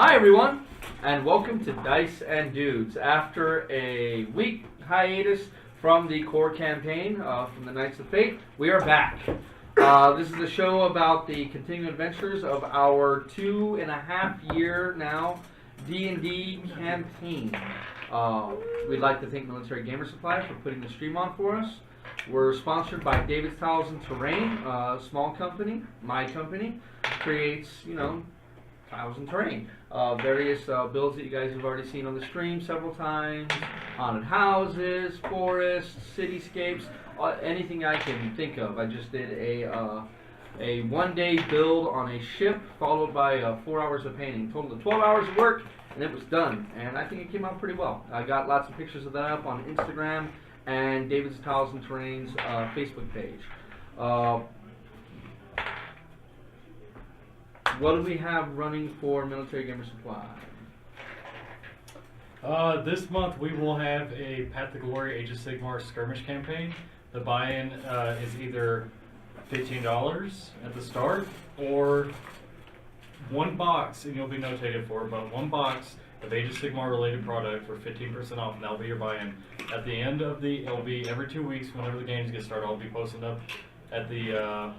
Hi everyone, and welcome to Dice and Dudes. After a week hiatus from the core campaign from the Knights of Fate, we are back. This is a show about the continuing adventures of our 2.5-year now D&D campaign. We'd like to thank Military Gamer Supply for putting the stream on for us. We're sponsored by David's Tiles and Terrain, a small company. My company creates, tiles and terrain. Various builds that you guys have already seen on the stream several times. Haunted houses, forests, cityscapes, anything I can think of. I just did a one-day build on a ship followed by 4 hours of painting. Total of 12 hours of work, and it was done. And I think it came out pretty well. I got lots of pictures of that up on Instagram and David's Tiles and Terrain's Facebook page. What do we have running for Military Gamer Supply? This month we will have a Path to Glory Age of Sigmar skirmish campaign. The buy-in is either $15 at the start or one box, and you'll be notated for it, but one box of Age of Sigmar related product for 15% off, and that'll be your buy-in. At the end of it'll be every 2 weeks whenever the games get started. I'll be posting up at the,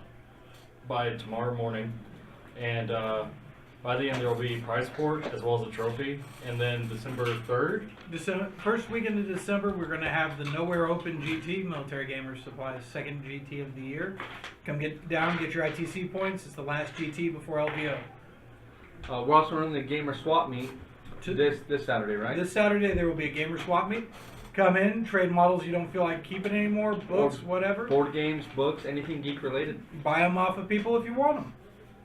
by tomorrow morning. And by the end there will be prize support as well as a trophy. And then December 3rd. First weekend of December, we're going to have the Nowhere Open GT, Military Gamer Supply's second GT of the year. Come get down, get your ITC points. It's the last GT before LVO. We're also running the Gamer Swap Meet this Saturday, right? This Saturday there will be a Gamer Swap Meet. Come in, trade models you don't feel like keeping anymore, books, whatever. Board games, books, anything geek related. Buy them off of people if you want them.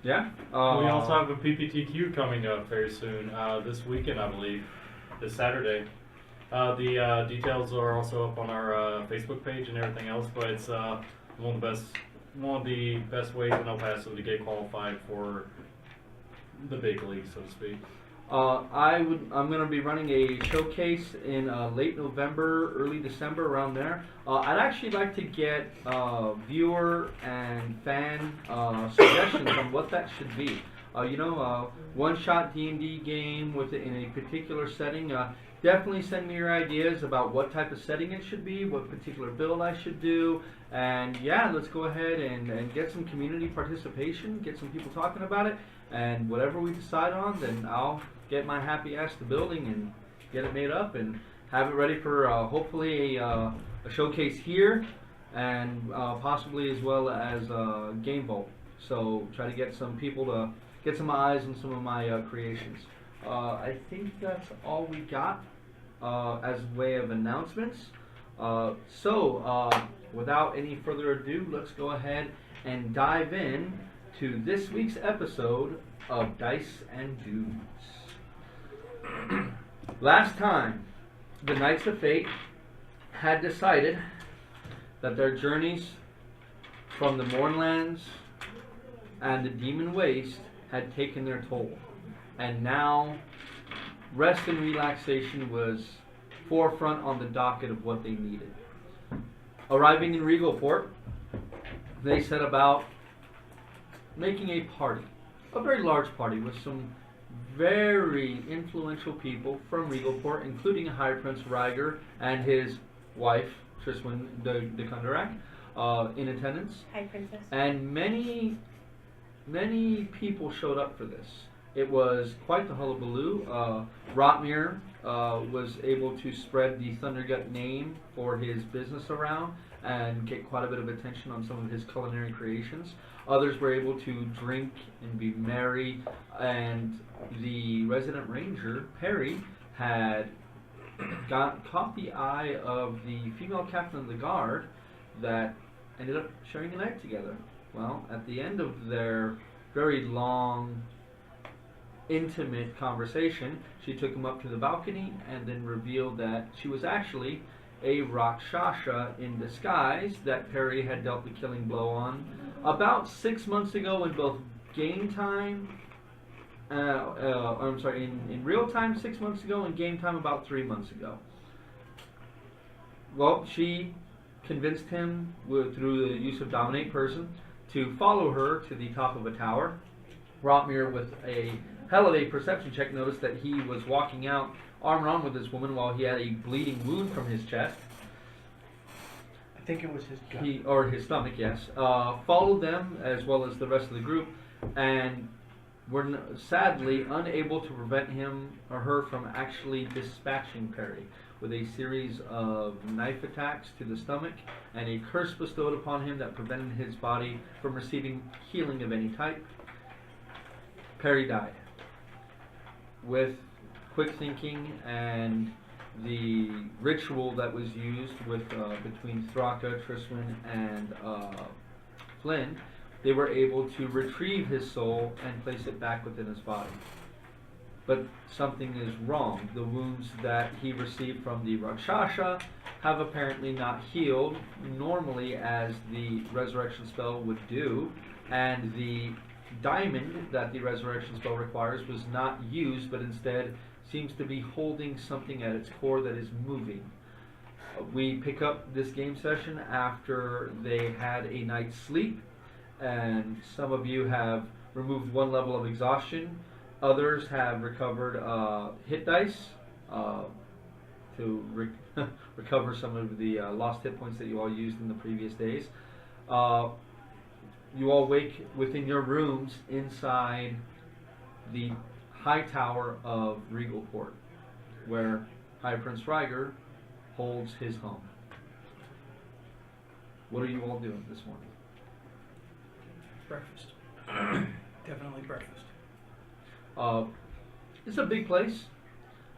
Yeah. We also have a PPTQ coming up very soon, this weekend I believe, this Saturday. The details are also up on our Facebook page and everything else, but it's one of the best ways in El Paso to get qualified for the big league, so to speak. I'm going to be running a showcase in late November, early December, around there. I'd actually like to get viewer and fan suggestions on what that should be. One-shot D&D game in a particular setting. Definitely send me your ideas about what type of setting it should be, what particular build I should do, and yeah, let's go ahead and get some community participation, get some people talking about it, and whatever we decide on, then I'll get my happy ass to building and get it made up and have it ready for hopefully a showcase here and possibly as well as Game Vault. So try to get some people to get some eyes on some of my creations. I think that's all we got as way of announcements. Without any further ado, let's go ahead and dive in to this week's episode of Dice and Dudes. Last time, the Knights of Fate had decided that their journeys from the Mournlands and the Demon Waste had taken their toll, and now rest and relaxation was forefront on the docket of what they needed. Arriving in Regalport, they set about making a party, a very large party with some very influential people from Regalport, including High Prince Ryger and his wife, Triswin de Kundarak, in attendance. Hi, Princess. And many people showed up for this. It was quite the hullabaloo. Rotmir was able to spread the Thundergut name for his business around and get quite a bit of attention on some of his culinary creations. Others were able to drink and be merry, and the resident ranger, Perry, had caught the eye of the female captain of the guard that ended up sharing a night together. Well, at the end of their very long, intimate conversation, she took him up to the balcony and then revealed that she was actually a Rakshasha in disguise that Perry had dealt the killing blow on about 6 months ago in both game time, in real time 6 months ago, and game time about 3 months ago. Well, she convinced him through the use of Dominate Person to follow her to the top of a tower. Rotmir, with a hell of a perception check, noticed that he was walking out arm in arm with this woman while he had a bleeding wound from his chest. I think it was his gut. Or his stomach, yes. Followed them as well as the rest of the group, and were sadly unable to prevent him or her from actually dispatching Perry with a series of knife attacks to the stomach and a curse bestowed upon him that prevented his body from receiving healing of any type. Perry died. With quick thinking and the ritual that was used with between Thraka, Triswin, and Flynn, they were able to retrieve his soul and place it back within his body. But something is wrong. The wounds that he received from the Rakshasa have apparently not healed normally as the resurrection spell would do, and the diamond that the resurrection spell requires was not used, but instead seems to be holding something at its core that is moving. We pick up this game session after they had a night's sleep, and some of you have removed one level of exhaustion. Others have recovered hit dice to recover some of the lost hit points that you all used in the previous days. You all wake within your rooms inside the high tower of Regalport, where High Prince Ryger holds his home. What are you all doing this morning? Breakfast. Definitely breakfast. It's a big place,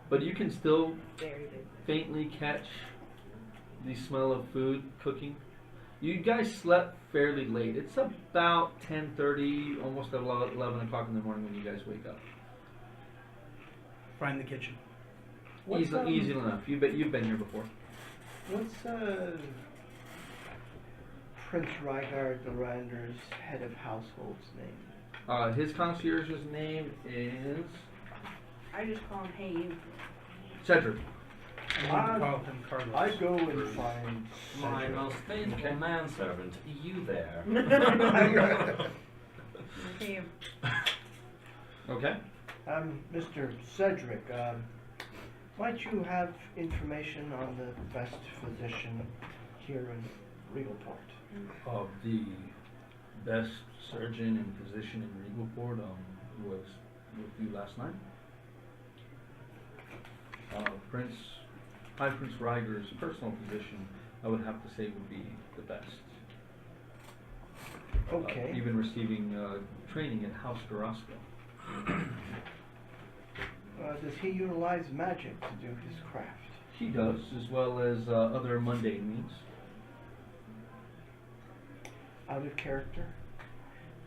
but you can still Very big. faintly catch the smell of food cooking. You guys slept fairly late. It's about 10:30, almost 11 o'clock in the morning when you guys wake up. Find the kitchen. Easy enough. You've been here before. What's Prince Reinhard the Rander's head of household's name? His concierge's name is I just call him Hey You. Cedric. I'm going to call him Carlos. I go and find My Cedric. most faithful manservant, you there. Hey. Okay. Mr. Cedric, might you have information on the best physician here in Regalport? Of the best surgeon and physician in Regalport was with you last night. High Prince Ryger's personal physician, I would have to say, would be the best. Okay. Even receiving training at House Garaska. Does he utilize magic to do his craft? He does, as well as other mundane means. Out of character?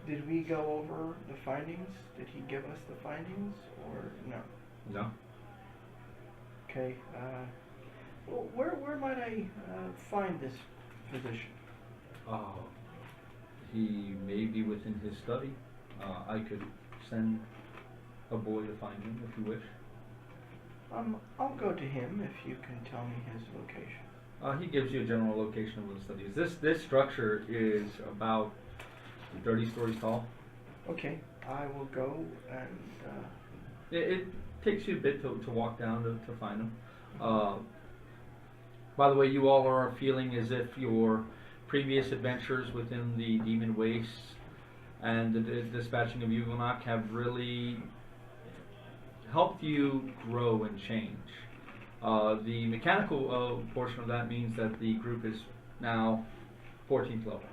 Did we go over the findings? Did he give us the findings, or no? No. Okay. Well, where might I find this physician? He may be within his study. I could send a boy to find him if you wish. I'll go to him if you can tell me his location. He gives you a general location of the study. This structure is about 30 stories tall. Okay, I will go and. It takes you a bit to walk down to find him. By the way, you all are feeling as if your previous adventures within the Demon Wastes and the dispatching of Yugonok have really helped you grow and change. The mechanical portion of that means that the group is now 14th level.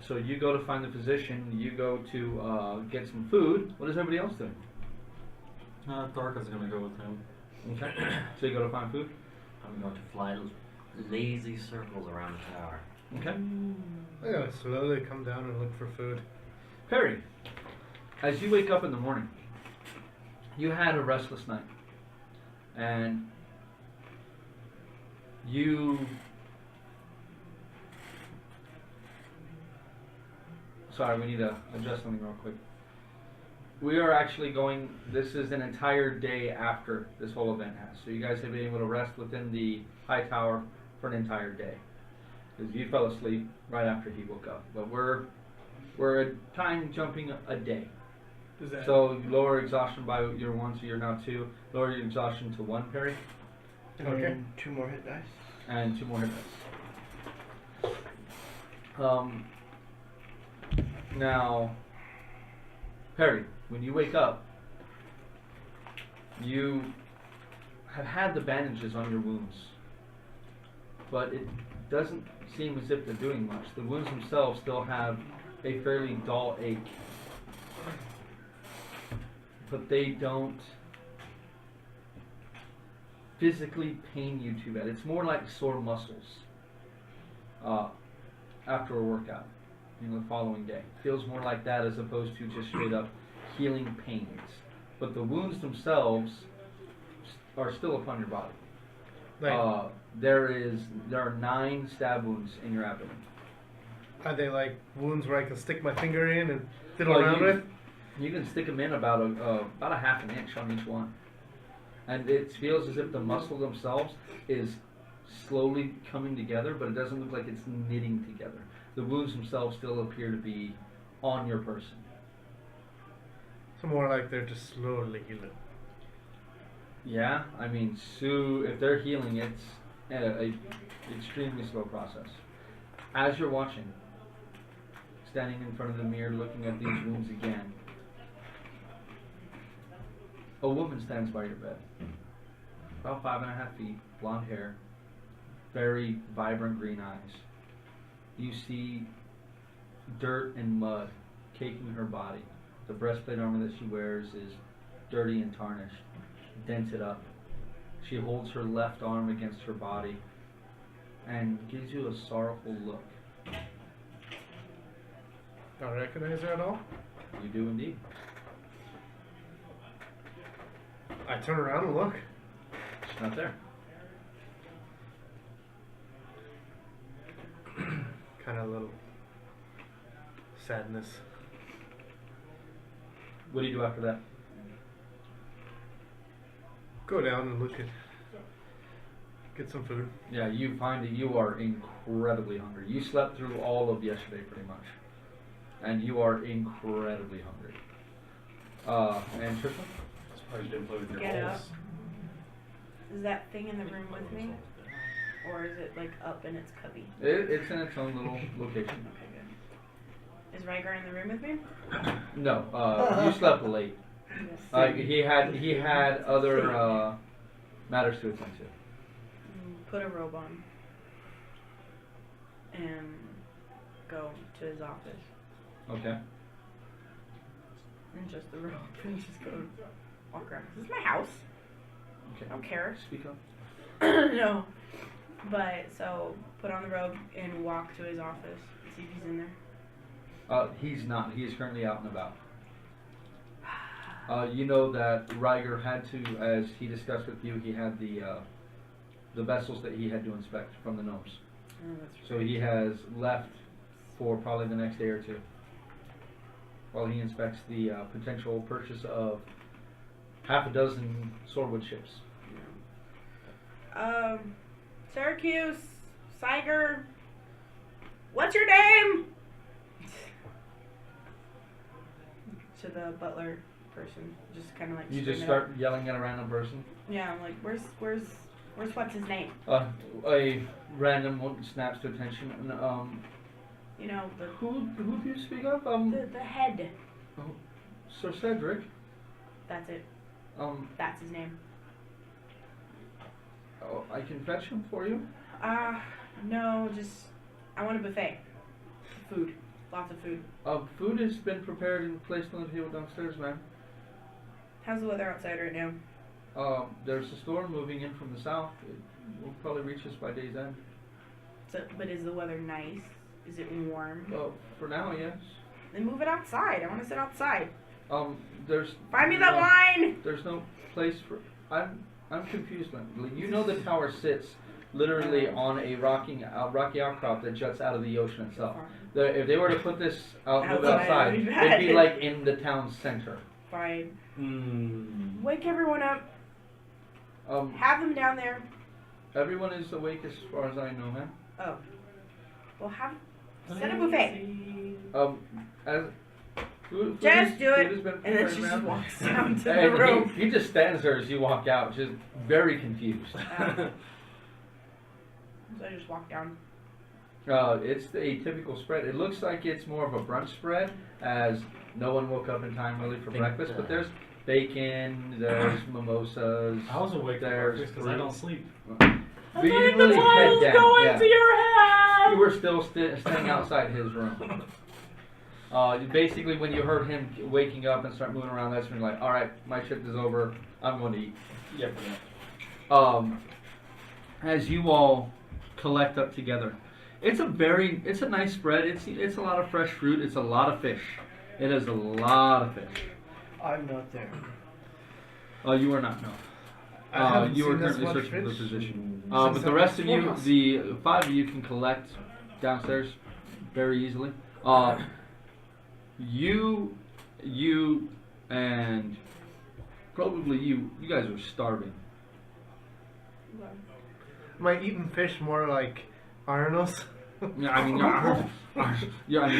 So you go to find the physician, you go to get some food. What is everybody else doing? Tharka's gonna go with him. Okay. So you go to find food? I'm going to fly lazy circles around the tower. Okay. I'm gonna slowly come down and look for food. Perry, as you wake up in the morning, you had a restless night. And you... Sorry, we need to adjust something real quick. We are actually going, this is an entire day after this whole event has. So you guys have been able to rest within the high tower for an entire day. Because you fell asleep right after he woke up. But we're We're time jumping a day. Does that? So you lower exhaustion by your 1, so you're now 2. Lower your exhaustion to 1, Perry, And Okay. then 2 more hit dice. and 2 more hit dice. Now, Perry, when you wake up, you have had the bandages on your wounds, but it doesn't seem as if they're doing much. The wounds themselves still have a fairly dull ache, but they don't physically pain you too bad. It's more like sore muscles after a workout, the following day. Feels more like that as opposed to just straight up healing pains. But the wounds themselves are still upon your body. Like, There are 9 stab wounds in your abdomen. are they like wounds where I can stick my finger in and fiddle Well, around you- with? You can stick them in about a half an inch on each one, and it feels as if the muscle themselves is slowly coming together, but it doesn't look like it's knitting together. The wounds themselves still appear to be on your person. So more like they're just slowly healing. Yeah, I mean, if they're healing, it's a extremely slow process. As you're watching, standing in front of the mirror, looking at these wounds again, a woman stands by your bed, about 5.5 feet, blonde hair, very vibrant green eyes. You see dirt and mud caking her body. The breastplate armor that she wears is dirty and tarnished, dented up. She holds her left arm against her body and gives you a sorrowful look. Don't recognize her at all? You do indeed. I turn around and look. She's not there. Kind of a little sadness. What do you do after that? Go down and look at. Get some food. Yeah, you find that you are incredibly hungry. You slept through all of yesterday pretty much. And you are incredibly hungry. And Tristan? Surprised you didn't play with your Get balls. up. Is that thing in the room with me? Or is it like up in its cubby? It's in its own little location. Okay, good. Is Rygar in the room with me? No, you slept late. Yes. He had other matters to attend to. Put a robe on. And go to his office. Okay. And just the robe. And just go walk around. This is my house. Okay. I don't care. Speak up. No. But, so, put on the robe and walk to his office. See if he's in there. He's not. He is currently out and about. You know that Ryger had to, as he discussed with you, he had the vessels that he had to inspect from the gnomes. Oh, that's So he has left for probably the next day or two while he inspects the potential purchase of half a dozen swordwood ships. Syracuse, Siger, what's your name? To the butler person, just kind of like. You just scream it start yelling at a random person. out. Yeah, I'm like, where's what's his name? A random one snaps to attention. And, You know, who do you speak of? the head. Sir Cedric. That's it. That's his name. I can fetch him for you. No, just I want a buffet. Food, lots of food. Food has been prepared and placed on the table downstairs, ma'am. How's the weather outside right now? There's a storm moving in from the south. It will probably reach us by day's end. So, but is the weather nice? Is it warm? For now, yes. Then move it outside. I want to sit outside. There's Find me the wine. There's no place for. I'm confused, man. You know the tower sits literally on a rocky outcrop that juts out of the ocean itself. If they were to put this move Outside, outside, it'd be bad. it'd be like in the town center. Fine. Mm. Wake everyone up. Have them down there. Everyone is awake as far as I know, man. Oh. Well, have Set a buffet. As food Just is- do it, food has been and then prepared she just around. walks down to the And room. he just stands there as you walk out, just very confused. So I just walk down. It's a typical spread. It looks like it's more of a brunch spread, as no one woke up in time really for breakfast. But there's bacon, there's mimosas. I was awake for There's breakfast because I don't sleep. We usually head down. Yeah. your head. You were still standing outside his room. Basically, when you heard him waking up and start moving around, that's when you're like, all right, my shift is over. I'm going to eat. Yep. As you all collect up together, it's a nice spread. It's a lot of fresh fruit. It's a lot of fish. It is a lot of fish. I'm not there. You are not, no. I haven't You are seen this currently much searching for the fish position. since But the I rest was of you, four. the 5 of you, can collect downstairs very easily. You, and probably you guys are starving. Am I eating fish more like Arnold's? Yeah, I mean,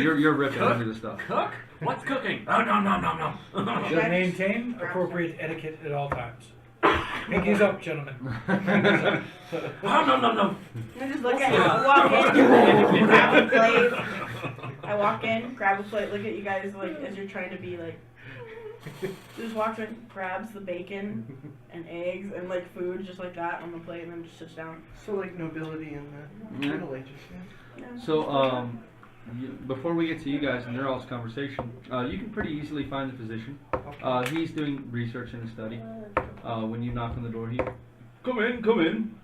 you're ripping into the stuff. Cook? What's cooking? Oh, no, no, no, no. Should maintain appropriate etiquette at all times. Pinkies up, gentlemen. Oh, no, no, no. I just look at you. I walk in, grab a plate. I walk in, grab a plate, look at you guys like as you're trying to be like. Just walks in, grabs the bacon and eggs and like food just like that on the plate, and then just sits down. So like nobility in the Yeah. Middle Ages, yeah. Yeah. So, before we get to you guys and your all's conversation, you can pretty easily find the physician. Okay. He's doing research in his study. When you knock on the door, he, come in.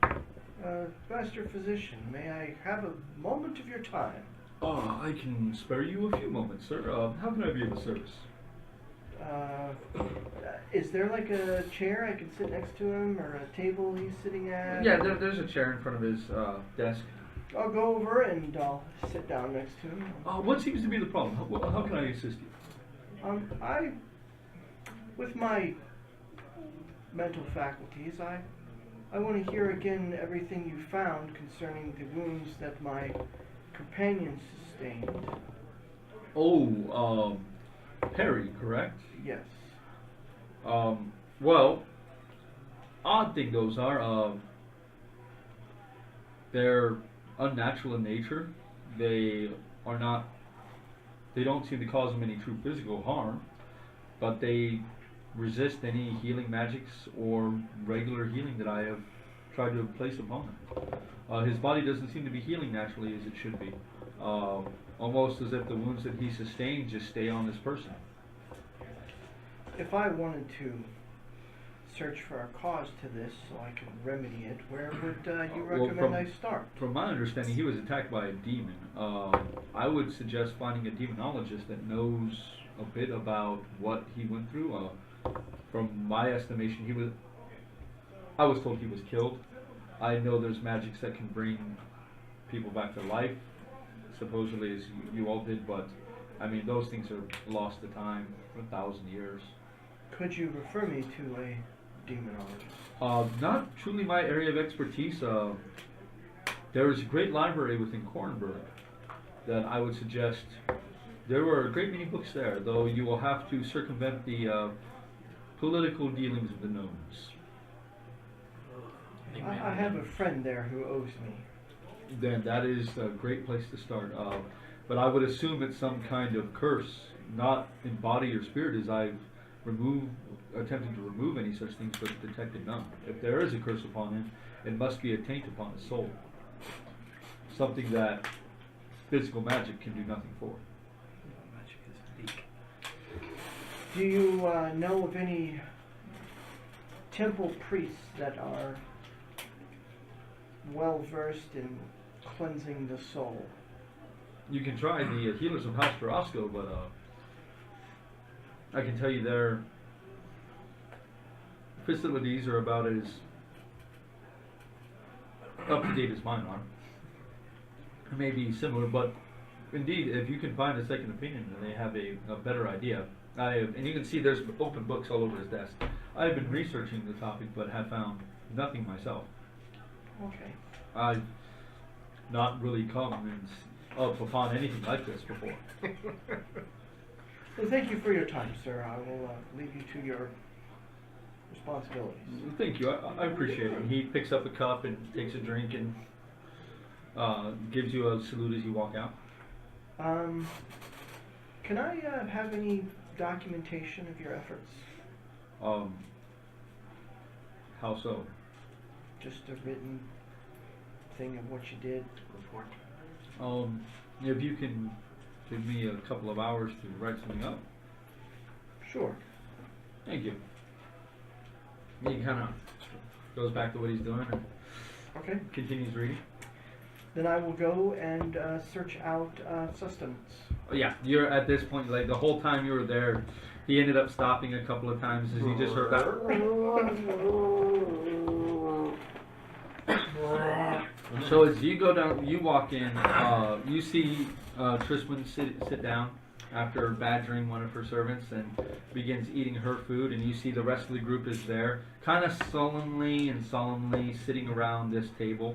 Master Physician, may I have a moment of your time? I can spare you a few moments, sir. How can I be of service? Is there like a chair I can sit next to him, or a table he's sitting at? Yeah, there's a chair in front of his desk. I'll go over and I'll sit down next to him. What seems to be the problem? How can I assist you? With my mental faculties, I want to hear again everything you found concerning the wounds that my companion sustained. Oh, Perry, correct? Yes. Well, odd thing those are, they're unnatural in nature. They don't seem to cause them any true physical harm, but they resist any healing magics or regular healing that I have tried to place upon him. His body doesn't seem to be healing naturally as it should be. Almost as if the wounds that he sustained just stay on this person. If I wanted to search for a cause to this so I could remedy it, where would you Well, recommend I start? From my understanding, he was attacked by a demon. I would suggest finding a demonologist that knows a bit about what he went through. From my estimation, I was told he was killed. I know there's magics that can bring people back to life, supposedly as you all did, but I mean, those things are lost to time for 1,000 years. Could you refer me to a demonologist? Not truly my area of expertise. There is a great library within Cornberg that I would suggest. There were a great many books there, though you will have to circumvent the political dealings of the gnomes. I have a friend there who owes me. Then that is a great place to start. But I would assume it's some kind of curse, not in body or spirit, as I've attempted to remove any such things, but detected none. If there is a curse upon him, it must be a taint upon his soul. Something that physical magic can do nothing for. Do you know of any temple priests that are well versed in cleansing the soul? You can try the healers of House Carrasco, but I can tell you their facilities are about as up to date as mine are. It may be similar, but indeed, if you can find a second opinion, then they have a better idea. And you can see there's open books all over his desk. I have been researching the topic, but have found nothing myself. Okay. I've not really come and up upon anything like this before. Well, thank you for your time, sir. I will leave you to your responsibilities. Thank you. I appreciate it. He picks up a cup and takes a drink and gives you a salute as you walk out. Can I have any documentation of your efforts? How so? Just a written thing of what you did. Report. If you can give me a couple of hours to write something up. Sure. Thank you. He kind of goes back to what he's doing and Okay. continues reading. Then I will go and search out sustenance. Oh, yeah, you're at this point, like the whole time you were there, he ended up stopping a couple of times as he just heard that. So as you go down, you walk in, you see Trisman sit down after badgering one of her servants and begins eating her food, and you see the rest of the group is there, kind of sullenly and solemnly sitting around this table.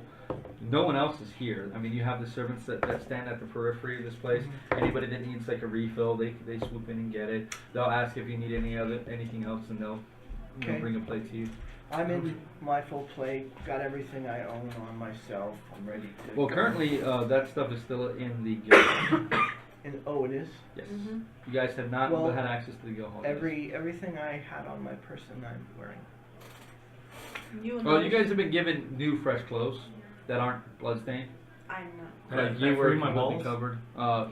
No one else is here. I mean, you have the servants that stand at the periphery of this place. Anybody that needs like a refill, they swoop in and get it. They'll ask if you need anything else, and they'll Okay. bring a plate to you. I'm in my full plate. Got everything I own on myself. I'm ready to. Well, go. currently that stuff is still in the guild. And oh, it is. Yes. Mhm. You guys have not Well, had access to the guild hall. yet. Everything I had on my person, I'm wearing. Well, you guys have been given new, fresh clothes that aren't bloodstained. I'm not. Like Can I you were free my completely balls? covered.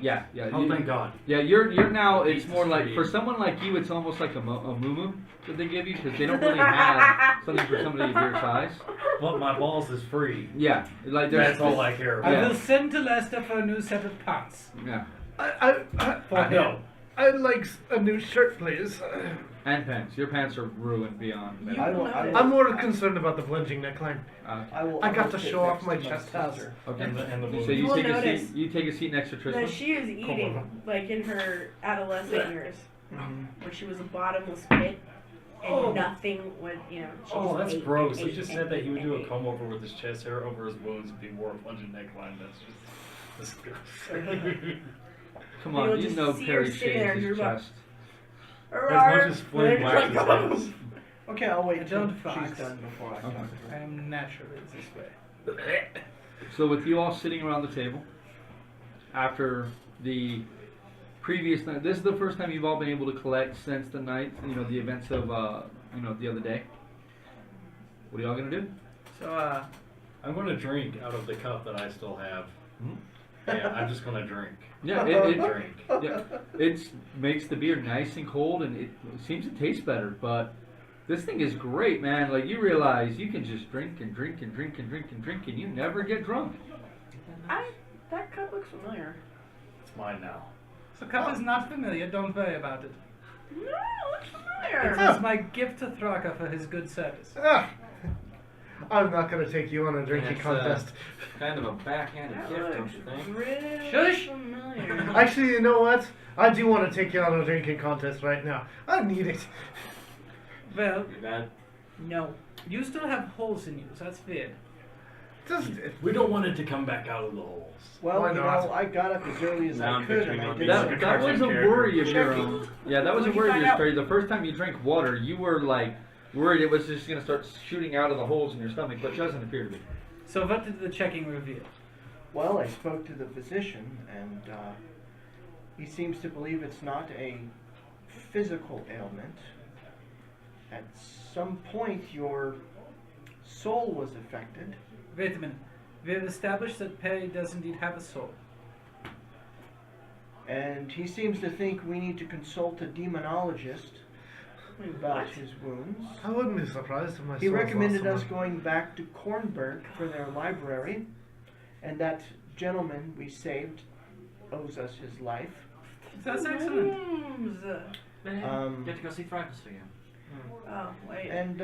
Yeah. Oh, you- thank God. Yeah, you're now. It's Jesus more like Christ. for someone like you, it's almost like a muumuu that they give you because they don't really have something for somebody of your size. But my balls is free. Yeah, like there's That's all I care I Yeah. about. will send to Leicester for a new set of pants. Yeah, I know. I'd like a new shirt, please. and pants. Your pants are ruined beyond. You I will will- I notice. will- I'm more concerned about the blending neckline. I will. I got will to sit show off next my to chest sister. Okay. And the So balloons. you will take a notice seat. You take a seat next to That Tristan. she is eating like in her adolescent years, Mhm. where she was a bottomless pit, and Oh. nothing would, you know. She Oh, just that's ate gross. and He just ate said that he would and do a ate. comb over with his chest hair over his wounds if he wore a plunging neckline. That's just disgusting. Come You'll on, you just know see Perry her sitting there, shaves his you're about- chest. As much as Flynn They're just like, waxes his. Okay, I'll wait I till don't she's fox. done before I talk Okay. to I her. am naturally this way. So with you all sitting around the table, after the previous night, this is the first time you've all been able to collect since the night, the events of, the other day. What are y'all gonna do? So, I'm going to drink out of the cup that I still have. Mhm. Yeah, I'm just going to drink. Yeah, Drink. it makes the beer nice and cold, and it seems to taste better. But this thing is great, man. Like you realize you can just drink and drink and drink and drink and drink, and you never get drunk. That cup looks familiar. It's mine now. the cup is not familiar, don't worry about it. No, it looks It familiar. is my gift to Thraka for his good service. Ah, I'm not gonna take you on a drinking That's, contest. Kind of a backhanded That gift, don't looks you think? really Shush! familiar. Actually, you know what? I do want to take you on a drinking contest right now. I need it. Well, Too bad. No. you still have holes in you, so that's weird. Just We don't want it to come back out of the holes. Well, Why not? I got up as early as Now I I'm could, picturing and I on did the- That some was a cartoon worry of character. your own. Yeah, that was a What'd you worry of find your out? story. The first time you drank water, you were like worried it was just gonna start shooting out of the holes in your stomach, but it doesn't appear to be. So what did the checking reveal? Well, I spoke to the physician, and he seems to believe it's not a physical ailment. At some point, your soul was affected. Wait a minute. We have established that Perry does indeed have a soul. And he seems to think we need to consult a demonologist Wait, about what? his wounds. I wouldn't be surprised if my He soul's recommended lost us someone. going back to Kornberg for their library, and that gentleman we saved owes us his life. That's excellent. Rooms. Get to go see Thripus again. Oh, wait. And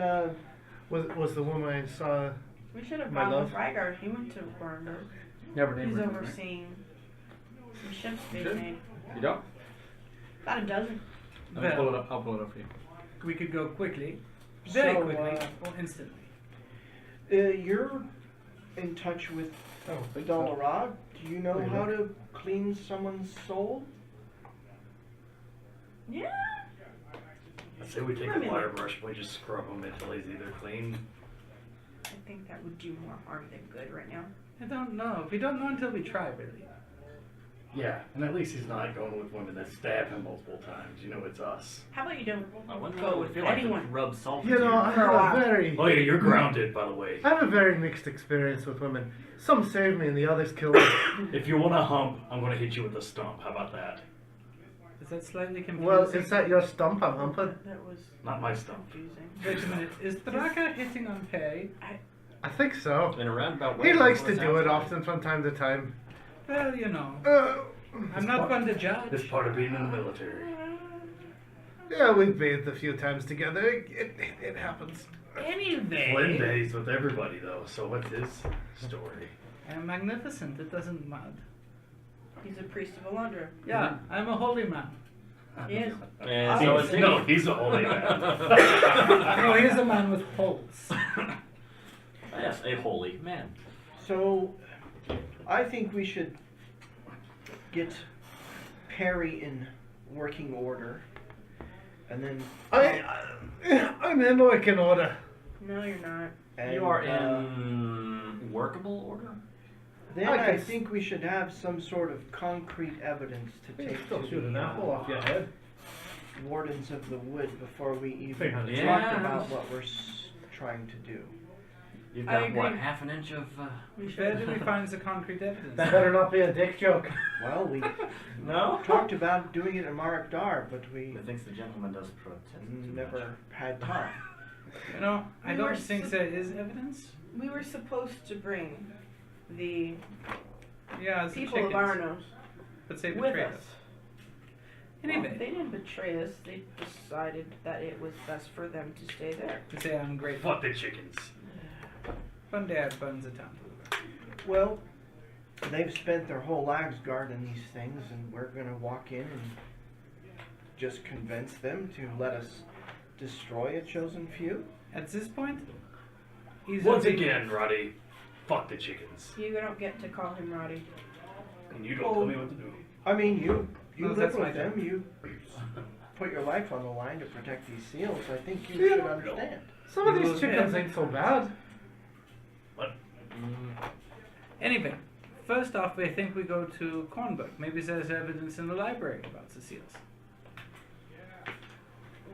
Was the woman I saw? We should have my gone love. with Rygar. He went to Kornberg. Never named He's her. overseeing some ships being Sure. made. You don't? About a dozen. Let me pull it up. I'll pull it up for you. We could go quickly. Very So, quickly. Or instantly. your in touch with I don't think so. Dollarad? Do you know Really? how to clean someone's soul? Yeah. I say we take I a mean, wire brush and we just scrub him until he's either clean. I think that would do more harm than good right now. I don't know. We don't know until we try, really. Yeah, and at least he's not going with women that stab him multiple times. You know, it's us. How about you don't I wonder what it go would with feel like to anyone? rub salt You into know, your- I For a while. have a very, Oh yeah, you're grounded, by the way. I have a very mixed experience with women. Some save me and the others kill me. If you want to hump, I'm going to hit you with a stump. How about that? Is that slightly confusing? Well, is that your stump I'm humping? That was Not my stump. confusing. Wait a minute. Is Thraka hitting on Pei? I think so. In a roundabout way. He likes that's to what do it sounds like. often from time to time. Well, you know. I'm not part- one to judge. It's part of being in the military. Yeah, we've bathed a few times together. It happens. Flynn Anyway, days with everybody though, so what's his story? I'm magnificent. It doesn't matter. He's a priest of Alondra. Yeah, I'm a holy man. He is. And so it's No, he's a holy man. No, he's a man with holes. Yes, a holy man. So, I think we should get Perry in working order, and then I'm in working order. No, you're not. and, You are in workable order? Then I I can- think we should have some sort of concrete evidence to You take still to shoot an the apple off your head. Wardens of the Wood before we even Think talk on it. about Yeah. what we're trying to do. You've I got, what, agree. half an inch of... We Where should. do we find the concrete evidence? That better not be a dick joke. Well, we No? talked about doing it in Marek Dar, but we Methinks the gentleman does protest too never much. had time. You know, I We were don't think sup- there is evidence. We were supposed to bring the Yeah, it's the people of chickens, Arnos but they with betrayed us. us. Well, Anyway, they didn't betray us. They decided that it was best for them to stay there. they say I'm grateful. Fuck the chickens. One day I burns the town. Well, they've spent their whole lives guarding these things, and we're gonna walk in and just convince them to let us destroy a chosen few. At this point, he's Once a big- again, Roddy, fuck the chickens. You don't get to call him Roddy. And you don't tell me what to do. I mean, you No, live that's my with them. job. You put your life on the line to protect these seals. I think you should understand. Some of these chickens ain't so bad. What? Anyway, first off, I think we go to Kornberg. Maybe there's evidence in the library about the seals.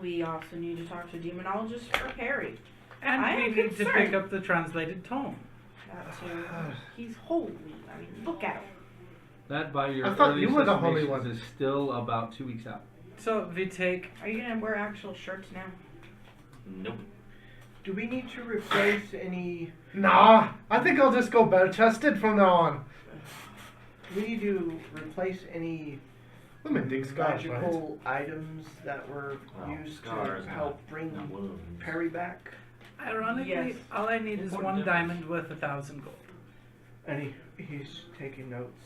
We also need to talk to a demonologist for Perry. And I we am need to concerned. pick up the translated tome. That too. He's holy. I mean, look at him. That, by your I thought early you were the holy estimations, one. is still about 2 weeks out. So we take. Are you gonna wear actual shirts now? Nope. Do we need to replace any? Nah, I think I'll just go bare chested from now on. Do we need to replace any Women dig scars, right? magical items that were Well, used scars, to help not bring wounds. Perry back? Ironically, Yes. all I need is Important one difference. diamond worth 1,000 gold. And he's taking notes.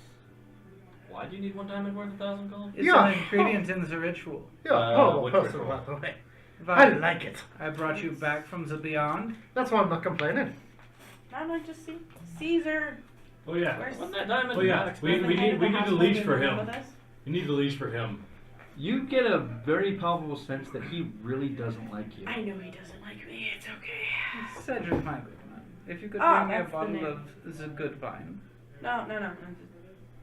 Why do you need one diamond worth 1,000 gold? It's Yeah. an ingredient in the ritual. You're a horrible which person, ritual? by the way. If I like it. I brought you back from the beyond. That's why I'm not complaining. I'm not just see Caesar. Oh yeah. Where's What's that diamond? Oh yeah. Not We expensive? need we need a leash for With him. us? We need a leash for him. You get a very palpable sense that he really doesn't like you. I know he doesn't like me. It's okay. Cedric, my good man. If you could Ah, bring me a that's the bottle name. of the good wine. No.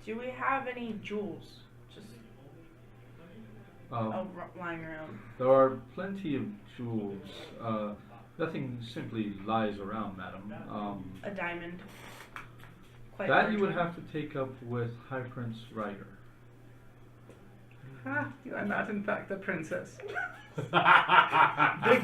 Do we have any jewels just lying around? There are plenty of jewels. Nothing simply lies around, madam. A diamond. Quite That large you would one. have to take up with High Prince Ryder. Ah, you are not in fact a princess. Big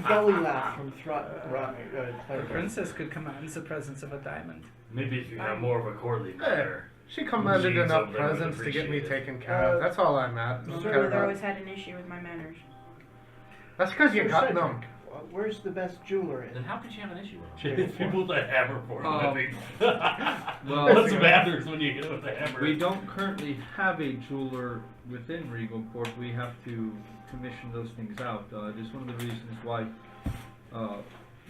belly laugh from A Clever. princess could command the presence of a diamond. Maybe if you have more of a courtly manner. She commanded Jeans enough over there would presents to get me appreciate it. taken care of. That's all I'm at. My Care mother about. always had an issue with my manners. That's because you So got Cedric, them. Where's the best jeweler Then in? how could she have an issue with She him? hits people with a hammer for a living. well- What's matters when you hit with a hammer? We don't currently have a jeweler within Regal Court. We have to commission those things out. It is one of the reasons why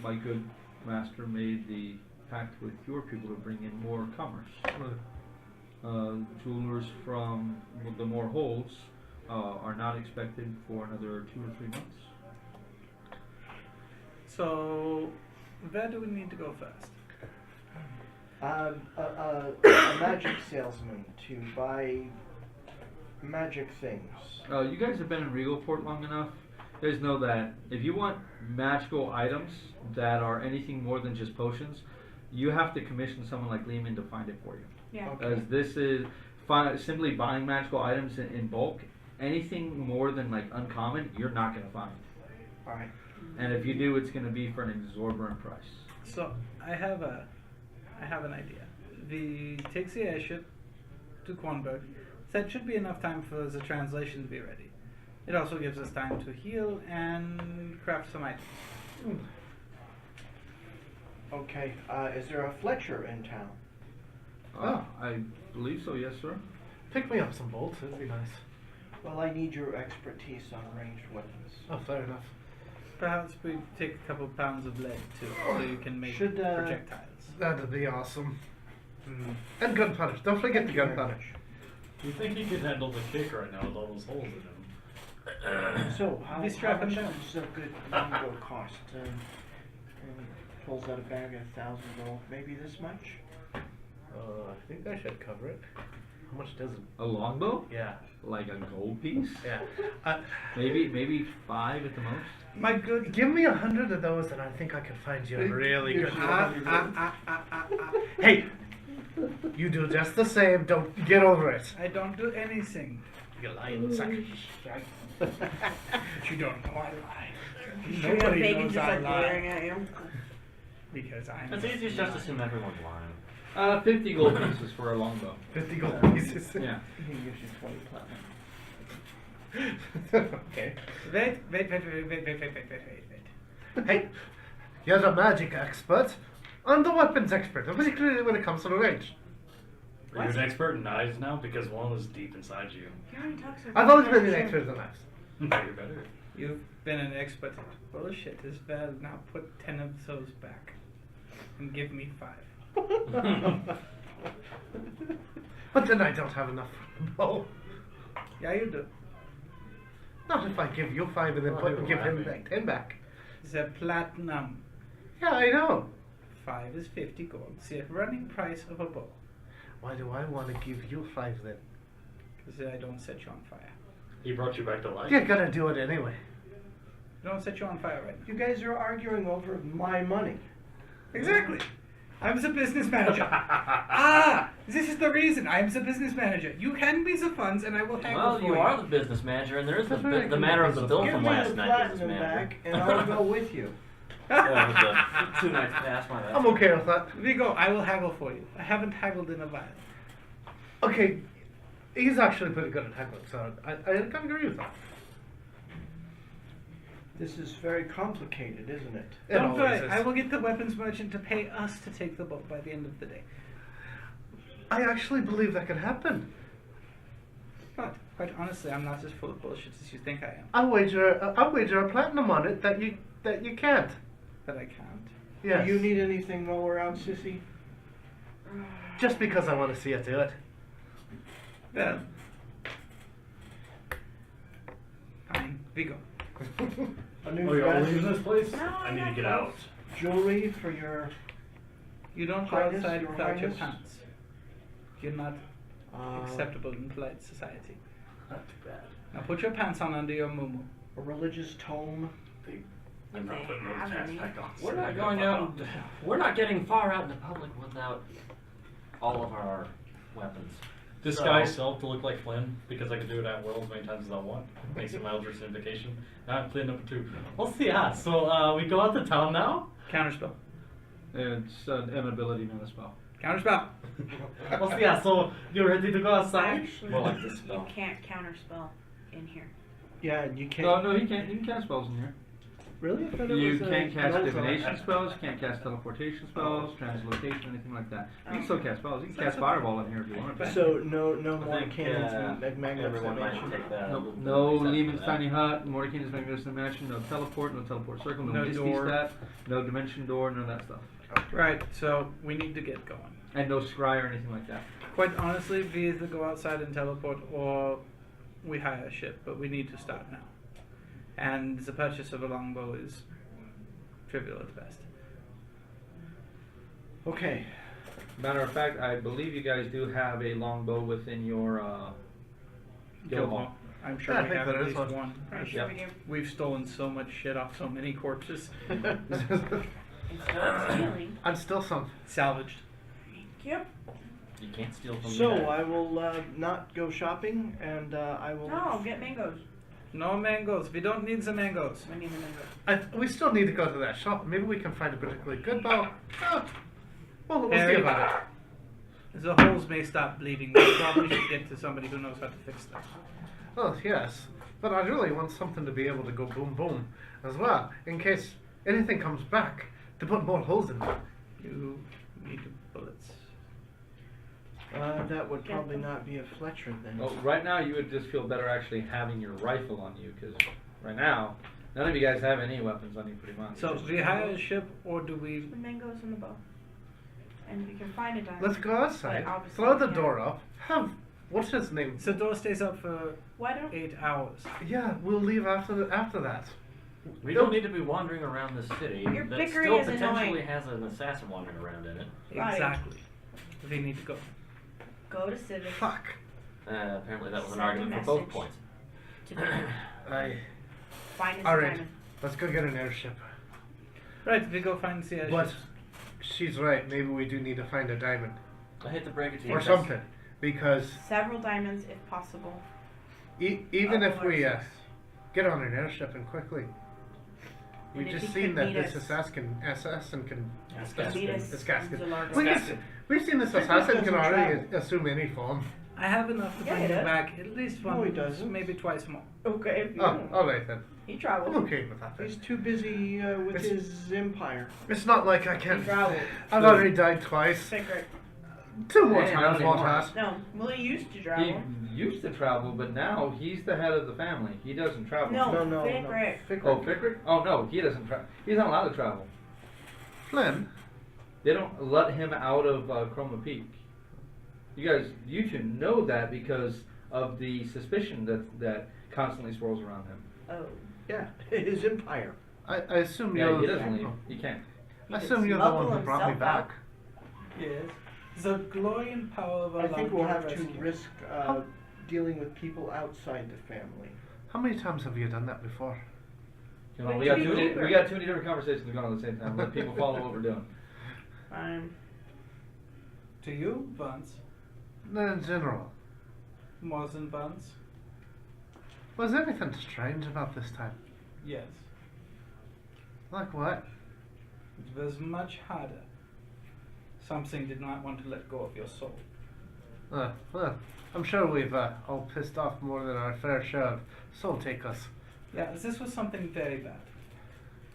my good master made the pact with your people to bring in more commerce. Jewelers from the more holds are not expected for another 2 or 3 months. So, where do we need to go first? A magic salesman to buy magic things. You guys have been in Regalport long enough. You guys know that if you want magical items that are anything more than just potions, you have to commission someone like Lehman to find it for you. Yeah. Because this is simply buying magical items in bulk. Anything more than like uncommon, you're not going to find. All right. And if you do, it's going to be for an exorbitant price. So, I have an idea. We take the airship to Kornberg. That should be enough time for the translation to be ready. It also gives us time to heal and craft some items. Okay. Is there a Fletcher in town? I believe so, yes, sir. Pick me up some bolts, it'd be nice. Well, I need your expertise on ranged weapons. Oh, fair enough. Perhaps we take a couple pounds of lead too, so you can make Should, projectiles. That'd be awesome. And gunpowder. Don't forget the Thank you very gunpowder. much. Do you think he could handle the kick right now with all those holes in him? So, how We strap him much down. does a good longbow cost? And pulls out a bag of 1,000 gold. Maybe this much? I think I should cover it. How much does it? A longbow? Yeah. Like a gold piece? Yeah. Maybe 5 at the most. My good. Give me 100 of those and I think I could find you a really good one. Hey! You do just the same, don't get over it. I don't do anything. You lying sack. But you don't know I lie. Sure, Nobody bacon knows just I like lie. glaring at you. Because I'm. It's easiest just to assume everyone's lying. 50 gold pieces for a longbow. 50 gold pieces. Yeah. He gives you 20 platinum. Okay. Wait. Hey, you're the magic expert. I'm the weapons expert, particularly when it comes to the range. Are you an expert in knives now? Because one was deep inside you. You already talked so I've always been an expert in knives. Now you're better. You've been an expert at bullshit as well. Now put 10 of those back. And give me 5. But then I don't have enough for the bow. Yeah, you do. Not if I give you 5 and then Well, give him laughing. like 10 back. The platinum. Yeah, I know. 5 is 50 gold. The running price of a bow. Why do I want to give you 5 then? Because I don't set you on fire. He brought you back to life. You're gonna do it anyway. I don't set you on fire right now. You guys are arguing over my money. Exactly. I'm the business manager. This is the reason. I'm the business manager. You hand me the funds and I will haggle Well, for you are the business manager, and there is the matter of the bill Give from me last the night, business platinum manager. back, and I'll go with you. Oh, with the 2 nights past, my bad. I'm okay with that. Vigo, I will haggle for you. I haven't haggled in a while. Okay, he's actually pretty good at haggling, so I can agree with that. This is very complicated, isn't it? It Don't always worry. is. I will get the weapons merchant to pay us to take the boat by the end of the day. I actually believe that can happen. But quite honestly, I'm not as full of bullshit as you think I am. I'll wager a platinum on it that you can't. But I can't. Yes. Do you need anything while we're out, Sissy? Just because I want to see you do it. Well, fine. Vigo. A new Oh, you're all dress, leaving this place? No, I I'm need to not get close. out. jewelry for your You don't go Highness, outside Your without your Highness? pants. You're not uh, acceptable in polite society. Not too bad. Now put your pants on under your muumuu. a religious tome. I'm not putting those have pants any. back on. We're not going out. We're not getting far out in the public without all of our weapons. Disguise self to look like Flynn because I can do it at will as many times as I want. Makes it mild personification. Now Flynn number 2. Well, see, so we go out to town now. Counterspell. It's an ability, not a spell. Counterspell. Well, see, so you ready to go outside? Actually, More like this you spell. can't counterspell in here. Yeah, and you can't. No, he can't. You can cast spells in here. Really? I thought it You was can't cast null divination zone. spells, you can't cast teleportation spells, translocation, anything like that. You can still cast spells. You can cast So- fireball in here if you want. So no I more think cannons and magnet everyone might dimension. take that. a No, little bit no of exception Lehman's to that. tiny hut, Mordecai's magnificent mansion, no teleport circle, no No misty door. stat, no dimension door, none of that stuff. Right, so we need to get going. And no scry or anything like that. Quite honestly, we either go outside and teleport or we hire a ship, but we need to start now. And the purchase of a longbow is trivial at best. Okay. Matter of fact, I believe you guys do have a longbow within your guild hall. I'm sure Yeah, I we think have there at is least one. one. Pretty sure we do. We've stolen so much shit off so many corpses. Instead of stealing. And still some. Salvaged. Yep. You can't steal from So the I will not go shopping, and I will. No, get mangoes. No mangoes. We don't need the mangoes. We need the mangoes. We still need to go to that shop. Maybe we can find a particularly good bow. We'll see Harry. about The holes may stop bleeding. We probably should get to somebody who knows how to fix them. it. Oh, yes. But I really want something to be able to go boom boom as well, in case anything comes back, to put more holes in it. You need bullets. That would probably not be a Fletcher then. Well, right now you would just feel better actually having your rifle on you, because right now, none of you guys have any weapons on you pretty much. So, do we hire a ship or do we... The mangoes and the bow. And we can find a diamond. Let's go outside, But obviously throw the we door can't. up, have, what's his name? The door stays up for Why don't 8 hours. Yeah, we'll leave after that. We don't need to be wandering around the city Your that bickering still is potentially annoying. has an assassin wandering around in it. Right. Exactly. We need to go. go to civics Fuck. Apparently that was an Send a argument for both message. points. to do- find us a Alright, diamond? let's go get an airship. Right, we go find the But airships. she's right, maybe we do need to find a diamond. I hate to break it to you. Or that's- something. Because Several diamonds if possible. even if we Otherwise- get on an airship and quickly. We've And if just he seen could that meet this us. assassin can. Meet us It's Gaskin. in Zalargo. We Gaskin. we've seen this Gaskin assassin can doesn't already travel. assume any form. I have enough to Yeah, bring he you does. back at least No, once, he doesn't. maybe twice more. Okay, if you Oh, want. alright then. He I'm travels. okay with that. He's Then. too busy with It's- his empire. It's not like I can. He travels. I've already died twice. Secret. 2 more Hey, times, not won't anymore. I? No, well, he used to He travel. used to travel, but now he's the head of the family. He doesn't travel. No. No. Fickrick. Oh, Fickrick? Oh no, he doesn't travel. He's not allowed to travel. Flynn? They don't let him out of Chroma Peak. You guys, you should know that because of the suspicion that constantly swirls around him. Oh. Yeah, his empire. I assume Yeah, you're. he doesn't leave. He can't. I assume you're the one who brought me himself back. Yes. The glory and power of I think we'll have to rescue. risk dealing with people outside the family. How many times have you done that before? You know, Wait, we got do too you many. Uber? We got too many different conversations going on at the same time. Let people follow what we're doing. Fine. To you, Buns. No, in general. More than Buns? Was anything strange about this time? Yes. Like what? It was much harder. Something did not want to let go of your soul. Well, I'm sure we've all pissed off more than our fair share of soul takers. Yeah, this was something very bad.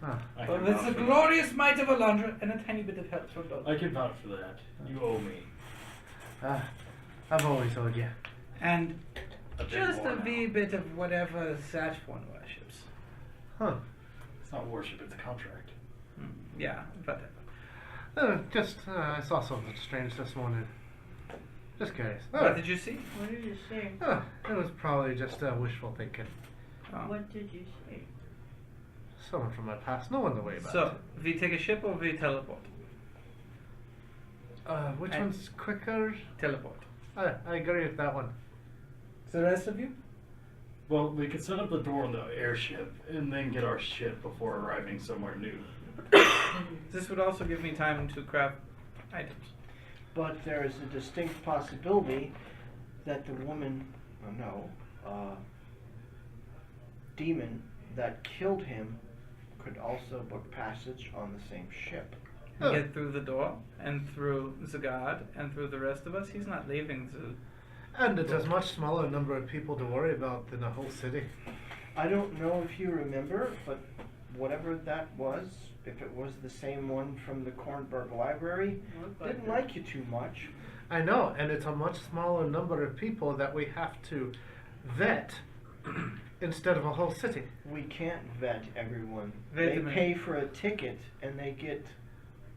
Ah, I But can with vouch the for that. glorious might of Alondra and a tiny bit of help from both. I can vouch for that. You owe me. I've always owed you. And A bit just more a now. wee bit of whatever that one worships. Huh. It's not worship, it's a contract. Yeah, whatever. I saw something strange this morning. Just curious. What did you see? What did you say? It was probably just wishful thinking. Oh. What did you say? Someone from my past, knowing the way about So, we take a ship or we teleport? it. Which and- one's quicker? Teleport. I agree with that one. The rest of you? Well, we could set up the door on the airship and then get our ship before arriving somewhere new. This would also give me time to craft items. But there is a distinct possibility that the woman, demon that killed him could also book passage on the same ship. Oh. Get through the door, and through the guard, and through the rest of us. He's not leaving the... And it's a much smaller number of people to worry about than a whole city. I don't know if you remember, but whatever that was, if it was the same one from the Kornberg Library, didn't like you too much. I know, and it's a much smaller number of people that we have to vet instead of a whole city. We can't vet everyone. Wait a They minute. pay for a ticket and they get.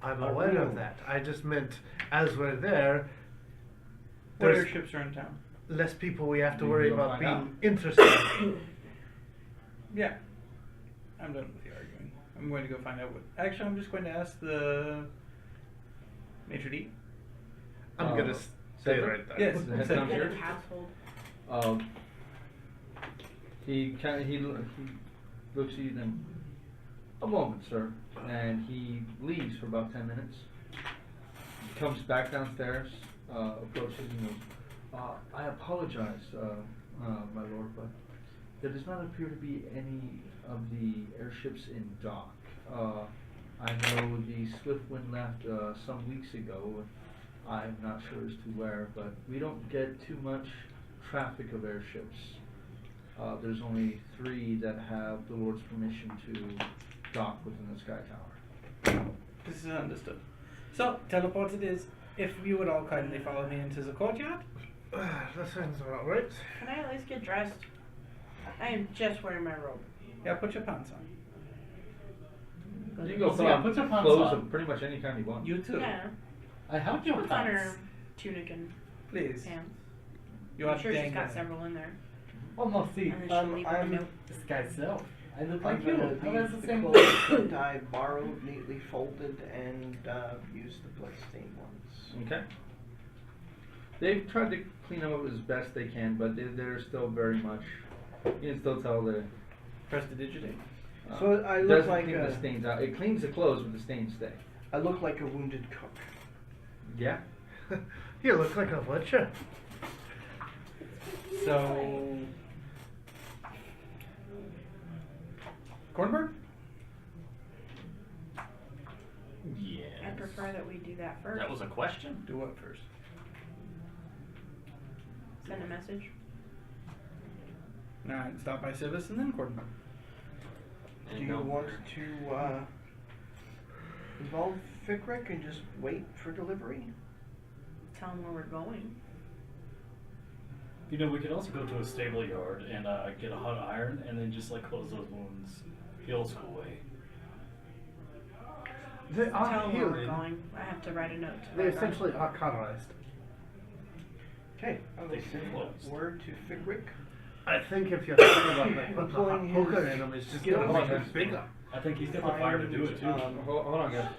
I'm A aware of room. that. I just meant as we're there, What there's airships are in town? less people we have to You worry go about find out. being interested. Yeah. I'm done with the arguing. I'm going to go find out what. Actually, I'm just going to ask the maitre d'. I'm gonna stay Cedric? right there. Yes. The head Cedric. down Head here? of household. He looks at you then. A moment, sir, and he leaves for about 10 minutes. He comes back downstairs, approaches and goes, "I apologize, my lord, but there does not appear to be any of the airships in dock. I know the Swiftwind left some weeks ago. I'm not sure as to where, but we don't get too much traffic of airships. There's only 3 that have the Lord's permission to dock within the Sky Tower." This is understood. So, teleport it is. If you would all kindly follow me into the courtyard. That sounds about right. Can I at least get dressed? I am just wearing my robe. Yeah, put your pants on. You can go So, yeah, put your pants clothes on. of pretty much any kind you want. You too. Yeah. I have your Puts on her pants. tunic and Please. pants. You I'm are sure she's dang got right. several in there. Oh no, see, And then she'll leave with a I'm- note. this guy's self. I look I'm like you. gonna How that's leave the the same clothes that I borrowed, neatly folded, and use the bloodstained ones. Okay. They've tried to clean up as best they can, but they're still very much. You can still tell the. Prestidigitate. So I look doesn't like clean the stains out. It cleans the clothes, but the stains stay. I look like a wounded cook. Yeah. You look like a butcher. So. Kornberg? Yeah. I prefer that we do that first. That was a question? Do what first? Send a message. Alright, stop by Civis and then Kornberg. Do you want to involve Fickrick and just wait for delivery? Tell them where we're going. You know, we could also go to a stable yard and get a hot iron and then just like close those wounds the old school way. They Tell are them where we're healing. going. I have to write a note. To They my guard. essentially are cauterized. Okay, I will They can send close. word to Fickrick. I think if you're thinking about like putting a hot Employing poker his in them, it's just skills gonna make and- it bigger. I think he's got the fire to do it too. Hold on, guys.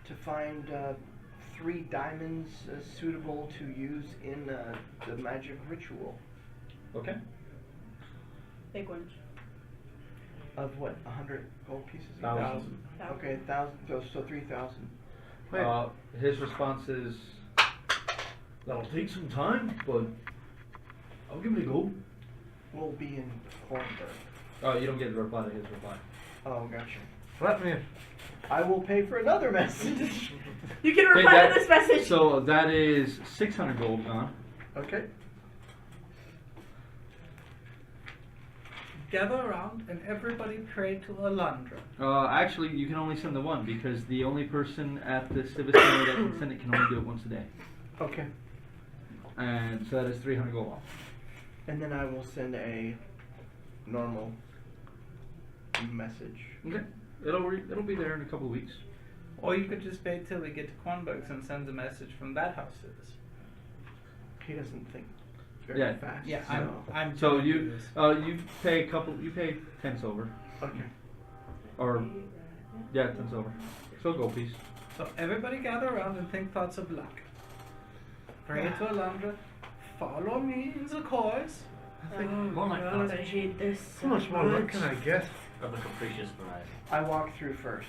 To find 3 diamonds suitable to use in the magic ritual. Okay. Big ones. Of what, 100 gold pieces? 1,000. Okay, 1,000, so 3,000. Wait. His response is, "That'll take some time, but I'll give it a go." We'll be in Kornberg. Oh, you don't get the reply to his reply. Oh, gotcha. Let me. I will pay for another message. You can Okay, reply that- to this message. So that is 600 gold gone. Okay. Gather around and everybody pray to Alandra. Actually, you can only send the one because the only person at the Civic Center that can send it can only do it once a day. Okay. And so that is 300 gold off. And then I will send a normal message. Okay. It'll be there in a couple of weeks. Or you could just wait till we get to Kornberg's and send a message from that house to us. He doesn't think very Yeah. fast. Yeah, so. I'm So telling you this. you pay 10 silver. Okay. Or, yeah, 10 silver. So gold piece. So everybody gather around and think thoughts of luck. Pray to Alandra. Follow me in the course. I think More like God, thoughts I hate this. how much more luck can I get? of the capricious variety. I walk through first.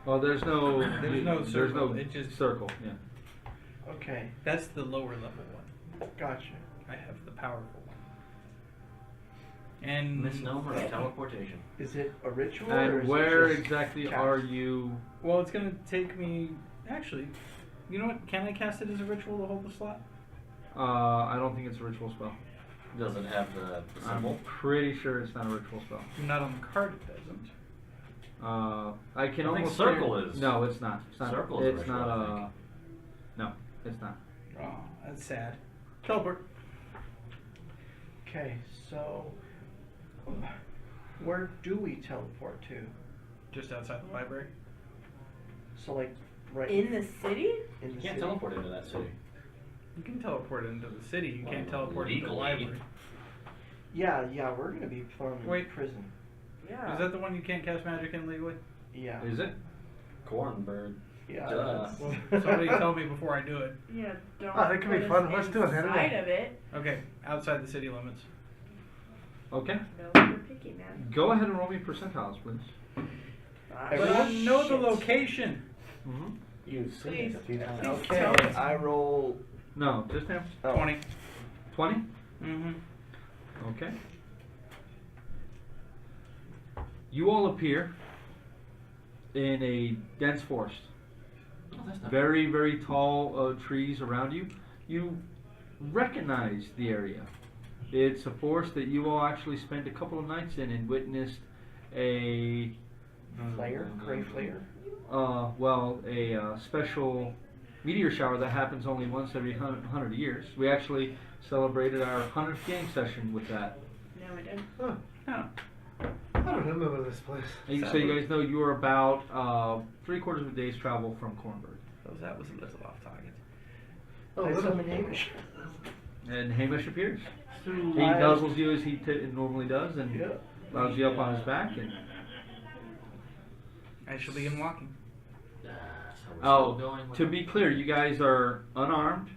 Well, there's no There's no circle, it just- circle. Yeah. Okay. That's the lower level one. Gotcha. I have the powerful one. And Misnomer of teleportation. Is it a ritual? or And is where it just exactly cast? are you? well, it's gonna take me. Actually, you know what? Can I cast it as a ritual to hold the slot? I don't think it's a ritual spell. Does it have the I'm symbol? pretty sure it's not a ritual spell. Not on the card, it doesn't. I can I think almost circle guarantee- is- No, it's not. It's not. Circle is It's original, not. I think. No, it's not. Oh, that's sad. Teleport. Okay, so where do we teleport to? Just outside the library. So like right In the city? in You the can't city? teleport into that city. You can teleport into the city. You can't Well, teleport into the legally. library. Yeah, we're gonna be thrown in Wait. prison. Yeah. Is that the one you can't cast magic in legally? Yeah. Is it? Cornbird. Yeah. Duh. that's- Well, somebody tell me before I do it. Yeah, don't Oh, that could be put fun. us Let's do it inside anyway. of it. Okay, outside the city limits. Okay. No, you're picky, man. Go ahead and roll me percentiles, please. Ah, But Everyone I know the shit. location. Mm-hmm. You've seen Please. it a few times. Please Okay, tell us. I roll. No, just him. Oh. 20. 20? Mm-hmm. Okay. You all appear in a dense forest. Oh, that's not Very, very tall trees around you. You recognize the area. It's a forest that you all actually spent a couple of nights in and witnessed a Flare? Gray flare? a special meteor shower that happens only once every 100 years. We actually celebrated our 100th game session with that. No, I didn't. Huh. Oh. I don't remember this place. And so you guys know you are about 3/4 of a day's travel from Cornberg. So that was a little off target. Oh, I little. summon Hamish. And Hamish appears. So He I- nuzzles you as he normally does and Yeah. allows you up on his back. And I shall begin walking. So we're oh, still going with to be clear, you guys are unarmed,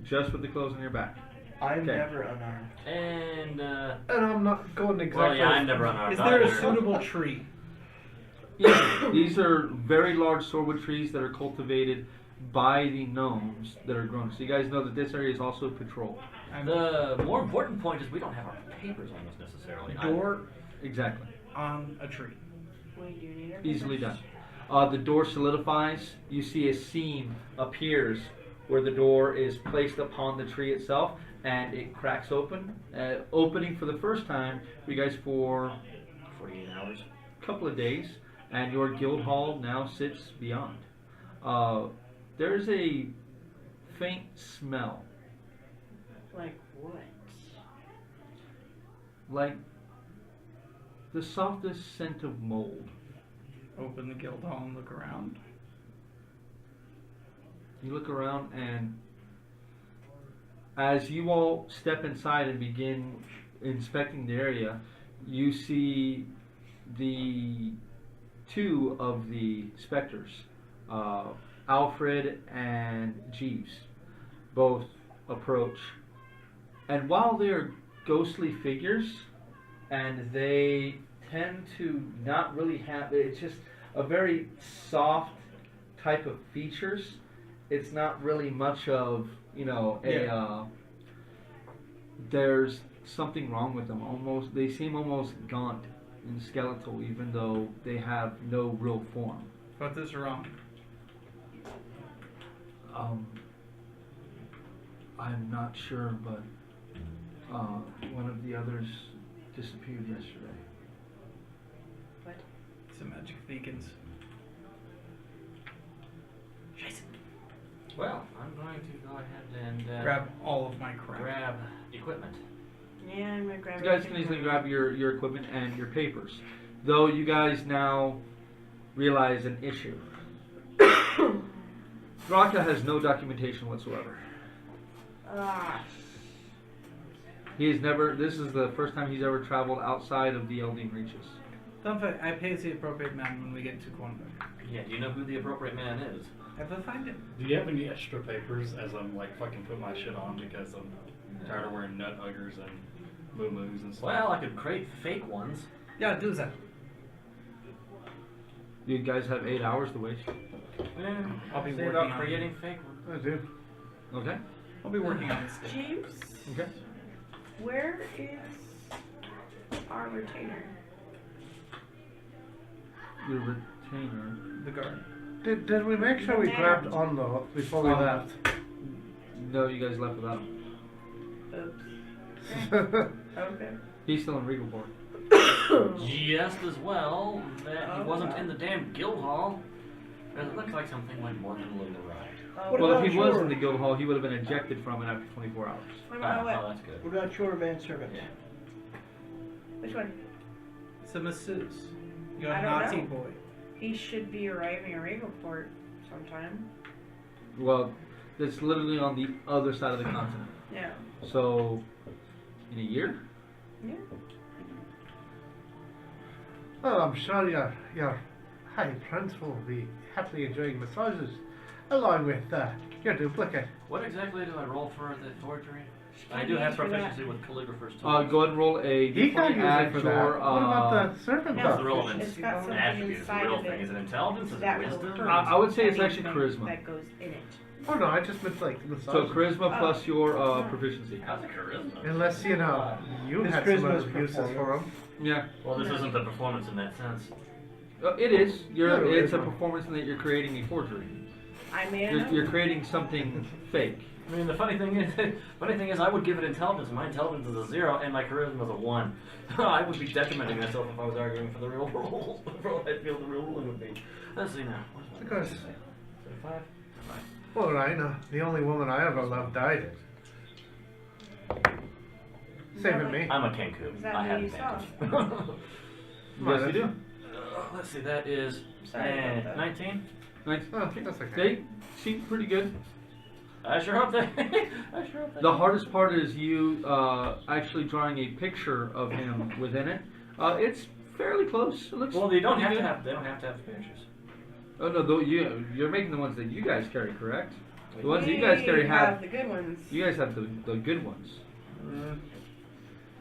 just with the clothes on your back. I'm Okay. never unarmed. And And I'm not going exactly. well, yeah, I'm never unarmed. Is there a either. suitable tree? Yeah, these are very large swordwood trees that are cultivated by the gnomes that are grown. So you guys know that this area is also patrolled. The more important point is we don't have our papers on us necessarily. Door Exactly. on a tree. Wait, do you need our Easily papers? done. The door solidifies. You see a seam appears where the door is placed upon the tree itself, and it cracks open, opening for the first time for you guys for 48 hours. a couple of days, and your guild hall now sits beyond. There's a faint smell, Like what? like the softest scent of mold. Open the guild hall and look around. You look around, and as you all step inside and begin inspecting the area, you see the two of the specters, Alfred and Jeeves, both approach. And while they're ghostly figures, and they tend to not really have, it's just a very soft type of features. It's not really much of, there's something wrong with them. Almost, they seem almost gaunt and skeletal, even though they have no real form. What is wrong? I'm not sure, but one of the others disappeared yesterday. What? Some magic beacons. Well, I'm going to go ahead and Grab all of my crap. grab equipment. Yeah, I'm gonna grab You guys can everything. easily grab your equipment and your papers. Though you guys now realize an issue. Draka has no documentation whatsoever. Ah, He has never, this is the first time he's ever traveled outside of the Eldine Reaches. Don't fight. I pay the appropriate man when we get to Cornberg. Yeah, do you know who the appropriate man is? I will find him. Do you have any extra papers as I'm like fucking put my shit on because I'm tired of wearing nut huggers and moo-moos and stuff? Well, I could create fake ones. Yeah, do that. You guys have 8 hours to waste. Yeah, I'll be say working about on creating fake ones. I do. Okay? I'll be working on this. James, Okay. where is our retainer? Your retainer. The guard. Did we make sure we grabbed on though before we left? No, you guys left without him. Oops. Okay. He's still in Regalport. just as well that he wasn't in the damn guild hall. And it looks like something went more than a little awry. What Well, about if he was your- in the guild hall, he would have been ejected from it after 24 hours. What about Oh, what? that's good. What about your manservant? Yeah. Which one? It's a masseuse. Your I don't naughty know. boy. He should be arriving in Regalport sometime. Well, it's literally on the other side of the continent. Yeah. So, in a year? Yeah. Well, I'm sure your High Prince will be happily enjoying massages along with your duplicate. What exactly do I roll for the forgery? I Can do you have answer that? proficiency with calligrapher's tools. Go ahead and roll a He can't D20 use add it for your, that. What about the serpent No. What's the dog? relevance? It's got something Attribute is the inside real of thing. it. Is it intelligence? Is it That will wisdom? hurt I would say it's anything actually charisma. that goes in it. Oh no, I just meant like massage. So charisma Oh. plus your proficiency. How's it charisma? Unless you His had some charisma's other uses for him. Yeah, Well, this isn't the performance in that sense. it is. No, it It's a isn't. performance in that you're creating a forgery. I made You're, it. you're creating something fake. I mean, the funny thing is, I would give it intelligence. My intelligence is a 0, and my charisma is a 1. I would be detrimenting myself if I was arguing for the real rules. For what I feel the real ruling would be. Let's see now. What's my Because- say? Is it 5? Well, Rhina, the only woman I ever loved died. Saving me. I'm a Kenku. Is that I who have you saw? advantage. Yes, you do. Let's see. That is Sorry about that. 19. Nice. Oh, that's okay. They seem pretty good. I sure hope that. I sure hope that. The hardest part is you actually drawing a picture of him within it. It's fairly close. It looks Well, they don't pretty have to good. have. They don't have to have pictures. Oh no, you're making the ones that you guys carry, correct? The ones that you guys carry We have. the good ones. You guys have the good ones.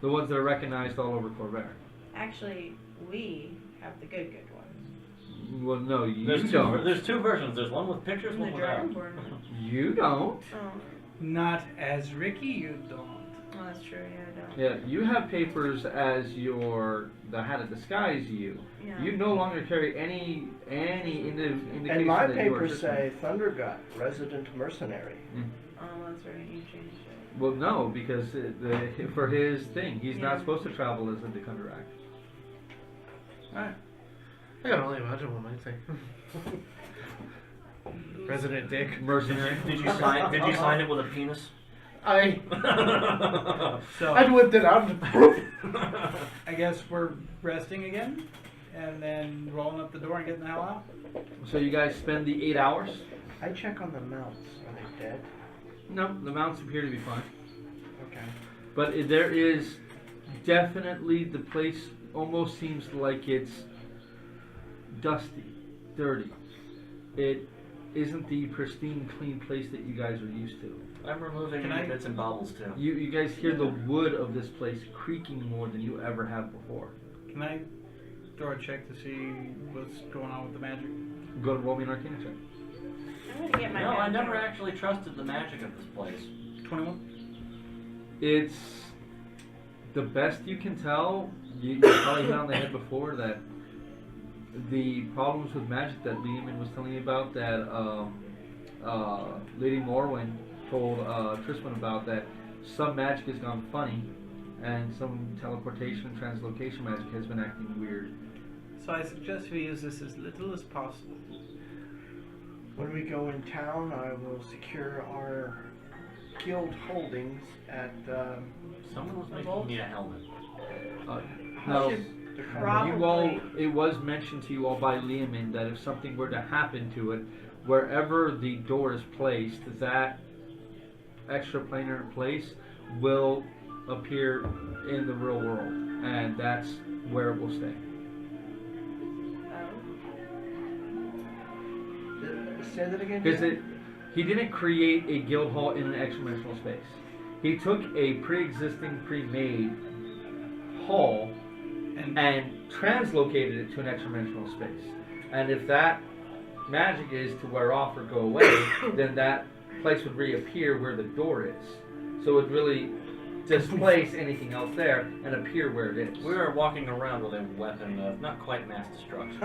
The ones that are recognized all over Corvair. Actually, we have the good ones. Well, no, you There's don't. There's two versions. There's one with pictures, In one the without. Dragonborn. You don't. Oh. Not as Ricky, you don't. Oh, that's true. Yeah, I don't. Yeah, you have papers as the hat of disguise. You Yeah. you no longer carry any indication And my that you are papers Tristan. say Thundergut, resident mercenary. Oh, that's right. You changed it. Well, no, because for his thing, he's Yeah. not supposed to travel as a Decunderact. Alright. I can only imagine what might say. President Dick. Mercenary. Did you sign? Did you sign it with a penis? I So, whipped it out. I guess we're resting again, and then rolling up the door and getting the hell out. So you guys spend the 8 hours? I check on the mounts. Are they dead? No, the mounts appear to be fine. Okay. But there is definitely, the place almost seems like it's dusty, dirty. It isn't the pristine, clean place that you guys are used to. I'm removing Can any I- bits and bobbles too. You guys hear the wood of this place creaking more than you ever have before. Can I throw a check to see what's going on with the magic? Go and roll me an Arcana check. I'm gonna get my. No, I hand never out. actually trusted the magic of this place. 21? It's the best you can tell. You probably hit on the head before that the problems with magic that Lehman was telling you about, that Lady Morwen told Tristan about, that some magic has gone funny and some teleportation and translocation magic has been acting weird. So I suggest we use this as little as possible. When we go in town, I will secure our guild holdings at Someone was making me a helmet. Now, the Probably. you all, it was mentioned to you all by Liamin that if something were to happen to it, wherever the door is placed, that extraplanar place will appear in the real world, and that's where it will stay. Say that again. Because he didn't create a guild hall in an extra-dimensional space. He took a pre-existing, pre-made hall and translocated it to an extra-dimensional space. And if that magic is to wear off or go away, then that place would reappear where the door is. So it would really displace anything else there and appear where it is. We were walking around with a weapon of not quite mass destruction.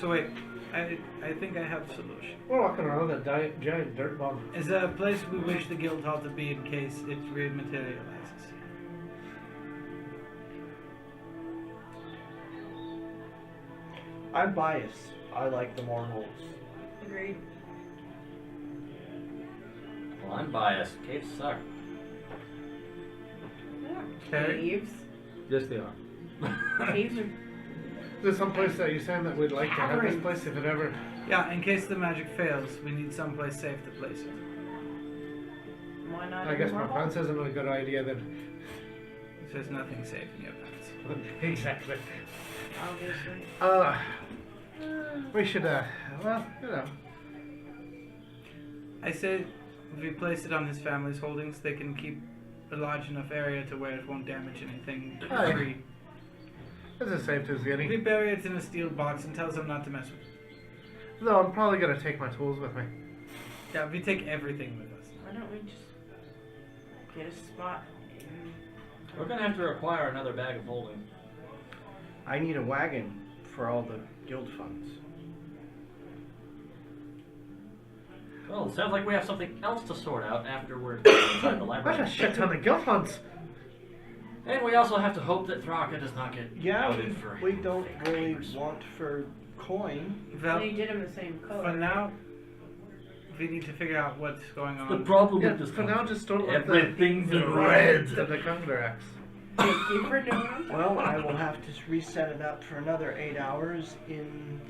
So wait, I think I have a solution. We're walking around with a giant dirt bomb. Is there a place we wish the guild hall to be in case it rematerializes? I'm biased. I like the more holes. Agreed. Well, I'm biased. Caves suck. Terry? Caves. Yes, they are. Caves are. There's some place that you're saying that we'd like to have this place if it ever. Yeah, in case the magic fails, we need someplace safe to place it. Why not? I guess my normal? pants isn't a good idea then. There's nothing safe in your pants. Exactly. Obviously. We should, well, you know. I say if we place it on his family's holdings, they can keep a large enough area to where it won't damage anything Aye. free. This is safe as We getting. bury it in a steel box and tells them not to mess with it. No, I'm probably gonna take my tools with me. Yeah, we take everything with us. Why don't we just get a spot? We're gonna have to require another bag of holding. I need a wagon for all the guild funds. Well, it sounds like we have something else to sort out after we're inside the That's a library. shit ton of guild hunts. And we also have to hope that Thraka does not get Yeah, outed for we don't really papers. want for coin. Well, They did them the same color. for now, we need to figure out what's going The on. problem Yeah, with this for now, just start with everything's the in red. and the Conqueror axe. Thank you for knowing. Well, I will have to reset it up for another 8 hours in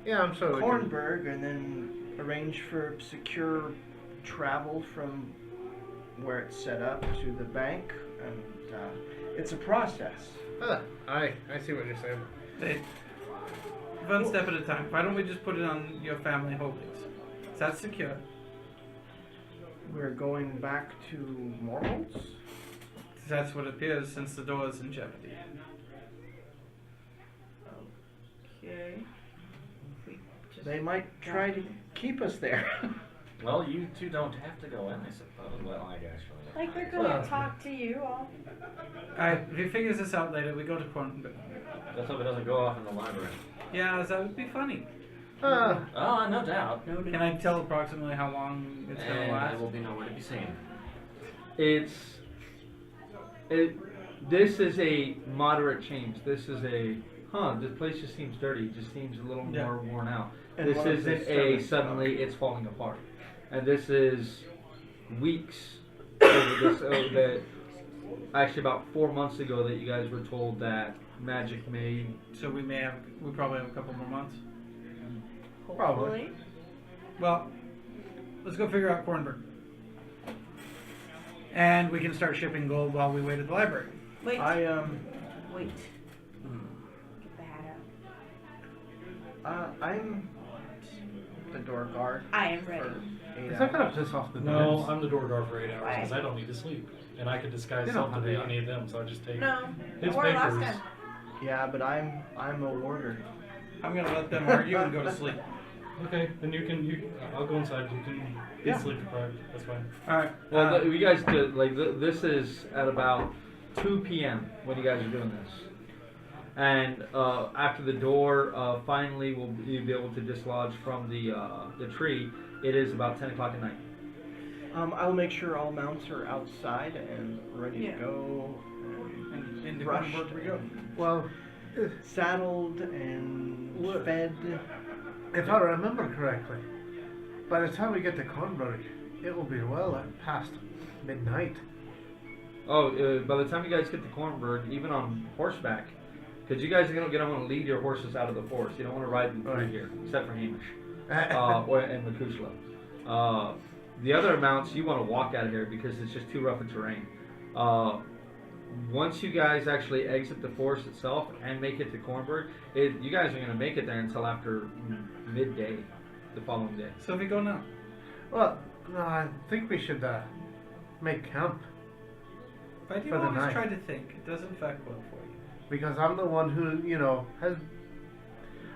Yeah, I'm sure. we can- Kornberg, and then arrange for secure travel from where it's set up to the bank, and it's a process. I see what you're saying. Hey, one step at a time. Why don't we just put it on your family holdings? Is that secure? We're going back to Morholtz? That's what it appears since the door is in jeopardy. Okay. We just They might try to keep us there. Well, you two don't have to go in, I suppose. Well, I guess. Like they're gonna Well. talk to you all. Alright, if he figures this out later, we go to Kornberg. Let's hope it doesn't go off in the library. Yeah, that would be funny. Oh, no doubt. No, Can I tell approximately how long it's gonna And last? there will be nowhere to be seen. This is a moderate change. This is this place just seems dirty. It just seems a little Yeah. more worn out. And This one of the isn't a servants suddenly it's falling apart. And this is weeks that actually about 4 months ago that you guys were told that magic may. So we probably have a couple more months. hopefully. Well, let's go figure out Kornberg. And we can start shipping gold while we wait at the library. Wait. Wait. Get the hat out. I'm the door guard. I am ready. for 8 Is that gonna hours. piss off the No, nerds? I'm the door guard for 8 hours Why? because I don't need to sleep. And I could disguise You don't self to have be to. any of them, so I just take No. his Or last papers. time. Yeah, but I'm a warder. I'm gonna let them argue and go to sleep. Okay, then I'll go inside. You can be Yeah. sleep deprived. That's fine. Alright. Well, you guys did this is at about 2 p.m. when you guys are doing this, and after the door finally will be able to dislodge from the tree. It is about 10 o'clock at night. I'll make sure all mounts are outside and ready Yeah. to go. And into Rushed Kornberg we go. Well, Saddled and What? fed. if I remember correctly, by the time we get to Kornberg, it will be well past midnight. Oh, by the time you guys get to Kornberg, even on horseback, because you guys are gonna want to lead your horses out of the forest. You don't want to ride them through Right. here, except for Hamish and Makushla. The other mounts you want to walk out of here because it's just too rough a terrain. Once you guys actually exit the forest itself and make it to Kornberg, you guys are gonna make it there until after midday the following day. So we go now. Well, no, I think we should make camp But you For the always night. try to think. It doesn't fact well for you. because I'm the one who,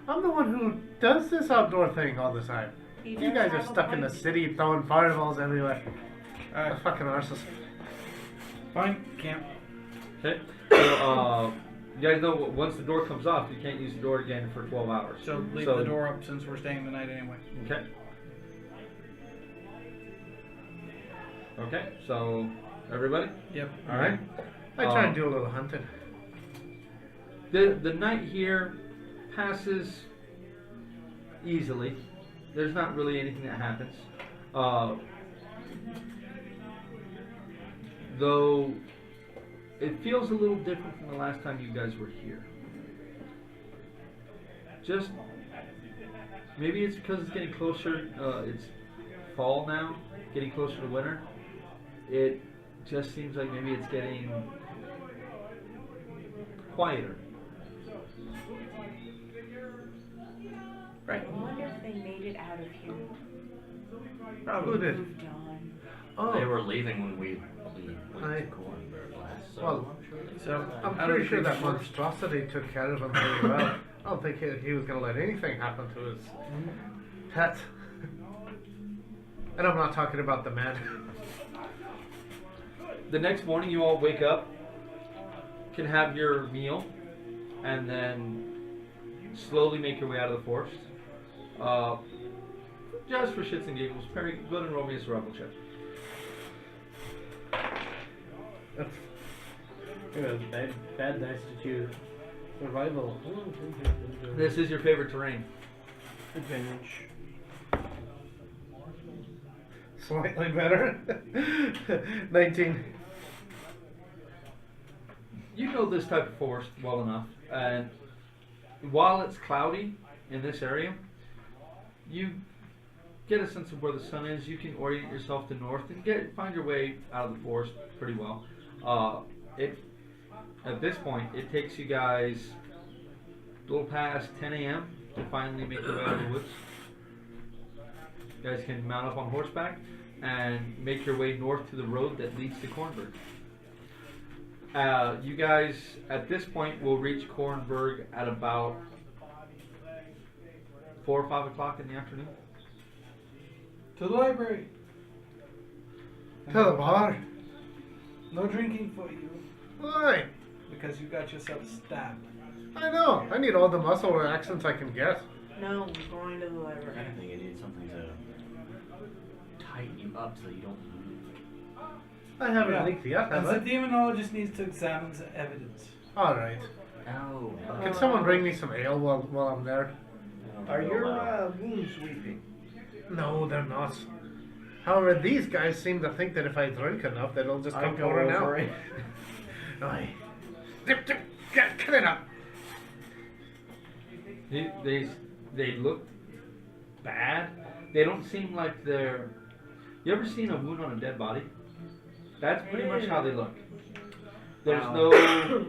I'm the one who does this outdoor thing all the time. He You does guys are have a stuck in the point. city throwing fireballs everywhere. Alright, Fucking arses. fine, camp. Okay. So you guys know once the door comes off, you can't use the door again for 12 hours. So leave the door up since we're staying the night anyway. Okay. Okay. So everybody. Yep. All right. I try and do a little hunting. The night here passes easily. There's not really anything that happens. Though it feels a little different from the last time you guys were here. Just maybe it's because it's getting closer. It's fall now, getting closer to winter. It just seems like maybe it's getting quieter. Right. I wonder if they made it out of here. Who did? Moved on. Oh, They were leaving when we went I- to Cornberg last, so Well, I'm sure they so, I'm Out of pretty the sure that creature- monstrosity took care of him very well. I don't think he was going to let anything happen to his pet. And I'm not talking about the man. The next morning, you all wake up, can have your meal, and then slowly make your way out of the forest. Just for shits and giggles, Perry, go ahead and roll me a survival check. Bad dice to choose. Survival. This is your favorite terrain. Advantage. Slightly better. 19. You know this type of forest well enough, and while it's cloudy in this area, you get a sense of where the sun is. You can orient yourself to north and find your way out of the forest pretty well. At this point, it takes you guys a little past 10 a.m. to finally make your way out of the woods. You guys can mount up on horseback and make your way north to the road that leads to Cornberg. You guys, at this point, will reach Cornberg at about 4 or 5 o'clock in the afternoon. To the library. To the bar. No drinking for you Why? because you got yourself stabbed. I know. I need all the muscle accents I can get. No, we're going to the library. I think you need something to tighten you up so you don't move. I haven't Yeah. leaked yet, And have the I? demonologist needs to examine the evidence. Alright. Oh. Can someone bring me some ale while I'm there? Are your wounds weeping? No, they're not. However, these guys seem to think that if I drink enough, that it'll just come pouring out. Aye. Dip, dip, get it up. They look bad. They don't seem like they're. You ever seen a wound on a dead body? That's pretty much how they look. There's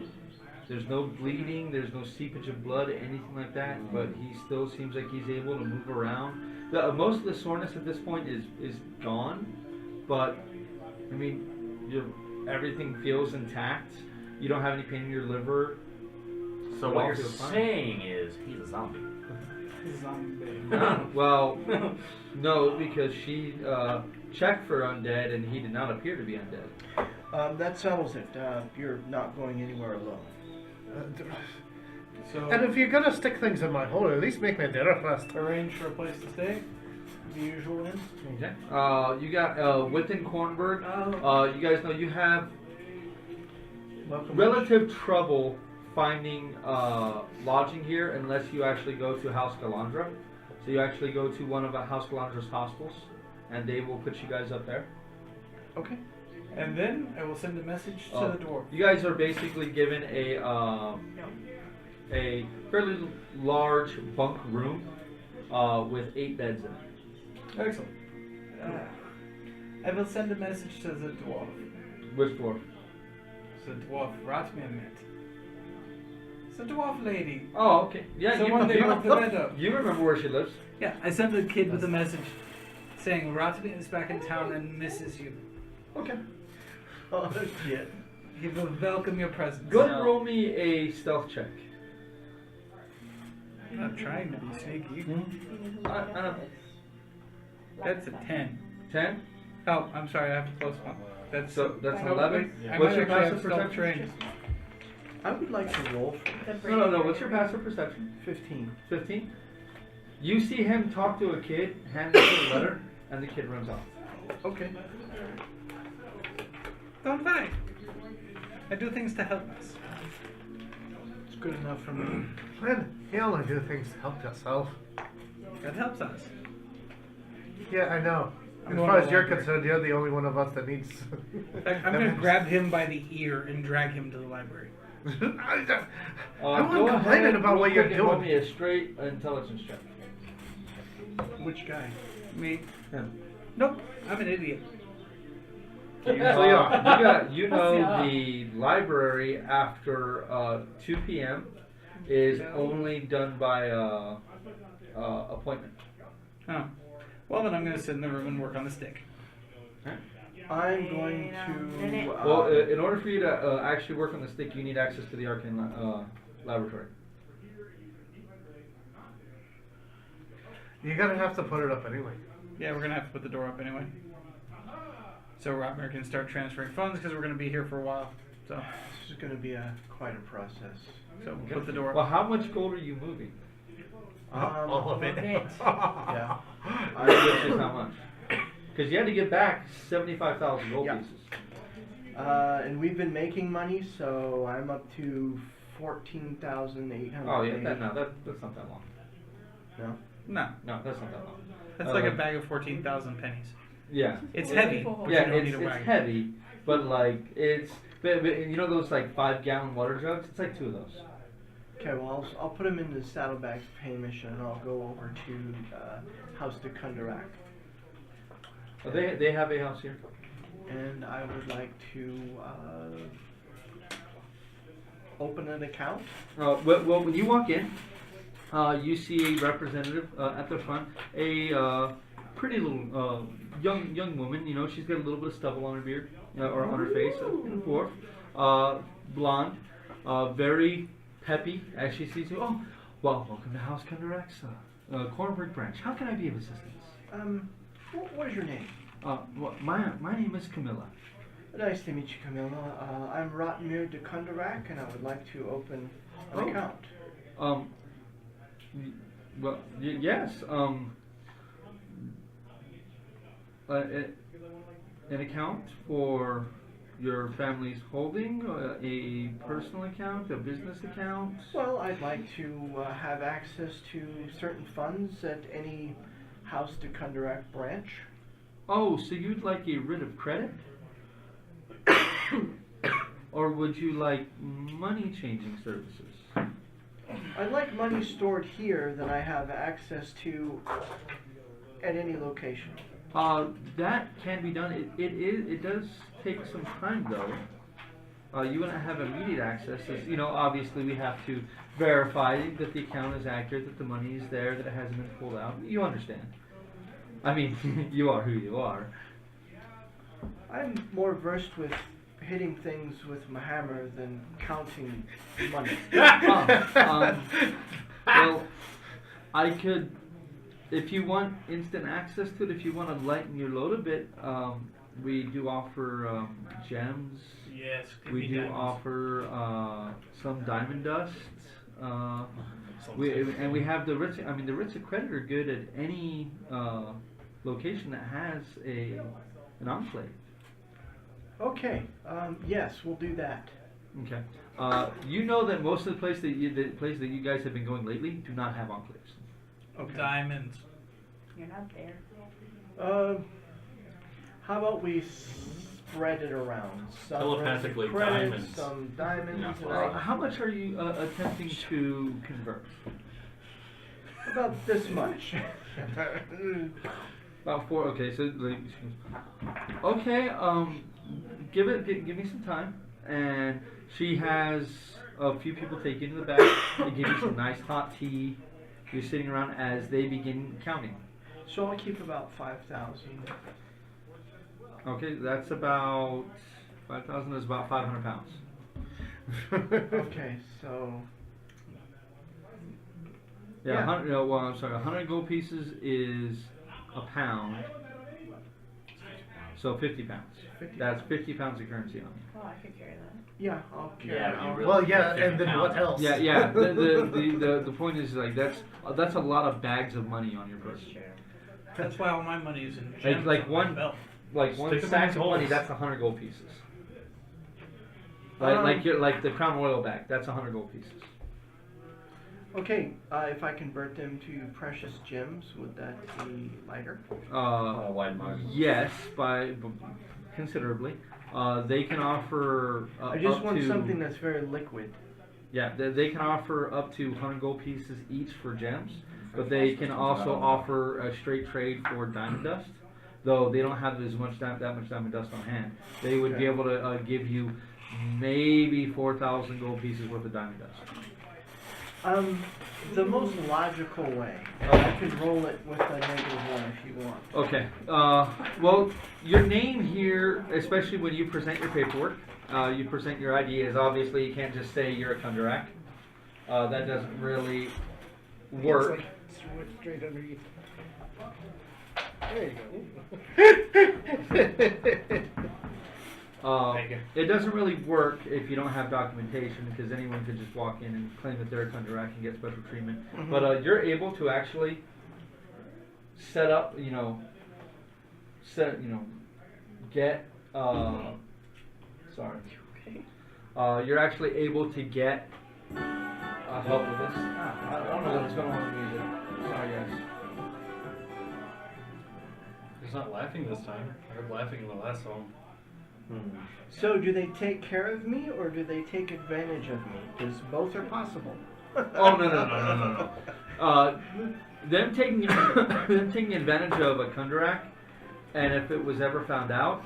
there's no bleeding. There's no seepage of blood, anything like that. But he still seems like he's able to move around. Most of the soreness at this point is gone. But I mean, everything feels intact. You don't have any pain in your liver. So It what all you're feels fine. saying is he's a zombie. Well, no, because she checked for undead and he did not appear to be undead. That settles it. You're not going anywhere alone. So, And if you're gonna stick things in my hole, at least make me dinner first. arrange for a place to stay. The usual inn. Okay. You got within Cornberg. You guys know you have relative trouble finding lodging here unless you actually go to House Galandra. So you actually go to one of House Galandra's hostels, and they will put you guys up there. Okay. And then I will send a message to Oh. the dwarf. You guys are basically given a fairly large bunk room with 8 beds in it. Excellent. I will send a message to the dwarf. Which dwarf? The dwarf Ratmir met. It's a dwarf lady. Oh, okay. Yeah, Someone they broke the bed up. You remember where she lives. Yeah, I sent the kid with a message saying Ratmir is back in town and misses you. Okay. Oh shit. He will welcome your presence. Go ahead and roll me a stealth check. I'm not trying to be sneaky. That's a 10. 10? Oh, I'm sorry, I have a close one. That's So that's an no, 11. wait, I What's might your actually have passive stealth perception? trained. I would like to roll for No. What's your passive perception? 15. 15. You see him talk to a kid, hand him a letter, and the kid runs off. Okay. Don't worry. I do things to help us. It's good enough for me. Man, you only do things to help yourself. That helps us. Yeah, I know. I'm As going far to as you're library. concerned, you're the only one of us that needs. In fact, I'm going to grab him by the ear and drag him to the library. I'm Go not complaining ahead, about real what you're quick and roll doing. me a straight intelligence check. Which guy? Me? Him. Nope, I'm an idiot. You know What's the the library after 2 p.m. is only done by appointment. Oh. Well, then I'm going to sit in the room and work on the stick. I'm going Wait a minute. to. Well, in order for you to actually work on the stick, you need access to the arcane laboratory. You're gonna have to put it up anyway. Yeah, we're going to have to put the door up anyway. So Rotmer can start transferring funds because we're going to be here for a while. So This is going to be quite a process. we'll put the door Well, up. how much gold are you moving? All of it. Yeah. Which is how much? Because you had to get back 75,000 gold Yeah. pieces. And we've been making money, so I'm up to 14,800. Oh yeah, that's not that long. No. No, No, that's not that long. that's like a bag of 14,000 pennies. Yeah. It's Yeah, heavy, people- but Yeah, you don't it's need a wagon. heavy, but like but you know those like 5-gallon water jugs? It's like 2 of those. Okay, well, I'll put him in the saddlebags for pay mission, and I'll go over to House de Kundarak. Oh, they have a house here. And I would like to open an account. Well, when you walk in, you see a representative at the front, a pretty little young woman. You know, she's got a little bit of stubble on her beard or on her face, dwarf, blonde, very peppy as she sees you. Oh, well, welcome to House Kundarak's Cornbread branch. How can I be of assistance? What is your name? Well, my name is Camilla. Nice to meet you, Camilla. I'm Rotmir de Kundarak, and I would like to open an Oh. account. Well, yes. An account for your family's holding, a personal account, a business account. Well, I'd like to have access to certain funds at any House de Kundarak branch. Oh, so you'd like a writ of credit? Or would you like money changing services? I'd like money stored here that I have access to at any location. That can be done. It does take some time though. You wouldn't have immediate access. As, you know, obviously we have to verify that the account is accurate, that the money is there, that it hasn't been pulled out. You understand. I mean, you are who you are. I'm more versed with hitting things with my hammer than counting money. Well, I could, if you want instant access to it, if you want to lighten your load a bit, we do offer gems. Yes, We do offer some diamond dust. We have the writs. I mean, the writs of credit are good at any location that has an enclave. Okay, yes, we'll do that. Okay. You know that most of the places that you guys have been going lately do not have enclaves. Okay. Diamonds. You're not there. How about we spread it around? Some Telepathically, credits, diamonds. some diamonds. Yeah. and How much are you attempting to convert? about this much. About 4. Okay, so like, okay. Give me some time, and she has a few people take you to the back. They give you some nice hot tea. You're sitting around as they begin counting. So I'll keep about 5,000. Okay, that's about 5,000 is about 500 pounds. Okay, so Yeah, Yeah. 100. No, well, I'm sorry. 100 gold pieces is a pound. So 50 pounds. 50 That's 50 pounds of currency on Oh, I could carry that. yeah, I'll carry Yeah, it. you I'll- really- Well, yeah, 50 and then what pounds. else? you. Yeah. The point is like that's a lot of bags of money on your person. Sure. That's why all my money is in gems. Like on my one- belt. Like one Stick 'em sack in of money, holes. that's 100 gold pieces. Um, Like the Crown Royal bag, that's 100 gold pieces. Okay, if I convert them to precious gems, would that be lighter? Wide margin. Yes, considerably. They can offer. I just up want to, something that's very liquid. Yeah, they can offer up to 100 gold pieces each for gems, but they can also offer a straight trade for diamond dust. Though they don't have that much diamond dust on hand, they would be Okay. able to give you maybe 4,000 gold pieces worth of diamond dust. The most logical way, and I could roll it with a -1 if you want. Okay. Well, your name here, especially when you present your paperwork, you present your ID, is obviously you can't just say you're a Kundarak. That doesn't really work. It's like straight underneath. There you go. Thank you. It doesn't really work if you don't have documentation, because anyone could just walk in and claim that they're a Kundarak and get special treatment. Mhm. But you're able to actually set up, get. Sorry. You're actually able to get help with this. I don't know what's going on with the music. Sorry, guys. He's not laughing this time. I heard laughing in the last song. So, do they take care of me or do they take advantage of me? Because both are possible. Oh no. Them taking advantage of a Kundarak, and if it was ever found out,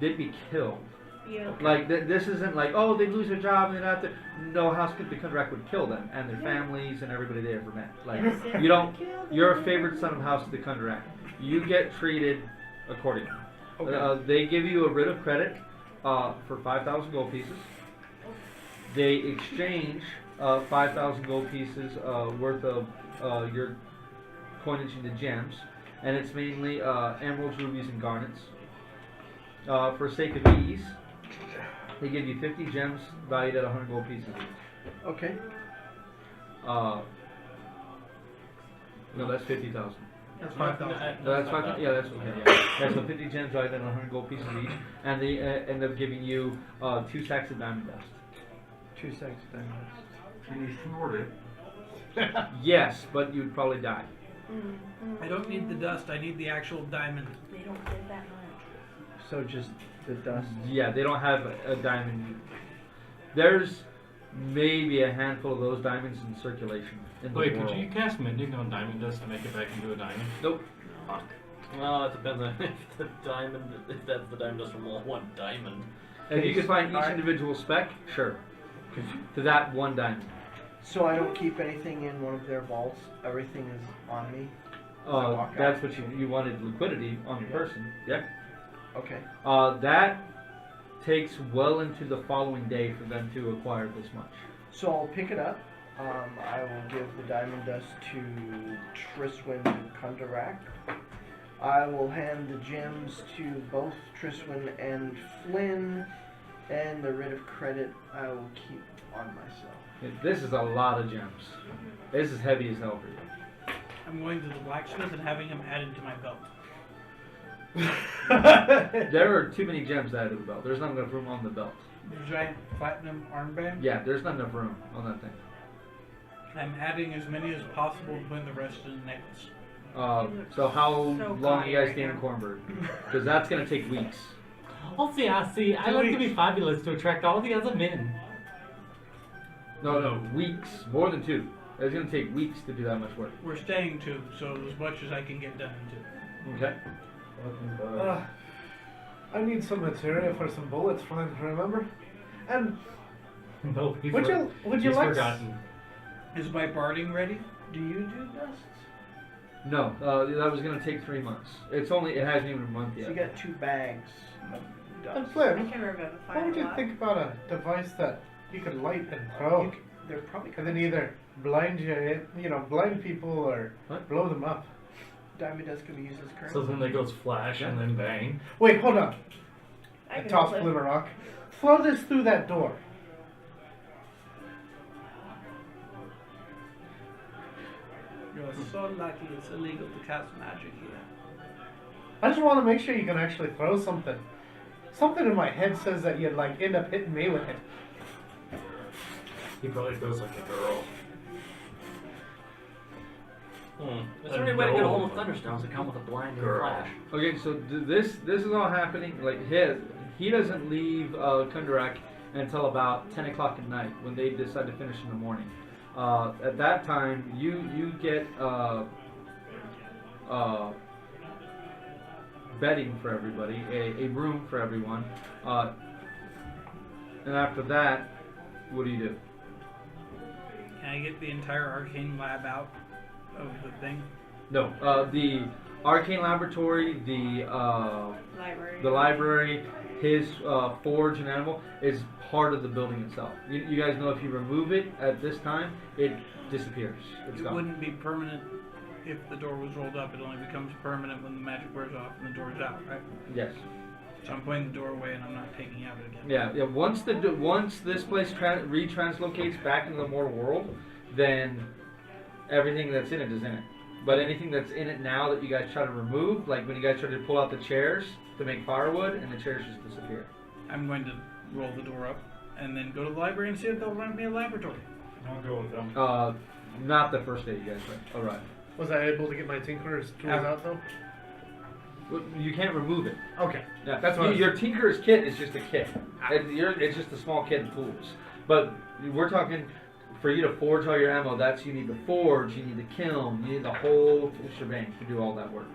they'd be killed. Yeah. Like this isn't like, oh, they lose their job and they're not there. No, how the Kundarak would kill them and their families and everybody they ever met. Like you don't. You're a favored son of House of the Kundarak. You get treated accordingly. Okay. They give you a writ of credit for 5,000 gold pieces. They exchange 5,000 gold pieces worth of your coinage into gems, and it's mainly emeralds, rubies, and garnets. For sake of ease, they give you 50 gems valued at 100 gold pieces each. Okay. No, that's 50,000. That's 5,000. No, that's 5,000. Yeah, that's okay. Yeah, so 50 gems valued at 100 gold pieces each, and they end up giving you 2 sacks of diamond dust. 2 sacks of diamond. Can you snort it? Yes, but you'd probably die. I don't need the dust. I need the actual diamond. They don't give that much. So just the dust. Yeah, they don't have a diamond. There's maybe a handful of those diamonds in circulation in the Wait, world. could you cast mending on diamond dust to make it back into a diamond? Nope. Fuck. Well, it depends on if that's the diamond dust from one diamond. If you could find each Alright. individual spec, sure. To that one diamond. So I don't keep anything in one of their vaults. Everything is on me. I walk out. That's what you wanted, liquidity on your person. Yeah. Okay. That takes well into the following day for them to acquire this much. So I'll pick it up. I will give the diamond dust to Triswin and Kundarak. I will hand the gems to both Triswin and Flynn, and the writ of credit I will keep on myself. This is a lot of gems. This is heavy as hell for you. I'm going to the blacksmith and having him added to my belt. There are too many gems added to the belt. There's not enough room on the belt. The giant platinum armband. Yeah, there's not enough room on that thing. I'm adding as many as possible, putting the rest in the necklace. So how so long are you guys gaudy staying right in Cornberg? Because that's going to take weeks. Oh, see, I see. I like to be fabulous to attract all the other men. No, weeks. More than 2. It's going to take weeks to do that much work. We're staying 2, so as much as I can get done in 2. Okay. I need some material for some bullets, Flynn, remember? And No, he's would you he's like forgotten. Is my barding ready? Do you do dusts? No, that was going to take 3 months. It hasn't even a month So yet. you got 2 bags of And dust. I Flynn, can remember what would you lot. think about a device that you could light and throw? They're probably And then either blind blind people or What? blow them up. diamond dust can be used as currency. So then they goes flash and then bang. Wait, hold on. I I can toss flip. Glimmer Rock. Throw this through that door. You're so lucky it's illegal to cast magic here. I just want to make sure you can actually throw something. Something in my head says that you'd like end up hitting me with it. He probably feels like a girl. only way to get a hold of Thunderstones to come with a blinding flash. Okay, so this is all happening. Like he doesn't leave Kundarak until about 10 o'clock at night when they decide to finish in the morning. At that time, you get bedding for everybody, a room for everyone, and after that, what do you do? Can I get the entire arcane lab out of the thing? No, the arcane laboratory, the library, his forge and animal is part of the building itself. You guys know if you remove it at this time, it disappears. It's It gone. wouldn't be permanent if the door was rolled up. It only becomes permanent when the magic wears off and the door's out, right? Yes. So I'm putting the door away and I'm not taking it out again. Yeah. Once this place retranslocates back into the mortal world, then everything that's in it is in it. But anything that's in it now that you guys try to remove, like when you guys try to pull out the chairs to make firewood, and the chairs just disappear. I'm going to roll the door up and then go to the library and see if they'll rent me a laboratory. I'll go with them. Not the first day you guys arrived. Was I able to get my tinkerer's tools out though? Well, you can't remove it. Okay. Yeah, That's what I was- your tinker's kit is just a kit. It's just a small kit of tools. But we're talking for you to forge all your ammo. You need the forge, you need the kiln, you need the whole shebang to do all that work.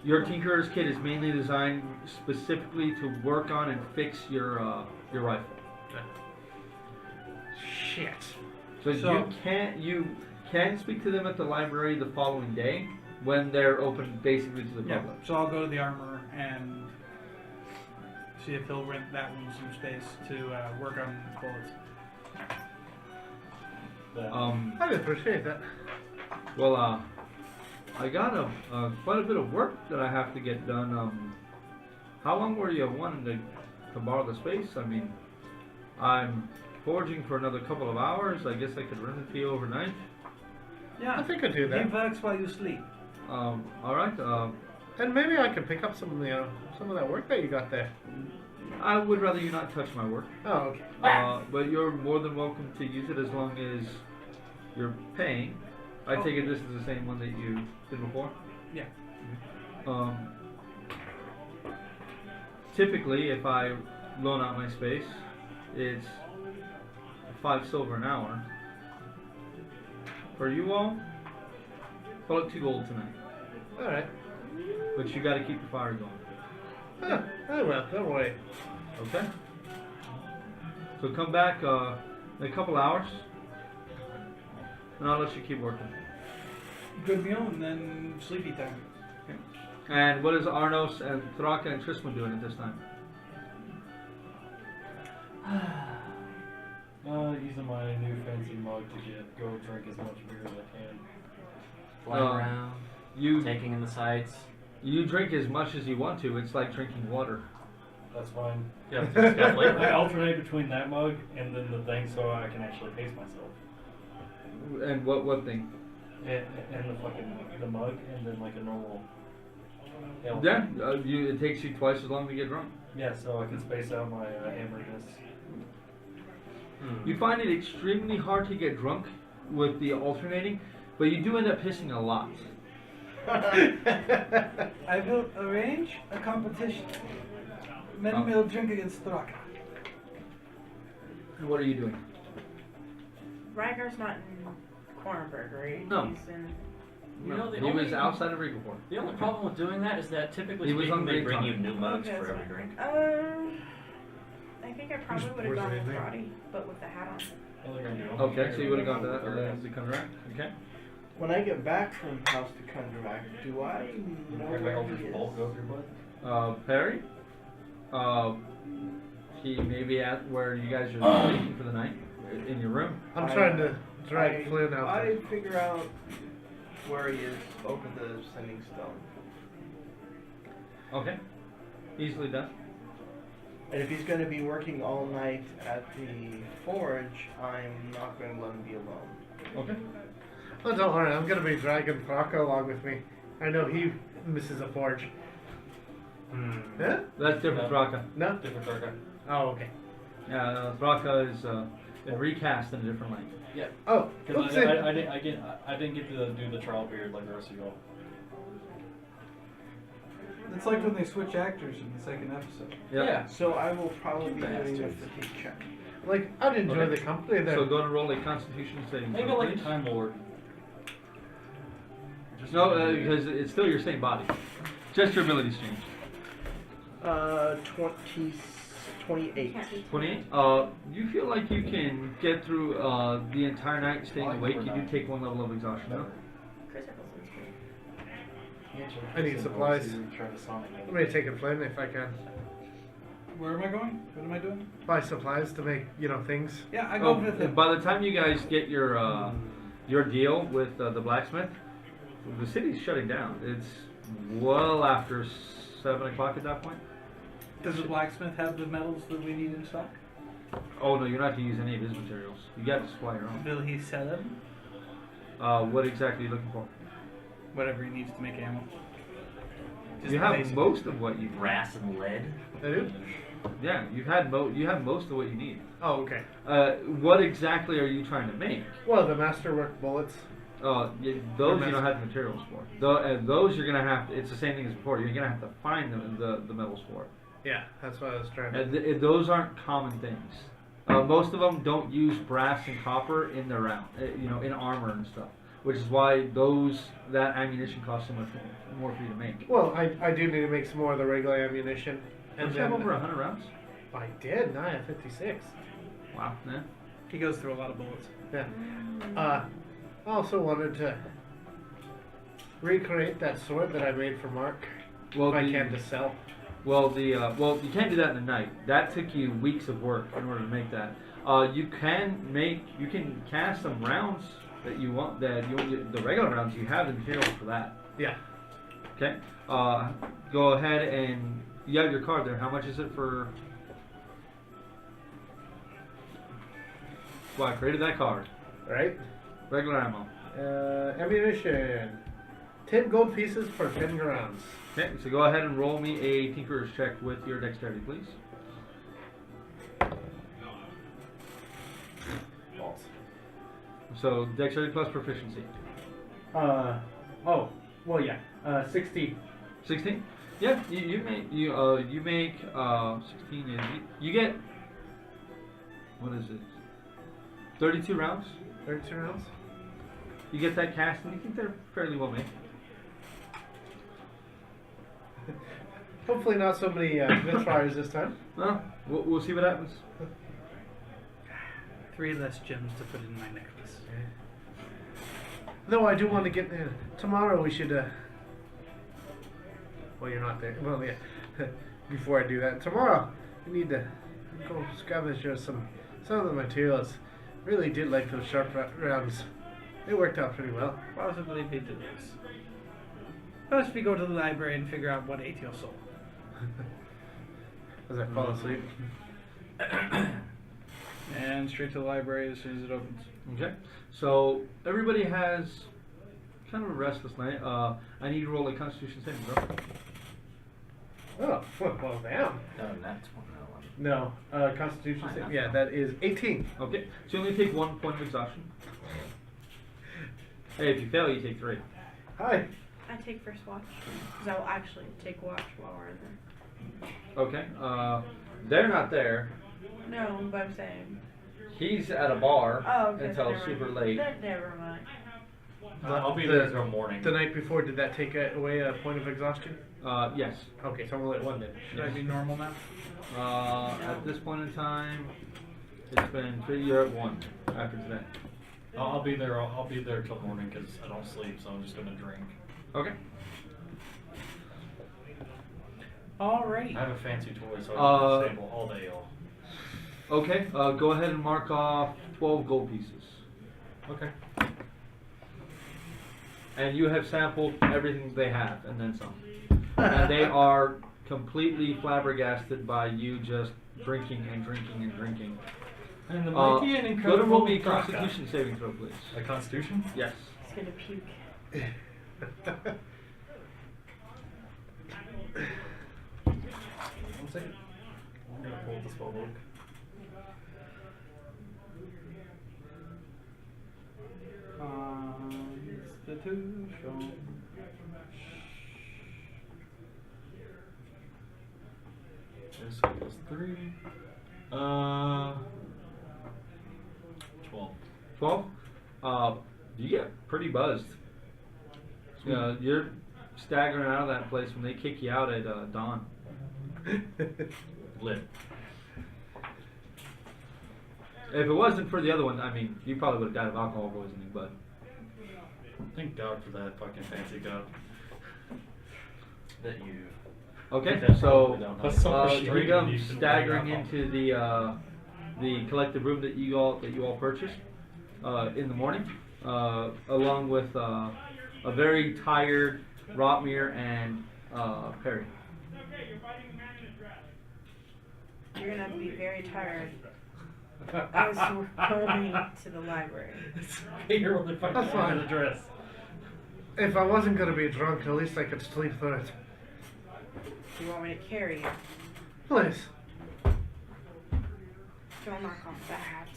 Your tinker's kit is mainly designed specifically to work on and fix your rifle. Shit. So you can speak to them at the library the following day when they're open basically to the Yeah. public. So I'll go to the armor and see if he'll rent that one some space to work on bullets. I'd appreciate that. Well, I got quite a bit of work that I have to get done. How long were you wanting to borrow the space? I mean, I'm forging for another couple of hours. I guess I could rent it to you overnight. Yeah. I think I'd do that. He works while you sleep. All right. And maybe I can pick up some of that work that you got there. I would rather you not touch my work. Oh, okay. But you're more than welcome to use it as long as you're paying. I take it this is the same one that you did before? Yeah. Typically, if I loan out my space, it's 5 silver an hour. For you all, call it 2 gold tonight. Alright. But you gotta keep the fire going. I will. Don't worry. Okay? So come back in a couple hours, and I'll let you keep working. Good meal and then sleepy time. And what is Arnos and Thraka and Trisma doing at this time? Using my new fancy mug to go drink as much beer as I can. Flying around, You taking in the sights. you drink as much as you want to. It's like drinking water. That's fine. Yeah, it's got flavor. I alternate between that mug and then the thing so I can actually pace myself. And what thing? And the mug and then like a normal ale. Yeah, it takes you twice as long to get drunk. Yeah, so I can space out my hammerness. You find it extremely hard to get drunk with the alternating, but you do end up pissing a lot. I will arrange a competition. Men will drink against Thraka. And what are you doing? Rygar's not in Kornberg, right? No. He's in. You know, the he only- was outside of Rigoport. The only problem with doing that is that typically He was speaking, on they Green bring Tongue. you new mugs Okay, for that's every fine. drink. I think I probably would have pours gone it in with there. Roddy, but with the hat on. Okay, so you would have gone to the Kundarak. Okay. When I get back from House to Kundarak, do I know where he is? Perry. He may be at where you guys are sleeping for the night in your room. I'm trying to drag Flynn out I there. figure out where he is over the sending stone. Okay. Easily done. And if he's going to be working all night at the forge, I'm not going to let him be alone. Okay. Oh, don't worry. I'm going to be dragging Thraka along with me. I know he misses a forge. Yeah? That's different, No. Thraka. No? Different Thraka. Oh, okay. Yeah, Thraka is and recast in a different light. Yeah. Oh, Because oopsie. I didn't get to do the trial period like the rest of y'all. It's like when they switch actors in the second episode. Yeah. So I will probably be doing a Bastards. fatigue check. Like, I'd enjoy Okay. the company there. So go and roll a Constitution saving Think throw, of like a please. Time Lord. No, because it's still your same body. Just your abilities change. 28. Can't be 28. You feel like you can get through the entire night staying awake. You do take 1 level of exhaustion. Though. Chris Eccleston's great. I need supplies. Let me take a flame if I can. Where am I going? What am I doing? Buy supplies to make, things. Yeah, I go with him. By the time you guys get your deal with the blacksmith, the city's shutting down. It's well after 7 o'clock at that point. Does the blacksmith have the metals that we need in stock? Oh no, you're not to use any of his materials. You got to supply your own. Will he sell them? What exactly are you looking for? Whatever he needs to make ammo. Just You the have basics. most of what you need. Brass and lead. I do? Yeah, you have most of what you need. Oh, okay. What exactly are you trying to make? Well, the masterwork bullets. Those you don't have the materials for. Those you're gonna have. It's the same thing as before. You're gonna have to find the metals for. Yeah, that's what I was trying to. And those aren't common things. Most of them don't use brass and copper in their round. In armor and stuff. Which is why that ammunition costs so much more for you to make. Well, I do need to make some more of the regular ammunition. Don't you have over 100 rounds? I did. Now I have 56. Wow. Yeah. He goes through a lot of bullets. Yeah. I also wanted to recreate that sword that I made for Mark. Well, if I can to sell. Well, you can't do that in the night. That took you weeks of work in order to make that. You can cast some rounds that you want. The regular rounds you have the materials for that. Yeah. Okay. Go ahead and you have your card there. How much is it for? Well, I created that card. Right? Regular ammo. Ammunition. 10 gold pieces for 10 rounds. Okay, so go ahead and roll me a tinkerer's check with your dexterity, please. False. So dexterity plus proficiency. Well, yeah. 60. 16? Yeah, you make 16 is you get what is it? 32 rounds. 32 rounds? You get that cast and you think they're fairly well made. Hopefully not so many misfires this time. Well, we'll see what happens. 3 less gems to put in my necklace. Though I do want to get there. Tomorrow we should, well, you're not there. Well, yeah. Before I do that. Tomorrow, we need to go scavenge some of the materials. Really did like those sharp rounds. They worked out pretty well. Possibly we do this. First we go to the library and figure out what ate your soul. As I fall asleep. And straight to the library as soon as it opens. Okay. So everybody has kind of a restless night. I need to roll a Constitution saving throw. Oh, well, damn. No, that's one. No, Constitution Fine, save. that's Yeah, fine. that is 18. Okay. So you only take 1 point of exhaustion. Hey, if you fail, you take 3. Hi. I take first watch. Because I will actually take watch while we're in there. Okay. They're not there. No, but I'm saying. He's at a bar Oh, okay. until never super mind. late. Never mind. I'll be there until morning. The night before, did that take away a point of exhaustion? Yes. Okay, so I'm only at 1 then. Should I be normal now? At this point in time, it's been 3. You're at 1 after today. I'll be there. I'll be there till morning because I don't sleep, so I'm just gonna drink. Okay. Alrighty. I have a fancy toy, so I'm gonna stable all day, y'all. Okay. Go ahead and mark off 12 gold pieces. Okay. And you have sampled everything they have, and then some. And they are completely flabbergasted by you just drinking and drinking and drinking. And the mighty and Go to incredible roll me a Kraka. Constitution saving throw, please. A Constitution? Yes. It's gonna puke. One second. I'm gonna pull up the spell book. Constitution. This equals 3. 12. 12. You get pretty buzzed. You're staggering out of that place when they kick you out at dawn. Lit. If it wasn't for the other one, I mean, you probably would have died of alcohol poisoning, but Thank God for that fucking fancy cup. That you. okay. That So probably don't That's so know. you frustrating come you shouldn't staggering bring into the collective room that you all purchased in the morning, along with a very tired Rotmere and Perry. You're gonna be very tired as we're going to the library. You're really fucking That's fine. in the dress. If I wasn't gonna be drunk, at least I could sleep through it. Do you want me to carry you? Please. Don't knock on that.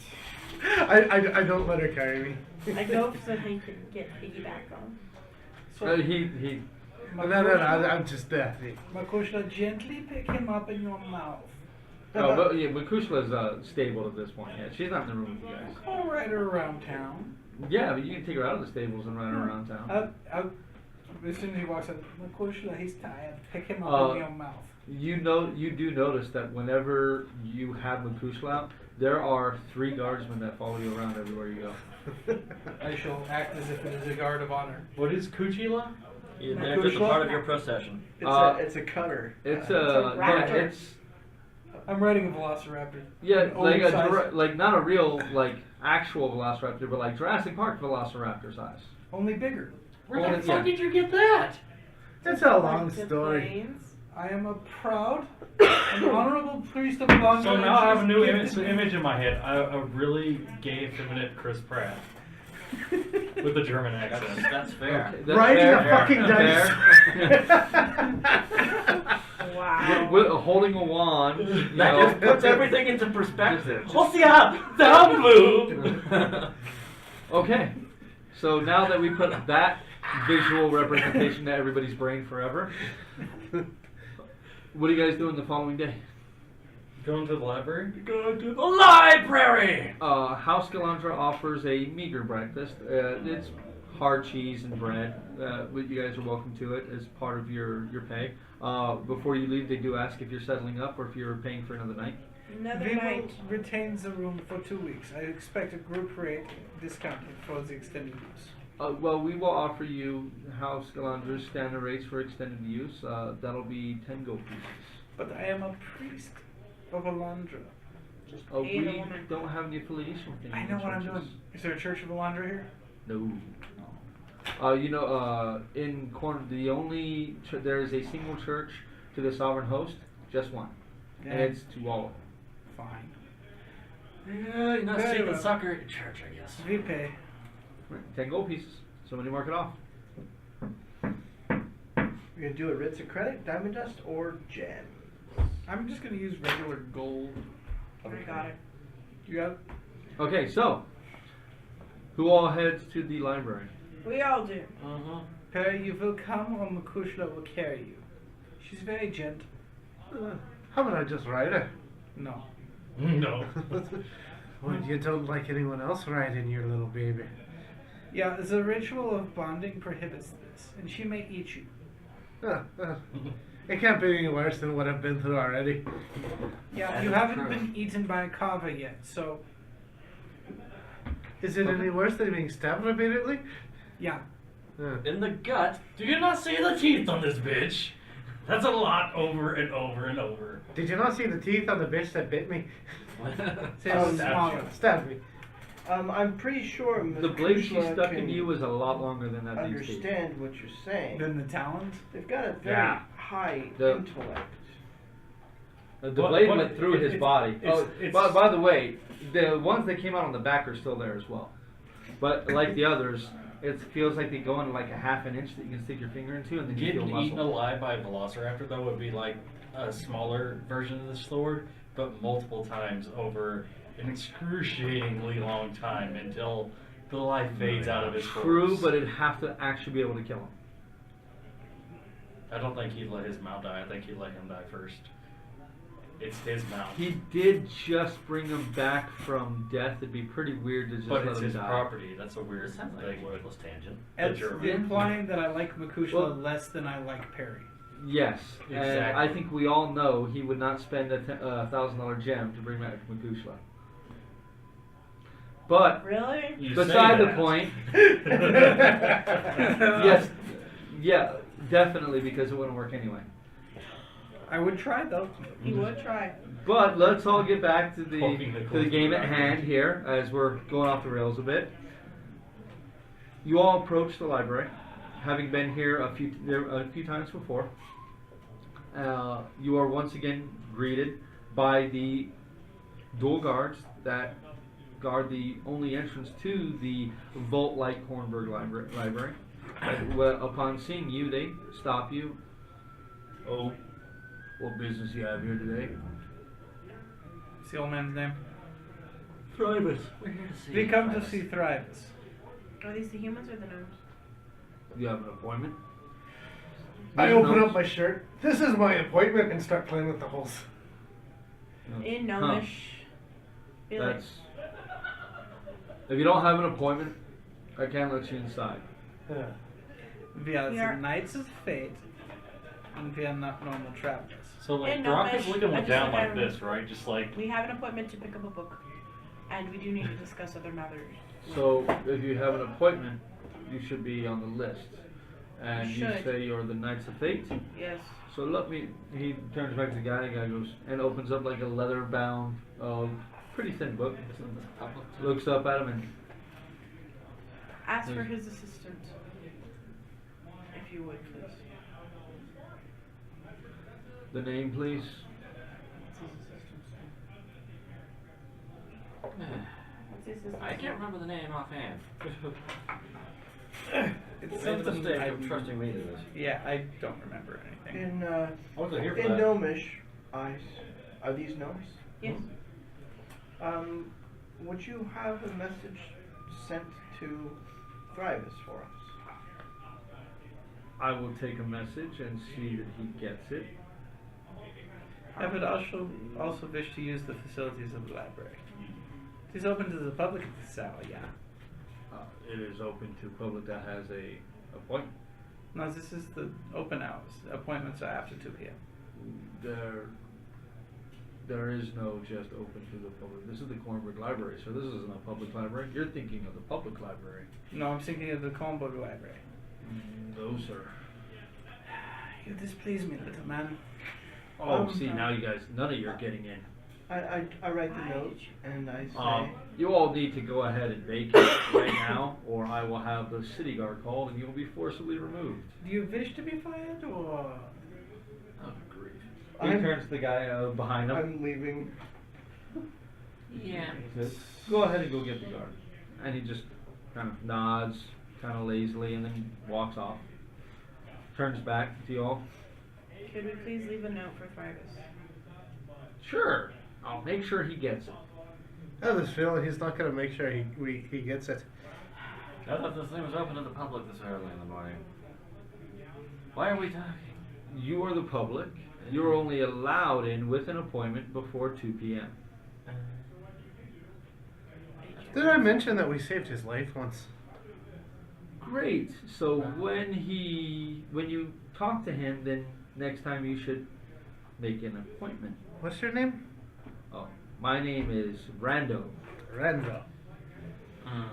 I don't let her carry me. I go so he can get piggyback on. He No, I'm just there. Makushla, gently pick him up in your mouth. oh, but yeah, Makushla's stable at this point. Yeah, she's not in the room with you guys. I'll ride her around town. Yeah, but you can take her out of the stables and run her around town. As soon as he walks in, Makushla, he's tired. Pick him up in your mouth. You do notice that whenever you have Makushla out, there are 3 guardsmen that follow you around everywhere you go. I shall act as if it is a guard of honor. What is Kuchila? They're just a part of your procession. It's a cutter. It's a yeah, raptor. it's I'm riding a velociraptor. yeah, An like oversized- like not a real like actual velociraptor, but like Jurassic Park velociraptor size. Only bigger. Where Well, the fuck yeah. did you get that? It's a long Like the story. planes. I am a proud and honorable priest of Blanca. So now I have a new She's gifted me- image in my head. A really gay, feminine Chris Pratt with a German accent. That's fair. Okay, that's Riding fair, a fucking fair. Wow. With holding a wand. You That know. just puts everything into perspective. What's the up? Down blue. Okay, so now that we put that visual representation to everybody's brain forever, what are you guys doing the following day? Going to the library? Go to the library. House Galandra offers a meager breakfast. It's hard cheese and bread, but you guys are welcome to it as part of your pay. Before you leave, they do ask if you're settling up or if you're paying for another night. Another Vivo night. retains the room for 2 weeks. I expect a group rate discounted for the extended use. Well, we will offer you House Galandra's standard rates for extended use. That'll be 10 gold pieces. But I am a priest of Alandra. Pay the We woman. don't have any affiliation with any I know what I'm churches. doing. Is there a church of Alandra here? No. In Corn, there is a single church to the sovereign host, just one, and it's to all of them. Fine. Yeah, you're not Very seeing the well. sucker at church, I guess. We pay. Right, 10 gold pieces. Somebody mark it off. You're gonna do a Ritz of credit, diamond dust, or gem. I'm just gonna use regular gold. I got it. You got it? Okay, so who all heads to the library? We all do. Uh-huh. Perry, you will come or Makushla will carry you. She's very gentle. How about I just ride her? No. No. Well, you don't like anyone else riding your little baby. Yeah, the ritual of bonding prohibits this, and she may eat you. It can't be any worse than what I've been through already. Yeah, That you is haven't true. been eaten by a carver yet, so Is it any worse than being stabbed repeatedly? yeah. In the gut. Do you not see the teeth on this bitch? That's a lot over and over and over. Did you not see the teeth on the bitch that bit me? Say Oh, it's smaller. Stabbed me. I'm pretty sure The blade she Makushla stuck in can you was a lot longer than that thing's teeth. understand what you're saying. Then the talons. They've got a very Yeah. high The- intellect. The But- blade but went through his it's- body. it's- By the way, the ones that came out on the back are still there as well. But like the others, it feels like they go into like a half an inch that you can stick your finger into, and then you feel Getting muscle. eaten alive by a velociraptor, though, would be like a smaller version of the sword, but multiple times over an excruciatingly long time until The life fades out of his True, corpse. but it'd have to actually be able to kill him. I don't think he'd let his mount die. I think he'd let him die first. It's his mount. He did just bring him back from death. It'd be pretty weird to just But let it's him his die. property. That's a weird This sounds like thing. a worthless tangent. It's jerk. implying that I like Makushla Well- less than I like Perry. Yes, and Exactly. I think we all know he would not spend a $1,000 gem to bring back Makushla. But Really? You beside say the that. point, yes, yeah, definitely because it wouldn't work anyway. I would try though. He would try. But let's all get back to Poking the the game at cool hand here, as we're going off the rails a bit. You all approach the library, having been here a few times before. You are once again greeted by the dual guards that guard the only entrance to the vault-like Hornburg library. Upon seeing you, they stop you. Oh, what business you have here today? What's the old man's name? Thrivus. We're here to see. We come to Thrivus. see Thrivus. Are these the humans or the gnomes? You have an appointment? I There's open no- up my shirt. This is my appointment, and start playing with the holes. In Huh. gnomish. Be like, That's. If you don't have an appointment, I can't let you inside. Yeah. We are We the are- Knights of Fate, and we are not normal travelers. So like In Brock gnomish, is looking I like just down like like I- this, right? Just like we have an appointment to pick up a book, and we do need to discuss other matters. So if you have an appointment, you should be on the list. And you Should. say you're the Knights of Fate. Yes. So let me. He turns back to the guy. The guy goes and opens up like a leather-bound, pretty thin book. Looks up at him and Ask for his assistant, if you would, please. the name, please. What's his assistant? I can't remember the name offhand. It's Made the something mistake I of trusting me to this. Yeah, I don't remember anything. In I wasn't here for in that. gnomish, are these gnomes? Yes. Would you have a message sent to Thrivus for us? I will take a message and see that he gets it. I would also wish to use the facilities of the library. It is open to the public at this hour, yeah. It is open to public that has a appointment. No, this is the open hours. Appointments are after 2 p.m. There is no just open to the public. This is the Cornbrook Library, so this isn't a public library. You're thinking of the public library. No, I'm thinking of the Colmberg Library. No, sir. You displease me, little man. Oh, see, now you guys, none of you are getting in. I write the note and I say, You all need to go ahead and vacate right now, or I will have the city guard called and you will be forcibly removed. Do you wish to be fired, or...? Oh, grief. He I'm- turns to the guy behind him. I'm leaving. Yeah. He says, go ahead and go get the guard. And he just kind of nods, kind of lazily, and then walks off. Turns back to you all. Could we please leave a note for Thrivus? Sure, I'll make sure he gets it. I have this feeling he's not going to make sure he gets it. I thought this thing was open to the public this early in the morning. Why are we talking? You are the public. You're only allowed in with an appointment before 2 p.m. Did I mention that we saved his life once? Great. So when you talk to him, then next time you should make an appointment. What's your name? Oh, my name is Rando. Randall. Mm.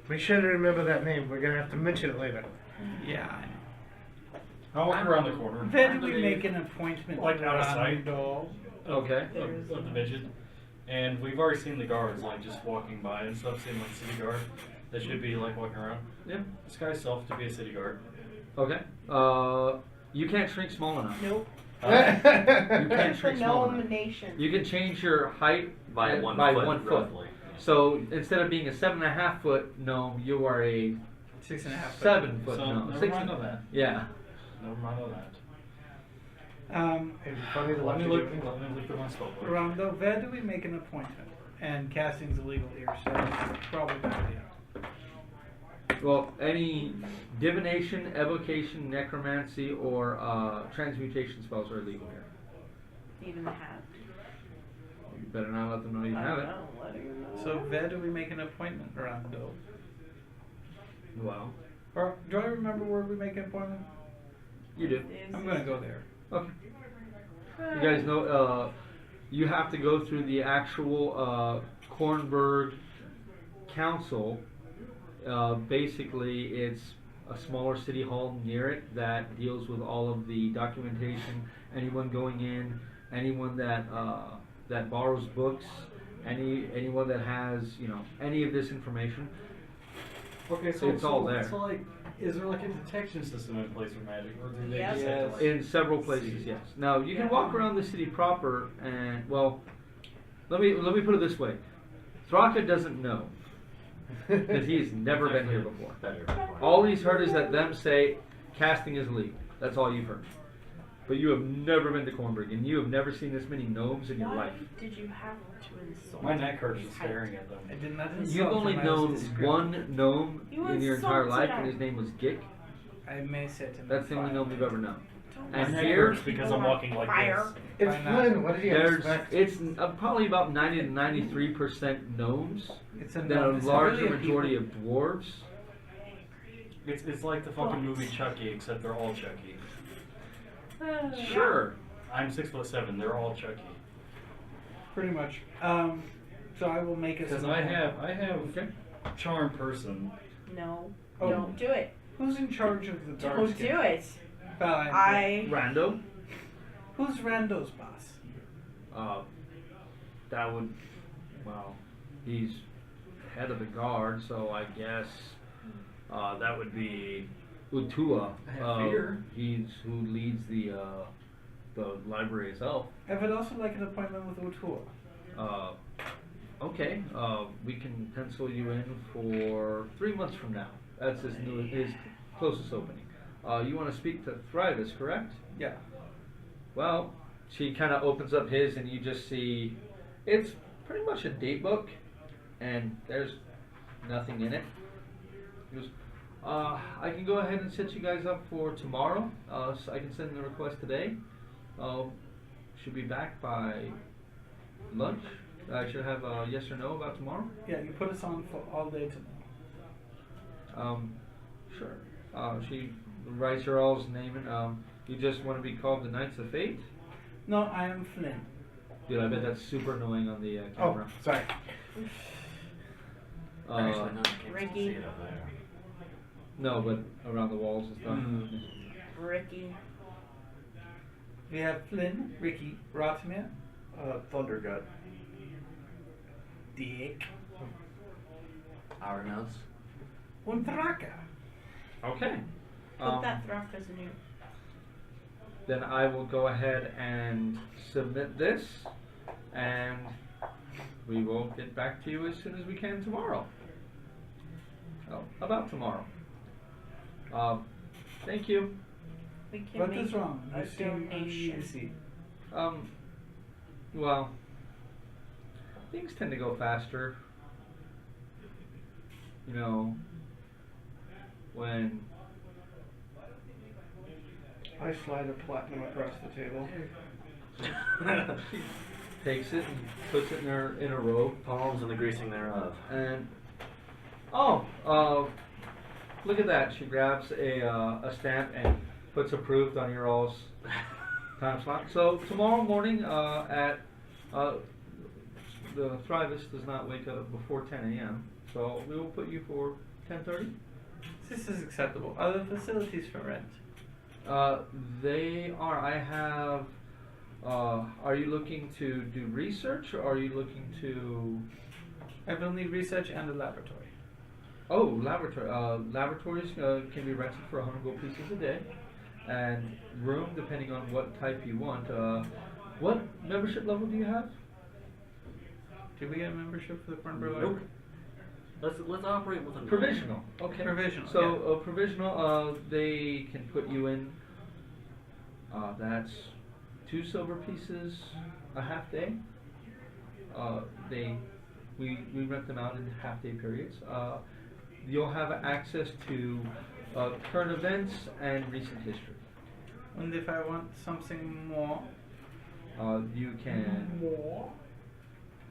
We should remember that name. We're going to have to mention it later. Yeah. I'll walk around the corner Where do we make an appointment? Like out of sight. Rando? Okay. of the midget. And we've already seen the guards like just walking by and stuff, seeing like city guard. That should be like walking around. Yeah. Disguise self to be a city guard. Okay. You can't shrink small enough. Nope. You can't For shrink small enough. nomination. You can change your height By 1 foot, 1 foot. roughly. So instead of being a 7.5 foot gnome, you are a 6.5 foot. 7 foot So gnome. never mind on that. Yeah. Never mind on that. It'd be funny to Let watch me you look. do it. Let me look at my spell book. Rondo, where do we make an appointment? And casting's illegal here, so it's probably a bad idea. Well, any divination, evocation, necromancy, or transmutation spells are illegal here. Even the hat. You better not let them know you have it. So where do we make an appointment, Rando? Well, Or do I remember where we make an appointment? you do. I'm gonna go there. Okay. You guys know, you have to go through the actual Kornberg Council. Basically, it's a smaller city hall near it that deals with all of the documentation. Anyone going in, anyone that that borrows books, anyone that has any of this information. Okay, So it's all there. So like, is there like a detection system in place for magic, or do they Yep. just have to like? In several places, yes. Now you can walk around the city proper, and well, let me put it this way: Thraka doesn't know because he's never been here before. All he's heard is that them say casting is legal. That's all you've heard. But you have never been to Kornberg, and you have never seen this many gnomes in your Why life. did you have to insult? My neck hurts just staring at them. I did not insult You've only him, I was known descriptive. one gnome You in your entire insulted life, and him. his name was Gick. I may set him. That's the only gnome you've ever known. My And neck here, hurts because I'm walking like Fire. this. It's Why not? Flynn. What did you there's expect? it's probably about 90 to 93% gnomes. It's a Then gnome. a It's larger really a majority people. of dwarves. It's like the fucking movie Chucky, except they're all Chucky. Sure. I'm 6'7". They're all Chucky. Pretty much. So I will make us. Because an I appointment. have charm person. No. Oh. Don't do it. Who's in charge of the dark Don't skin? do it. Fine. Rando. Who's Rando's boss? That would, well, he's head of the guard, so I guess that would be Utua. I have fear. He's who leads the library itself. I would also like an appointment with Utua. Okay, we can pencil you in for 3 months from now. That's his closest opening. You want to speak to Thrivus, correct? Yeah. Well, she kind of opens up his, and you just see it's pretty much a date book, and there's nothing in it. He goes, I can go ahead and set you guys up for tomorrow. So I can send the request today. Should be back by lunch. I should have a yes or no about tomorrow. Yeah, you put us on for all day tomorrow. Sure. She writes your all's name and you just want to be called the Knights of Fate? No, I am Flynn. Dude, I bet that's super annoying on the Oh, camera. sorry. Actually, no, you can't Ricky. see it up there. No, but around the walls and stuff. Ricky. We have Flynn, Ricky, Rotmir, Thundergut. Dick, Our nose. and Thraka. Okay. Put that Thraka's in you. Then I will go ahead and submit this, and we will get back to you as soon as we can tomorrow. Oh, about tomorrow. Thank you. We can What make is wrong? a You seem donation. uneasy. Well, things tend to go faster. You know, when I slide a platinum across the table. she takes it and puts it in a robe, Palms and the greasing thereof. and look at that! She grabs a stamp and puts approved on your all's time slot. So tomorrow morning at the Thrivus does not wake up before 10 a.m. So we will put you for 10:30. This is acceptable. Are the facilities for rent? They are. I have. Are you looking to do research, or are you looking to? I will need research and a laboratory. Oh, laboratory. Laboratories can be rented for 100 gold pieces a day, and room depending on what type you want. What membership level do you have? Did we get a membership for the Kornberg Nope. Library? Let's operate with a Provisional. Okay. Provisional, So provisional. They can put you in. That's 2 silver pieces a half day. We rent them out in half day periods. you'll have access to current events and recent history. And if I want something more, You can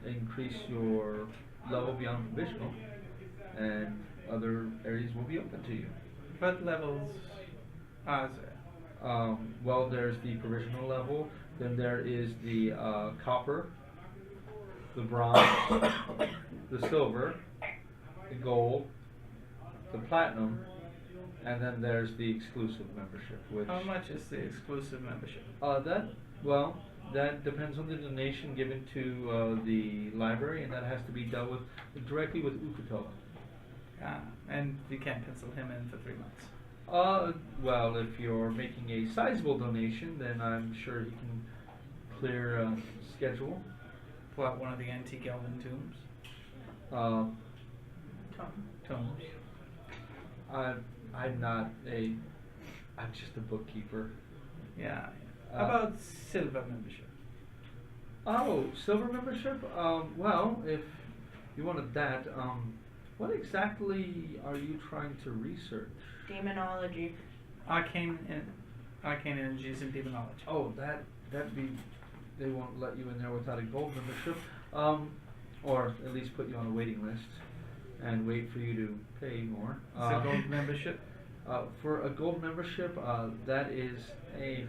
increase your level beyond provisional, and other areas will be open to you. what levels are there? Well, there's the provisional level, then there is the copper, the bronze, the silver, the gold, the platinum, and then there's the exclusive membership, which How much is the exclusive membership? that depends on the donation given to the library, and that has to be dealt with directly with Ukuto. And you can't pencil him in for 3 months. Well, if you're making a sizable donation, then I'm sure he can clear a schedule. Pull out one of the antique elven tombs. Tomes. I'm just a bookkeeper. Yeah. How about silver membership? Oh, silver membership? Well, if you wanted that, what exactly are you trying to research? Demonology. Arcane energies and demonology. Oh, they won't let you in there without a gold membership, or at least put you on a waiting list and wait for you to pay more. It's a gold membership. For a gold membership, that is a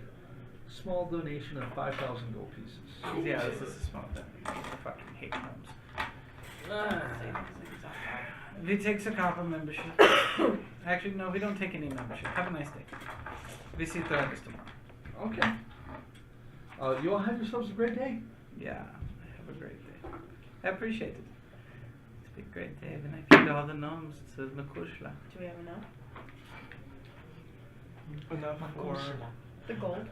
small donation of 5,000 gold pieces. Yeah, this is a small thing. I fucking hate gnomes. If he takes a copper membership. Actually, no, we don't take any membership. Have a nice day. We see Travis tomorrow. Okay. You all have yourselves a great day. Yeah, have a great day. I appreciate it. It's been a great day when I feed all the gnomes to Makushla. Do we have enough? Enough for... The gold.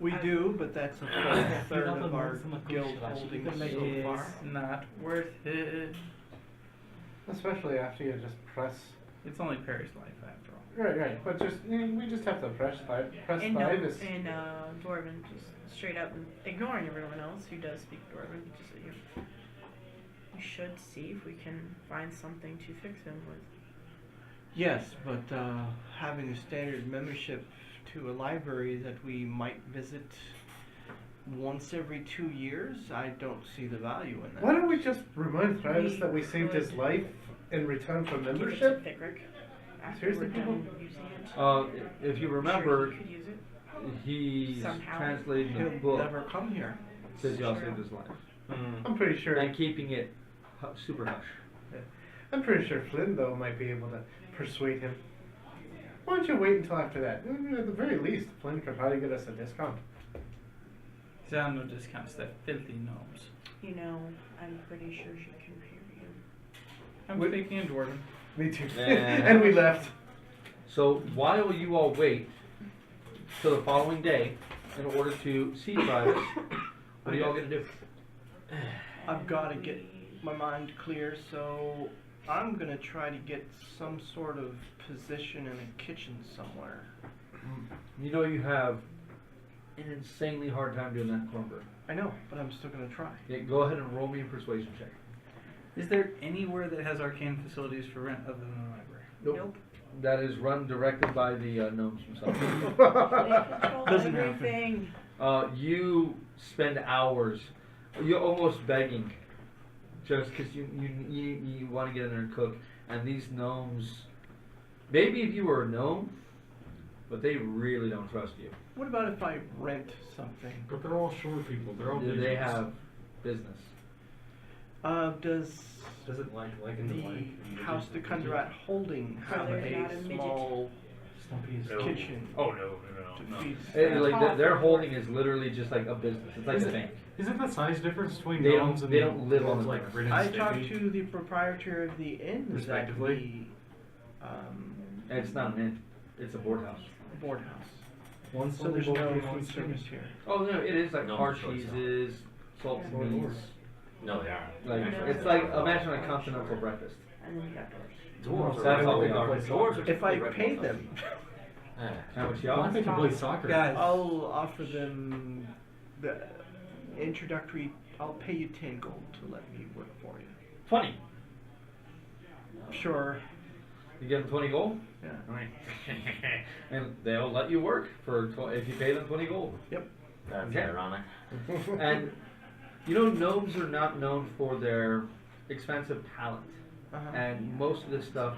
We do, but that's a full third of our guild holdings so far. It's not worth it. Especially after you just press. It's only Perry's life after all. Right. But we just have to press five. Press And five no, is. and Dwarven, just straight up and ignoring everyone else who does speak Dwarven, just that you should see if we can find something to fix him with. Yes, but having a standard membership to a library that we might visit once every 2 years, I don't see the value in that. Why don't we just remind Travis We that we saved his could life in return for Give it to membership? Thickrick after Seriously, we're people? done using it. If you I'm remember, sure he could use it. he's Somehow. translating the He'll book never come here. that y'all Sure. saved his life, I'm pretty sure. and keeping it super hush. I'm pretty sure Flynn though might be able to persuade him. Why don't you wait until after that? At the very least, Flynn could probably get us a discount. There are no discounts, they're filthy gnomes. You know, I'm pretty sure she can hear you. I'm Wait. speaking in Dwarven. Me too. Yeah. And we left. So while you all wait till the following day in order to see Travis, what are y'all gonna do? I've got to get my mind clear, so I'm going to try to get some sort of position in a kitchen somewhere. You know you have an insanely hard time doing that, Cornbread. I know, but I'm still going to try. Yeah, go ahead and roll me a persuasion check. Is there anywhere that has arcane facilities for rent other than the library? Nope. That is run directed by the gnomes themselves. They control Doesn't happen. everything. You spend hours, you're almost begging, just because you want to get in there and cook. And these gnomes, maybe if you were a gnome, but they really don't trust you. What about if I rent something? But they're all short people. They're all They digits. have business. Does it like in the the House the Kundrat holding have they're not a a midget. small Stumpy kitchen Oh no. to feed? Their holding is literally just like a business. It's like Is a it- bank. Isn't the size difference between They gnomes don't- and they don't live on the like premise. Rin I and talked Stimpy? to the proprietor of the inn that Respectively. the And it's not an inn. It's a board house. board house. One So there's syllable, no one food syllable. service here. Oh no, it is like No, hard sure it's not. cheeses, salt Yeah. and meats. No, they are. Like Yeah. it's like imagine a continental breakfast. And then you got doors. Dwarves are That's all really we are. good. Dwarves are If I typically pay red them, How much Well, I y'all? think you play soccer. Guys, I'll offer them the introductory. I'll pay you 10 gold to let me work for you. 20. Sure. You give them 20 gold, Yeah. and they'll let you work for if you pay them 20 gold. Yep. That's Okay. ironic. And you know, gnomes are not known for their expensive talent, Uh-huh. and most of this stuff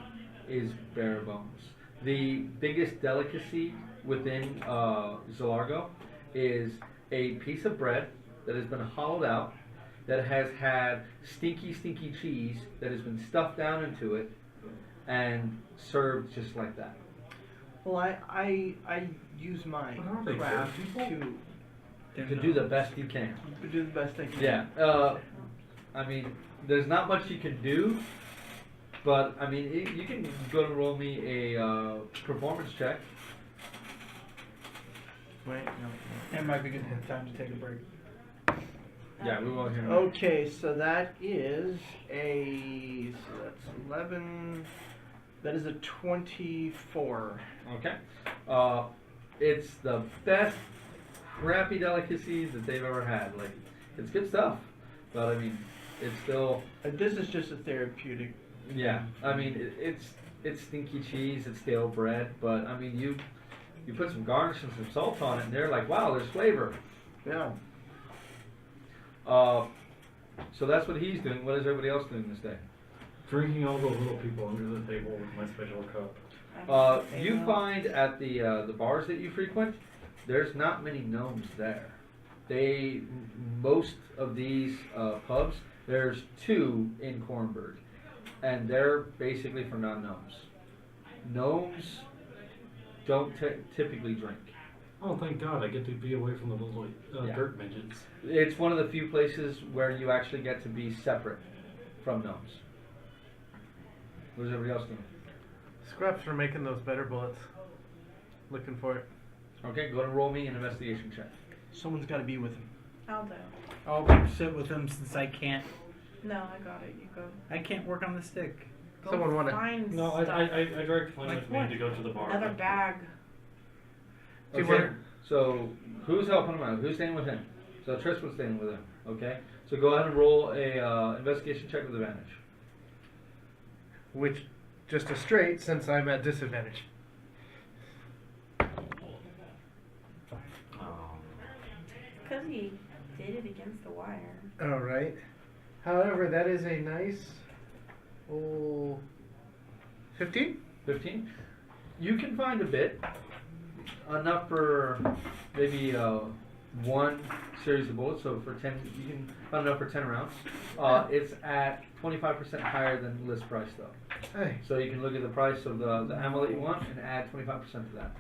is bare bones. The biggest delicacy within Zalargo is a piece of bread that has been hollowed out, that has had stinky cheese that has been stuffed down into it, and served just like that. Well, I use my But aren't they craft good people? To do the best you can. to do the best I can. Yeah. I mean, there's not much you can do, but I mean, you can go and roll me a performance check. Wait, no. It might be good time to take a break. Yeah, we will hear. Okay, so that is so that's 11. That is a 24. Okay. It's the best crappy delicacies that they've ever had. Like, it's good stuff, but I mean, it's still. This is just a therapeutic. Yeah. I mean, it's stinky cheese, it's stale bread, but I mean, you put some garnish and some salt on it, and they're like, wow, there's flavor. Yeah. So that's what he's doing. What is everybody else doing this day? Drinking all the little people under the table with my special cup. You find at the bars that you frequent, there's not many gnomes there. Most of these pubs, there's 2 in Cornburg, and they're basically for non-gnomes. Gnomes don't typically drink. Oh, thank God, I get to be away from the little Yeah. dirt midgets. It's one of the few places where you actually get to be separate from gnomes. What is everybody else doing? Scraps for making those better bullets. Looking for it. Okay, go and roll me an investigation check. Someone's got to be with him. I'll do. I'll sit with him since I can't. No, I got it. You go. I can't work on the stick. Go Someone want it. find No, stuff. I dragged Flynn Like with what? me to go to the bar. Another bag. Do you Okay, want- so who's helping him out? Who's staying with him? So Tristan's staying with him. Okay, so go ahead and roll a investigation check with advantage. Which, just a straight, since I'm at disadvantage. Oh. Because he did it against the wire. Alright. However, that is a nice. 15? 15. You can find a bit, enough for maybe one series of bullets. So for 10, you can find enough for 10 rounds. It's at 25% higher than list price though. Hey. So you can look at the price of the ammo that you want and add 25% to that.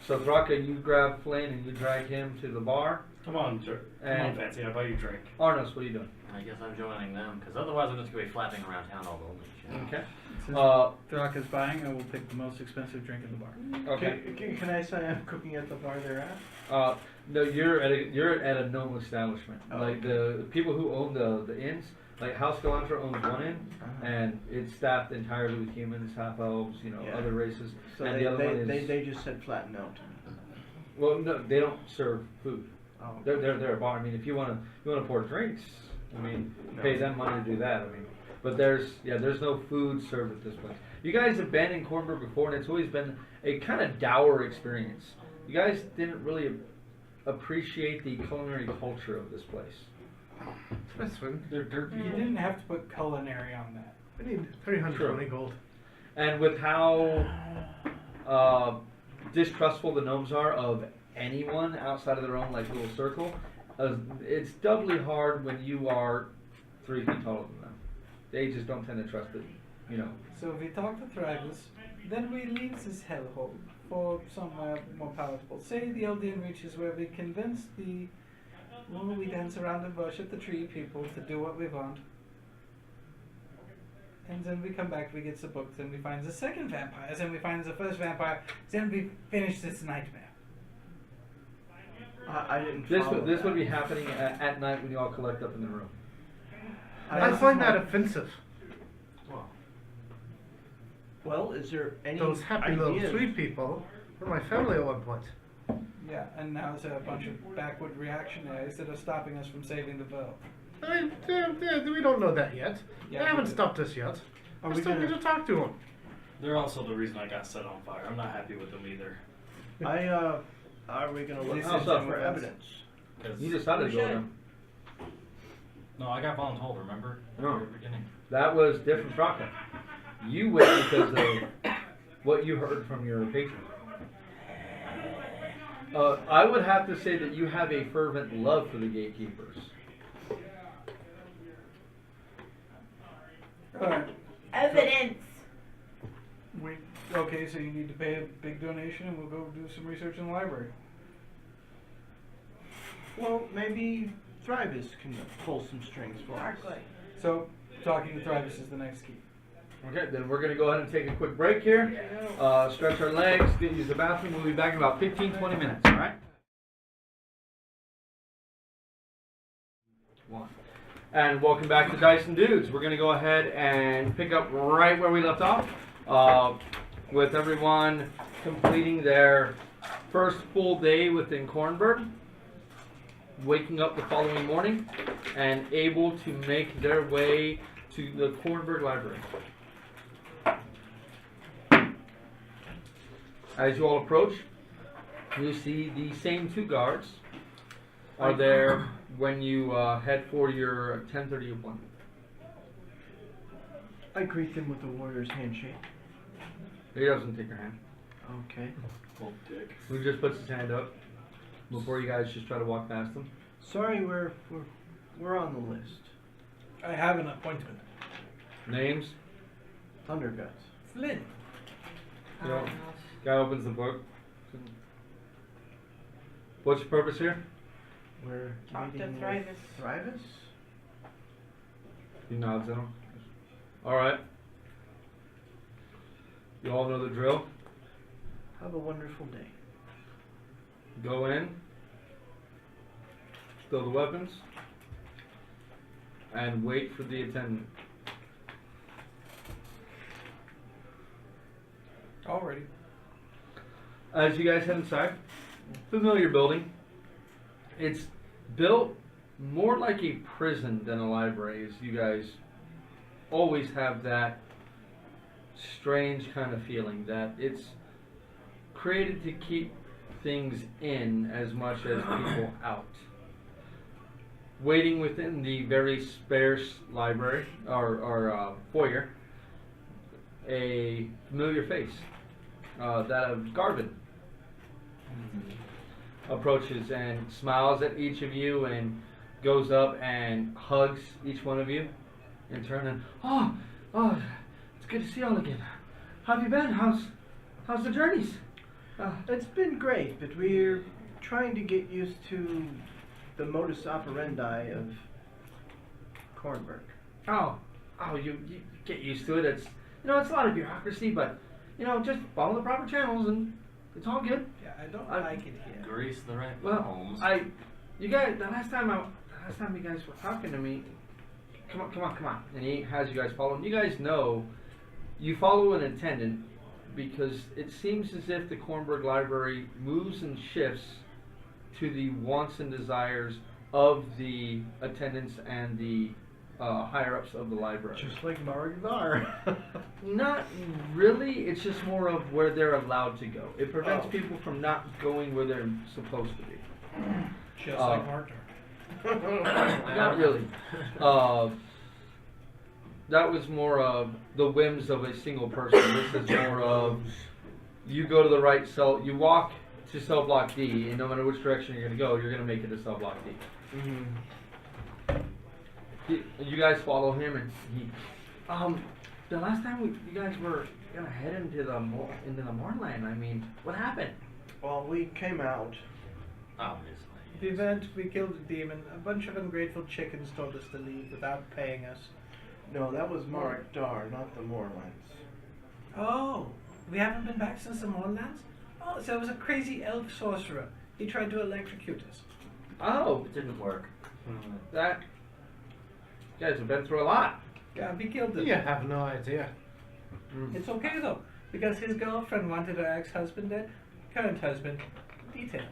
So Thraka, you grab Flynn and you drag him to the bar. Come on, come on, And- Fancy, I'll buy you a drink. Arnos, what are you doing? I guess I'm joining them, because otherwise I'm just going to be flapping around town all lonely. Okay. Since Uh, Thraka's buying, I will pick the most expensive drink in the bar. Okay. Can I say I'm cooking at the bar they're at? No, you're at a gnome establishment. Oh, Like the people who own the inns, like House Galantra owns one inn, Uh-huh. and it's staffed entirely with humans, half elves, Yeah. other races. So and they, the other one they, is they just said flat no to me. well, no, they don't serve food. Oh. They're a bar. I mean, if you wanna pour drinks, I mean, No. pay them money to do that. I mean, but there's no food served at this place. You guys have been in Cornburg before, and it's always been a kind of dour experience. You guys didn't really appreciate the culinary culture of this place. This one. They're dirt You people. didn't have to put culinary on that. I need 320 gold. And with how distrustful the gnomes are of anyone outside of their own like little circle, it's doubly hard when you are 3 feet taller than them. They just don't tend to trust it, So we talk to Thrygus, then we leave this hellhole for somewhere more palatable. Say the Eldian reaches where we convince we dance around and worship the tree people to do what we want. And then we come back, we get the book, then we find the second vampire, then we find the first vampire, then we finish this nightmare. I didn't This follow would be that. happening at night when you all collect up in the room. I find that offensive. Well, is there any Those happy little ideas? sweet people were my family at one point. Yeah, and now it's a bunch of backward reactionaries that are stopping us from saving the world. We don't know that yet. Yeah, They haven't we do. stopped us yet. Are I we still gonna? need to talk to him. They're also the reason I got set on fire. I'm not happy with them either. Are we gonna look This into is for evidence. evidence? 'Cause- You decided to We go should. there. No, I got voluntold, remember? At No. the very beginning. That was different Rocco. You went because of what you heard from your patron. I would have to say that you have a fervent love for the gatekeepers. Alright. Evidence. Okay, so you need to pay a big donation and we'll go do some research in the library. Well, maybe Thrivis can pull some strings for us. Exactly. So, talking to Thrivis is the next key. Okay, then we're going to go ahead and take a quick break here. Stretch our legs, use the bathroom. We'll be back in about 15-20 minutes, all right? And welcome back to Dice and Dudes. We're going to go ahead and pick up right where we left off, with everyone completing their first full day within Cornbird, waking up the following morning, and able to make their way to the Cornbird Library. As you all approach, you see the same two guards are there when you head for your 10:30 appointment. I greet them with a warrior's handshake. He doesn't take your hand. Okay. Old dick. He just puts his hand up before you guys just try to walk past him. Sorry, we're on the list. I have an appointment. Names? Thunderguts. Flynn. You know, guy opens the book. What's your purpose here? We're Talk to meeting with Thrivis. Thrivis? He nods at him. Alright. You all know the drill. Have a wonderful day. Go in, stow the weapons, and wait for the attendant. Already. As you guys head inside, familiar building. It's built more like a prison than a library, as you guys always have that strange kind of feeling that it's created to keep things in as much as people out. Waiting within the very sparse library or foyer, a familiar face, that of Garvin, approaches and smiles at each of you and goes up and hugs each one of you in turn and oh, it's good to see y'all again. How have you been? How's the journeys? It's been great, but we're trying to get used to the modus operandi of Cornberg. You get used to it. It's it's a lot of bureaucracy, but just follow the proper channels and it's all good. Yeah, I don't I- like it here. Grease the right Well, homes. you guys, the last time you guys were talking to me, come on, and he has you guys follow. And you guys know, you follow an attendant because it seems as if the Cornberg Library moves and shifts to the wants and desires of the attendants and the higher ups of the library. Just like Maragnar. Not really. It's just more of where they're allowed to go. It prevents Oh. people from not going where they're supposed to be. Just like Mark. Not really. That was more of the whims of a single person. This is more of you go to the right cell, you walk to cell block D, and no matter which direction you're going to go, you're going to make it to cell block D. You guys follow him, and he. The last time you guys were gonna head into the moorland. I mean, what happened? Well, we came out. Obviously. The event, we killed a demon. A bunch of ungrateful chickens told us to leave without paying us. No, that was Maragnar, not the Moorlands. Oh, we haven't been back since the Moorlands? Oh, so it was a crazy elf sorcerer. He tried to electrocute us. Oh, It didn't work. that. You guys have been through a lot. Yeah, we killed him. You have no idea. It's okay though, because his girlfriend wanted her ex-husband dead. Current husband. Details.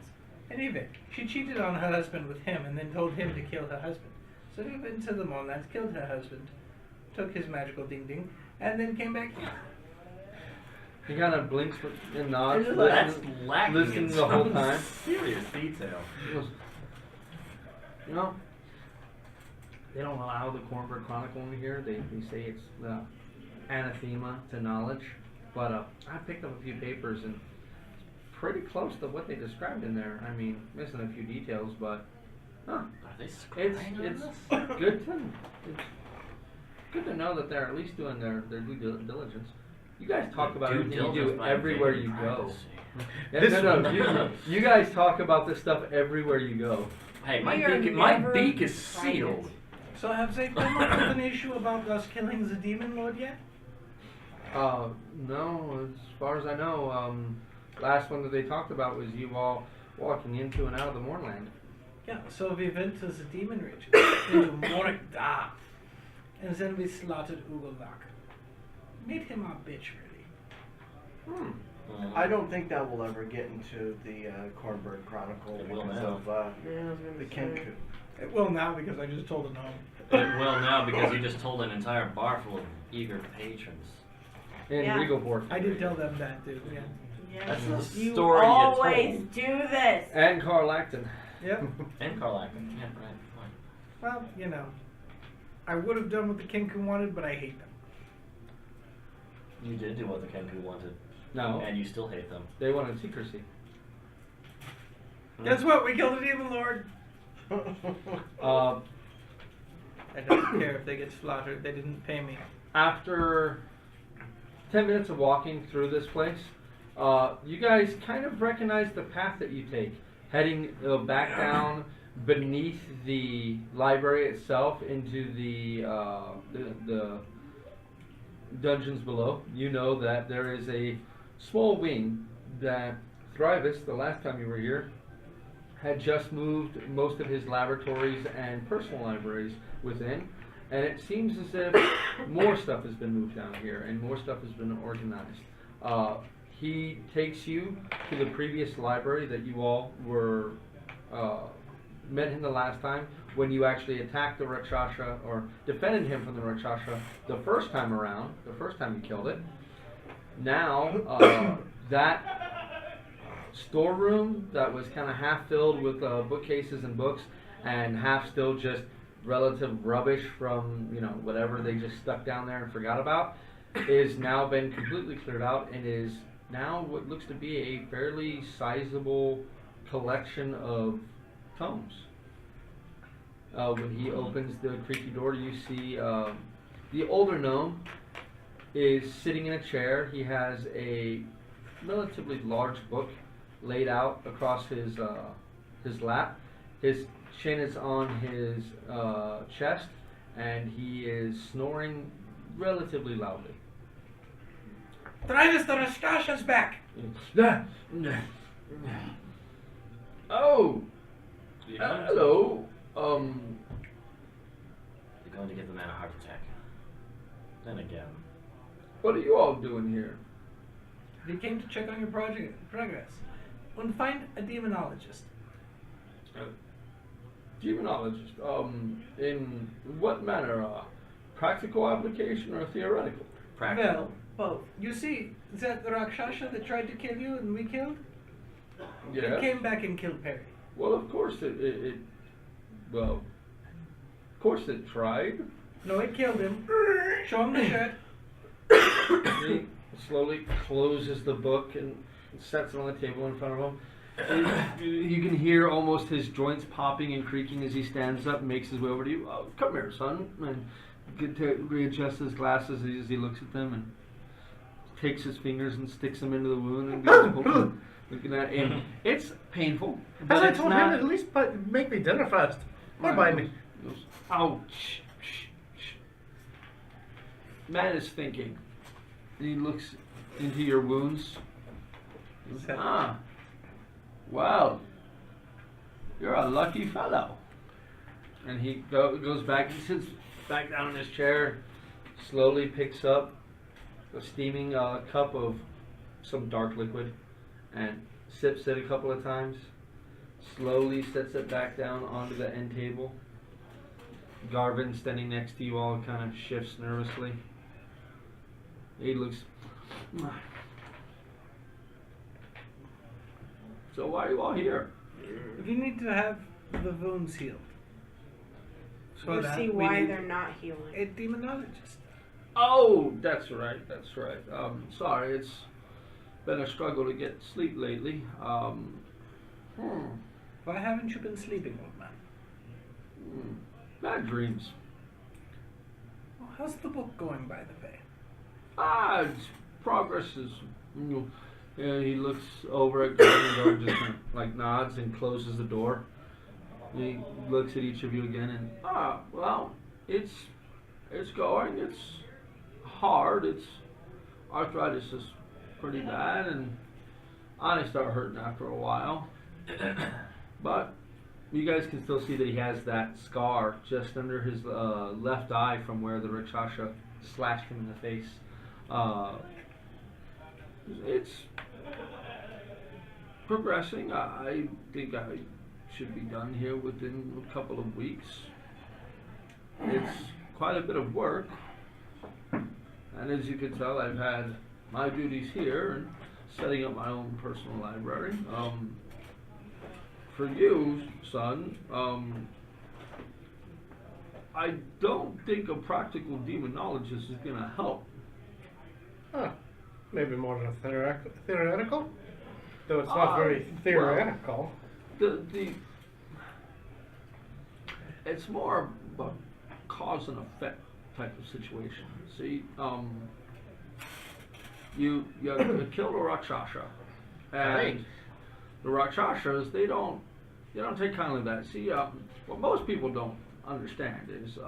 Anyway, she cheated on her husband with him and then told him to kill her husband. So we went to the Moorlands, killed her husband, took his magical ding-ding, and then came back here. He kind of blinks and nods. It's just like- That's lacking listen in the whole some time. serious detail. He goes, you know, they don't allow the Cornbird Chronicle in here. They say it's the anathema to knowledge. But I picked up a few papers and it's pretty close to what they described in there. I mean, missing a few details, but Are they it's scribbling on it's this? good to know that they're at least doing their due diligence. You guys talk about Due everything you diligence do by everywhere invading you go. privacy. Yeah, no, you guys talk about this stuff everywhere you go. Hey, We are my never beak is private. sealed. So have they come up with an issue about us killing the demon lord yet? No, as far as I know, last one that they talked about was you all walking into and out of the Moorland. Yeah, so we went to the demon region, into Morgda, and then we slaughtered Ugolak. Made him our bitch, really. I don't think that will ever get into the Cornbird Chronicle It will because now. of Yeah, I was gonna the say. Kenku. It will now because I just told him no. It will now because you just told an entire bar full of eager patrons. In Yeah. Regalport. I did tell them that, too. Yeah. That's Yes, the you story you always told. do this. And Carl Acton. Yep. And Carl Acton. Yeah, right. Fine. Well, you know, I would have done what the Kenku wanted, but I hate them. You did do what the Kenku wanted. No, And you still hate them. they wanted secrecy. Guess what? We killed the demon lord. Uh, I don't care if they get slaughtered. They didn't pay me. after 10 minutes of walking through this place, you guys kind of recognize the path that you take, heading back down beneath the library itself into the dungeons below. You know that there is a small wing that Thrivis, the last time you were here, had just moved most of his laboratories and personal libraries within, and it seems as if more stuff has been moved down here and more stuff has been organized. He takes you to the previous library that you all were met him the last time, when you actually attacked the Rakshasa or defended him from the Rakshasa the first time around, the first time you killed it. Now, that storeroom that was kind of half filled with bookcases and books and half still just relative rubbish from, you know, whatever they just stuck down there and forgot about, is now been completely cleared out and is now what looks to be a fairly sizable collection of tomes. When he opens the creaky door, you see the older gnome is sitting in a chair. He has a relatively large book laid out across his lap. His chin is on his chest, and he is snoring relatively loudly. Thrivis, the Rashkasha's back! Oh, You're going to- hello. You're going to give the man a heart attack. Then again. What are you all doing here? We came to check on your progress. And find a demonologist. Demonologist. In what manner? Practical application or theoretical? Practical. Well, both. You see, that the Rakshasa that tried to kill you and we killed? It Yeah. came back and killed Perry. Well, of course it tried. No, it killed him. Show him the shirt. He slowly closes the book and sets it on the table in front of him. And you can hear almost his joints popping and creaking as he stands up and makes his way over to you. Oh, come here, son. And get to readjust his glasses as he looks at them and takes his fingers and sticks them into the wound and goes looking at it. And it's painful, As but I it's told not. him, at least make me dinner first. Don't mind me. He goes, ouch. Man is thinking. And he looks into your wounds. He goes, ah, well, you're a lucky fellow. And he goes back, he sits back down in his chair, slowly picks up a steaming cup of some dark liquid and sips it a couple of times, slowly sets it back down onto the end table. Garvin, standing next to you all, kind of shifts nervously. He looks. So why are you all here? We need to have the wounds healed. We'll that see we why need they're not healing. a demonologist. Oh, that's right. That's right. Sorry, it's been a struggle to get sleep lately. Why haven't you been sleeping, old man? Bad dreams. Oh, how's the book going, by the way? Its progress is. Yeah, he looks over at Gordon, just like nods and closes the door. He looks at each of you again and well, it's going. It's hard. It's arthritis is pretty bad, and I start hurting after a while. But you guys can still see that he has that scar just under his left eye from where the Rakshasa slashed him in the face. It's progressing. I think I should be done here within a couple of weeks. It's quite a bit of work, and as you can tell, I've had my duties here and setting up my own personal library. For you, son, I don't think a practical demonologist is going to help. Huh. Maybe more than theoretical? Though it's not very theoretical. Well, it's more of a cause and effect type of situation. See, you killed a Rakshasa, and Right. the Rakshasas they don't take kindly to that. See, what most people don't understand is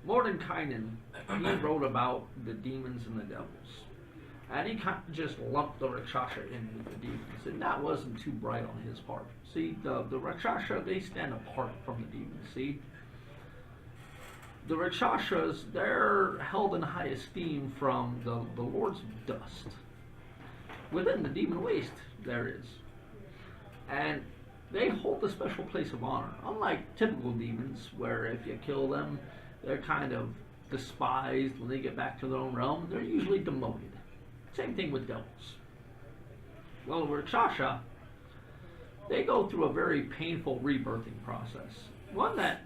Mordenkainen, he wrote about the demons and the devils, and he kind of just lumped the Rakshasa in with the demons, and that wasn't too bright on his part. See, the Rakshasa, they stand apart from the demons. See, the Rakshasas, they're held in high esteem from the Lords of Dust. Within the demon waste, there is. And they hold a special place of honor. Unlike typical demons, where if you kill them, they're kind of despised when they get back to their own realm. They're usually demoted. Same thing with devils. Well, Rakshasa, they go through a very painful rebirthing process. One that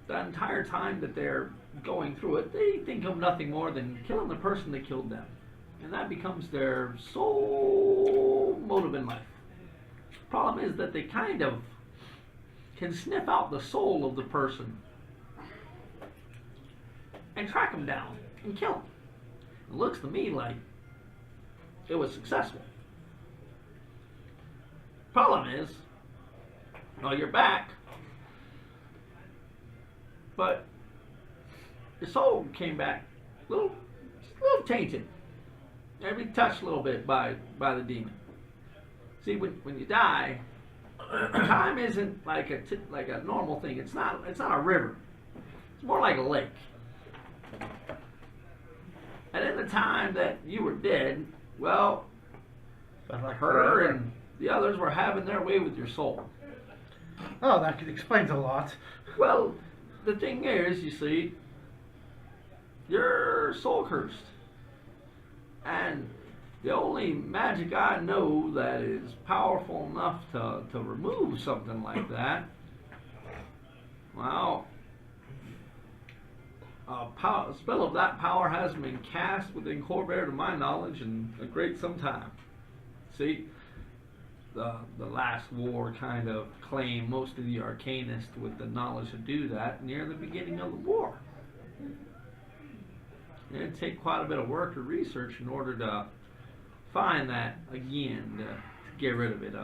the entire time that they're going through it, they think of nothing more than killing the person that killed them. And that becomes their sole motive in life. Problem is that they kind of can sniff out the soul of the person and track them down and kill them. It looks to me like it was successful. Problem is, well, you're back, but your soul came back a little tainted. Maybe touched a little bit by the demon. See, when you die, time isn't like a normal thing. It's not a river. It's more like a lake. And in the time that you were dead, well, her and the others were having their way with your soul. Oh, that explains a lot. Well, the thing is, you see, you're soul cursed. And the only magic I know that is powerful enough to remove something like that, well, a spell of that power hasn't been cast within Corvair to my knowledge in a great some time. See, the last war kind of claimed most of the arcanists with the knowledge to do that near the beginning of the war. It'd take quite a bit of work or research in order to find that again, to get rid of it.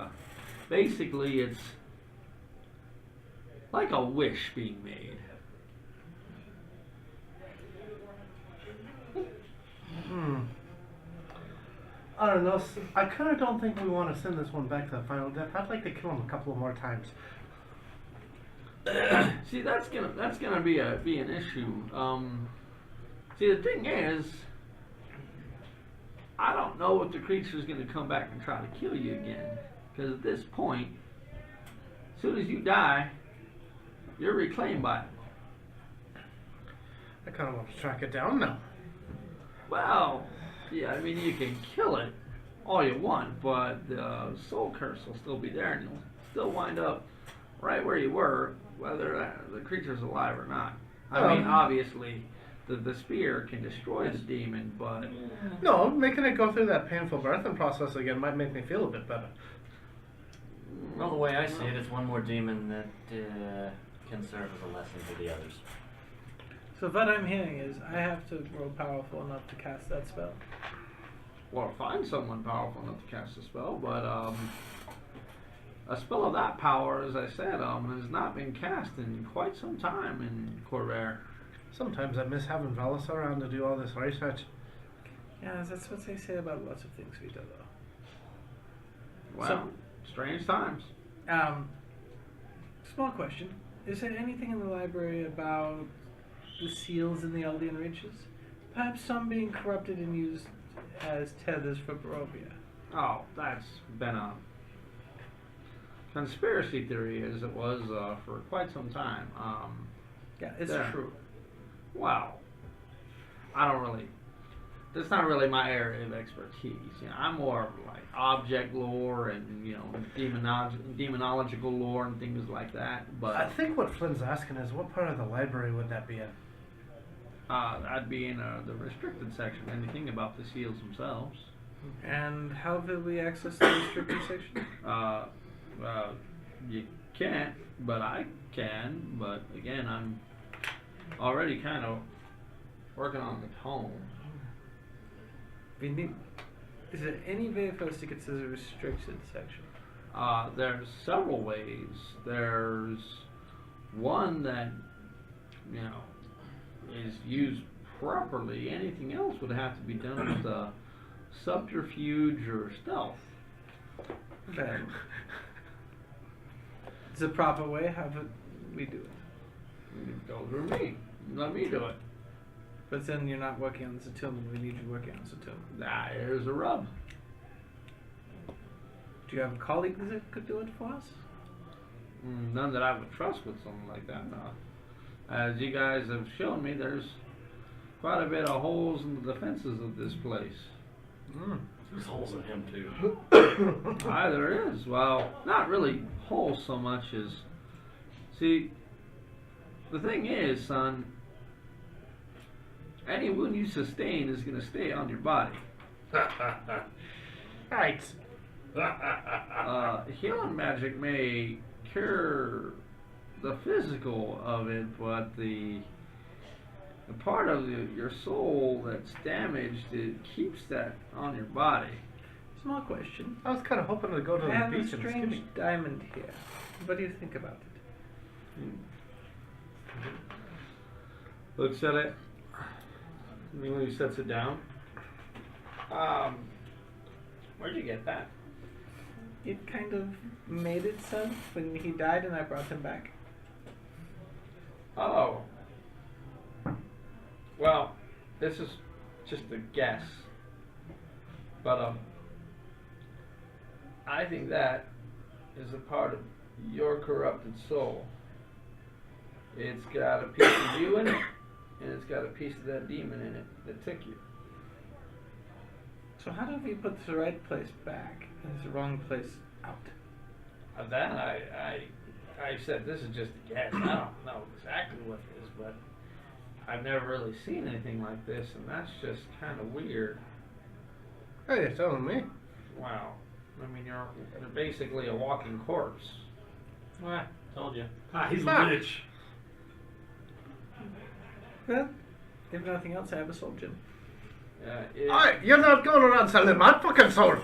Basically, it's like a wish being made. I don't know. I kind of don't think we want to send this one back to the final death. I'd like to kill him a couple more times. See, that's gonna be an issue. See, the thing is, I don't know if the creature's gonna come back and try to kill you again. Because at this point, as soon as you die, you're reclaimed by it. I kind of want to track it down now. Well, yeah, I mean, you can kill it all you want, but the soul curse will still be there, and you'll still wind up right where you were, whether the creature's alive or not. I mean, obviously, the spear can destroy the demon, but No, making it go through that painful birthing process again might make me feel a bit better. Well, the way I see it, it's one more demon that can serve as a lesson to the others. So what I'm hearing is I have to grow powerful enough to cast that spell. or find someone powerful enough to cast a spell. But a spell of that power, as I said, has not been cast in quite some time in Corvair. Sometimes I miss having Valis around to do all this research. Yeah, that's what they say about lots of things we do, though. Well, strange times. Small question. Is there anything in the library about the seals in the Eldian Reaches? Perhaps some being corrupted and used as tethers for Barovia. Oh, that's been a conspiracy theory, as it was for quite some time. Yeah, it's there. true. Well, I don't really. That's not really my area of expertise. You know, I'm more of like object lore and demonological lore and things like that. But I think what Flynn's asking is, what part of the library would that be in? I'd be in the restricted section. Anything about the seals themselves. And how will we access the restricted section? You can't, but I can. But again, I'm already kind of working on the tome. We need. Is there any way for us to get to the restricted section? There's several ways. There's one that, you know, is used properly. Anything else would have to be done with subterfuge or stealth. Okay. It's a proper way. How would we do it? Go through me. Let me do it. But then you're not working on Satum, and we need you working on Satum. There's a rub. Do you have a colleague that could do it for us? None that I would trust with something like that. No. As you guys have shown me, there's quite a bit of holes in the defenses of this place. There's holes in him too. There is. Well, not really holes so much as... See, the thing is, son, any wound you sustain is going to stay on your body. Right. Healing magic may cure the physical of it, but the part of your soul that's damaged, it keeps that on your body. Small question. I was kind of hoping to go to I the have a beach and strange skipping. diamond here. What do you think about it? Looks at it. Immediately sets it down. Where'd you get that? It kind of made itself when he died, and I brought him back. Oh. Well, this is just a guess. But I think that is a part of your corrupted soul. It's got a piece of you in it, and it's got a piece of that demon in it that took you. So how do we put the right place back and the wrong place out? Of that, I said this is just a guess. I don't know exactly what it is, but I've never really seen anything like this, and that's just kind of weird. Hey, you're telling me? Wow. I mean, you're basically a walking corpse. Ah, told you. He's a Ah. witch. Well, if nothing else, I have a soul gem. Alright, you're not going around selling my fucking soul.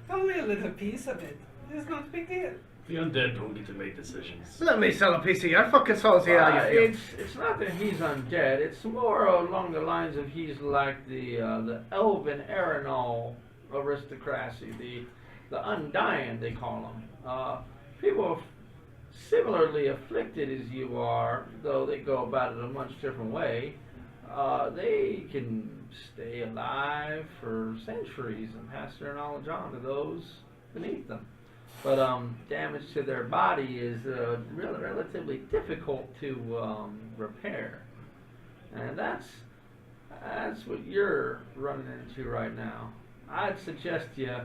Only a little piece of it. It's not a big deal. The undead don't get to make decisions. Let me sell a piece of your fucking soul, see how you feel. It's not that he's undead. It's more along the lines of he's like the elven Arenal aristocracy, the undying they call them. People similarly afflicted as you are, though they go about it a much different way. They can stay alive for centuries and pass their knowledge on to those beneath them. But damage to their body is relatively difficult to repair. And that's That's what you're running into right now. I'd suggest you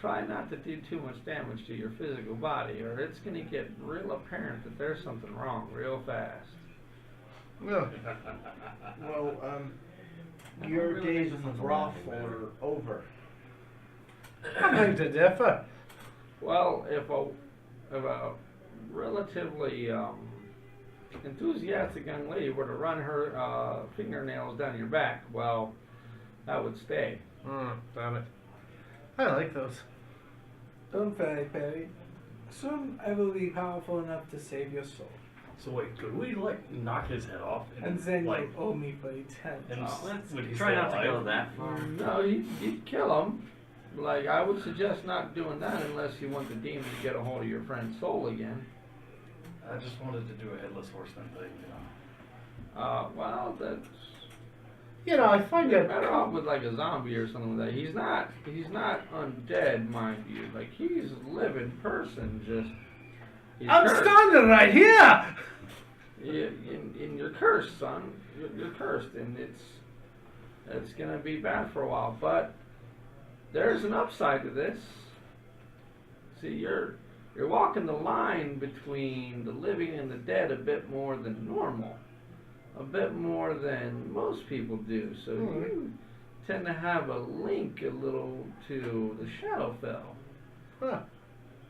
try not to do too much damage to your physical body, or it's going to get real apparent that there's something wrong real fast. No. Well, I your don't really days think of this is brothel anything better. are over. I beg to differ. Well, if a relatively enthusiastic young lady were to run her fingernails down your back, well, that would stay. Damn it. I like those. Don't worry, Perry. Soon I will be powerful enough to save your soul. So wait, could we like knock his head off? And then like, you'll owe me for eternity. and Let's would he try stay not to go alive? that far. No, you'd kill him. Like, I would suggest not doing that unless you want the demon to get a hold of your friend's soul again. I just wanted to do a headless horseman thing, you know. Well, that's... You know, I find You're it better off with like a zombie or something like that. He's not undead, mind you. Like, he's a living person, just... He's I'm cursed. standing right here! And you're cursed, son. You're cursed, and it's gonna be bad for a while. But there's an upside to this. See, you're walking the line between the living and the dead a bit more than normal, a bit more than most people do. So you tend to have a link a little to the Shadowfell. Huh.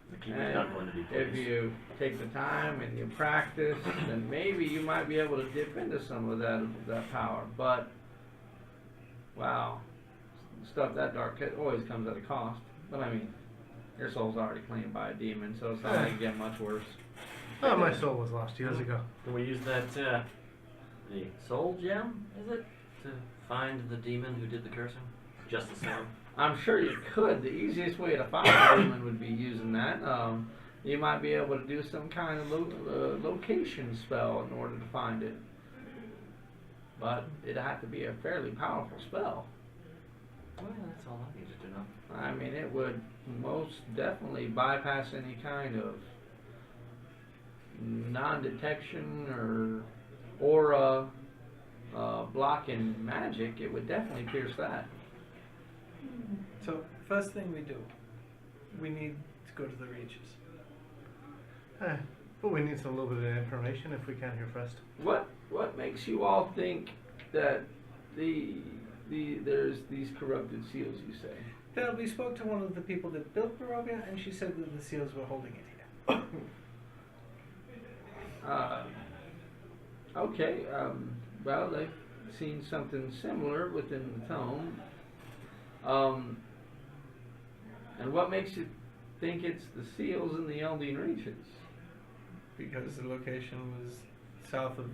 The king is not going to be If pleased. you take the time and you practice, then maybe you might be able to dip into some of that power. But wow, stuff that dark, it always comes at a cost. But I mean, your soul's already claimed by a demon, so it's not going to get much worse. Oh, my soul was lost years ago. Can we use that, the soul gem, is it? To find the demon who did the cursing? Just the same? I'm sure you could. The easiest way to find a demon would be using that. You might be able to do some kind of location spell in order to find it. But it'd have to be a fairly powerful spell. Well, that's all I needed to know. I mean, it would most definitely bypass any kind of non-detection or aura blocking magic. It would definitely pierce that. So, first thing we do, we need to go to the Reaches. But we need some little bit of information if we can here first. What makes you all think that there's these corrupted seals? You say? Well, we spoke to one of the people that built Barovia, and she said that the seals were holding it here. Okay. Well, they've seen something similar within the tome. And what makes you think it's the seals in the Eldine Reaches? Because the location was south of...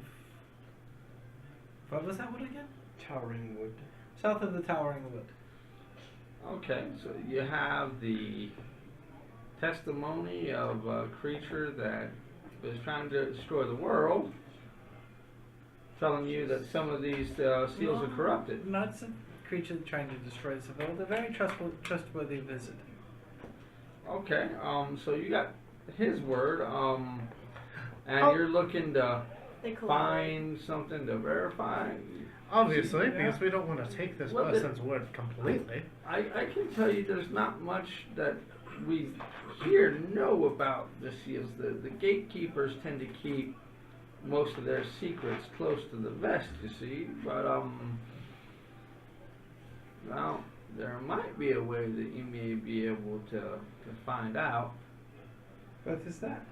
What was that wood again? Towering wood. South of the Towering Wood. Okay, so you have the testimony of a creature that was trying to destroy the world, telling you that some of these seals are corrupted. Not some creature trying to destroy the world. A very trustworthy visitor. Okay, so you got his word, and you're looking to They collaborate. find something to verify. Obviously, because we don't want to take this Well, person's word completely. I can tell you there's not much that we here know about the seals. The gatekeepers tend to keep most of their secrets close to the vest, you see. But, well, there might be a way that you may be able to find out. What is that?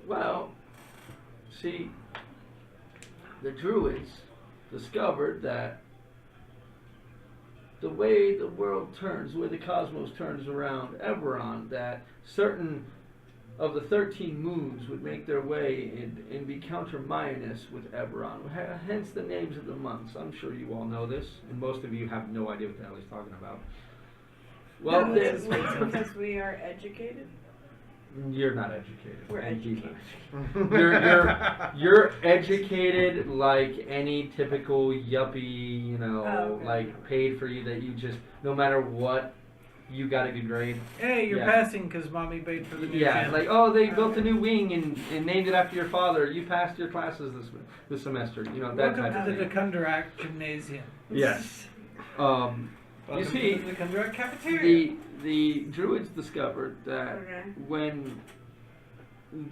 Well, see, the Druids discovered that the way the world turns, the way the cosmos turns around Eberron, that certain of the 13 moons would make their way and be counterminous with Eberron. Hence the names of the months. I'm sure you all know this, and most of you have no idea what the hell he's talking about. Well, No, this, because we are educated. you're not educated. We're And he's educated. not. You're educated like any typical yuppie, Oh, okay. like paid for you that you just, no matter what you got a good grade. Hey, you're Yeah. passing because mommy paid for the new Yeah, gym. like, oh, they built a new wing and named it after your father. You passed your classes this semester. You know, that Welcome type to of the thing. Dekundarak Gymnasium. Yes. Welcome see, to the Dekundarak Cafeteria. The druids discovered that Okay. when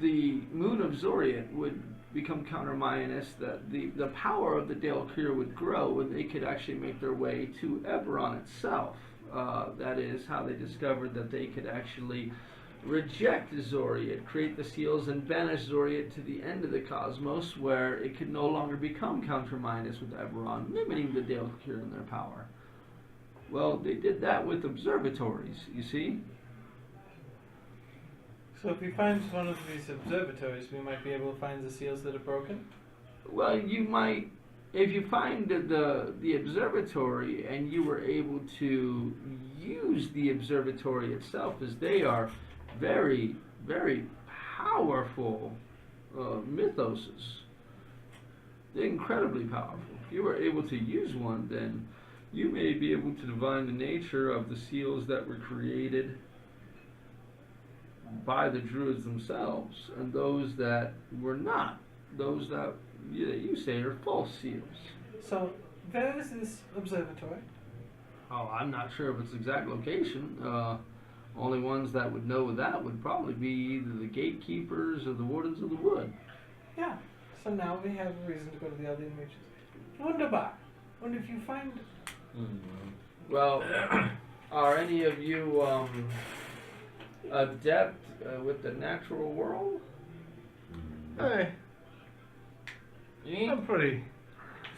the moon of Zoriat would become counter-Mayanist, that the power of the Dalekir would grow and they could actually make their way to Eberron itself. That is how they discovered that they could actually reject Zoriat, create the seals, and banish Zoriat to the end of the cosmos, where it could no longer become counter-Mayanist with Eberron, limiting the Dalekir in their power. Well, they did that with observatories, you see? So if we find one of these observatories, we might be able to find the seals that are broken. Well, you might, if you find the observatory and you were able to use the observatory itself, as they are very, very powerful mythoses. They're incredibly powerful. If you were able to use one, then you may be able to divine the nature of the seals that were created by the druids themselves, and those that were not, those that you say are false seals. So where is this observatory? Oh, I'm not sure of its exact location. Only ones that would know that would probably be either the gatekeepers or the wardens of the wood. Yeah. So now we have a reason to go to the Aldean regions. Wunderbar. And if you find Well, are any of you adept with the natural world? Hey, I'm pretty.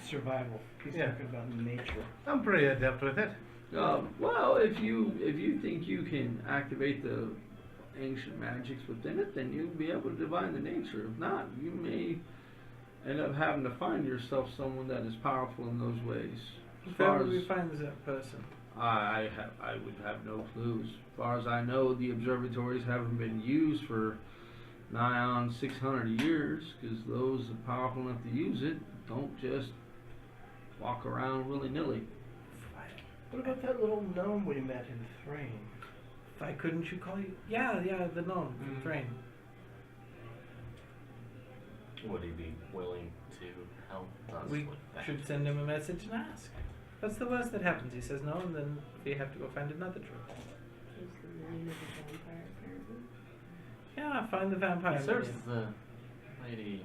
Survival. He's Yeah. talking about nature. I'm pretty adept with it. Well, if you think you can activate the ancient magics within it, then you'll be able to divine the nature. If not, you may end up having to find yourself someone that is powerful in those ways. As where far would we as find that person? I would have no clues. As far as I know, the observatories haven't been used for nigh on 600 years, because those powerful enough to use it don't just walk around willy-nilly. What about that little gnome we met in Thrain? Why couldn't you call you? Yeah, the gnome from Thrain. Would he be willing to help us We with that? should send him a message and ask. What's the worst that happens? He says no, and then we have to go find another druid. He's the name of the vampire, apparently. Yeah, find the vampire. He serves minion. as the lady.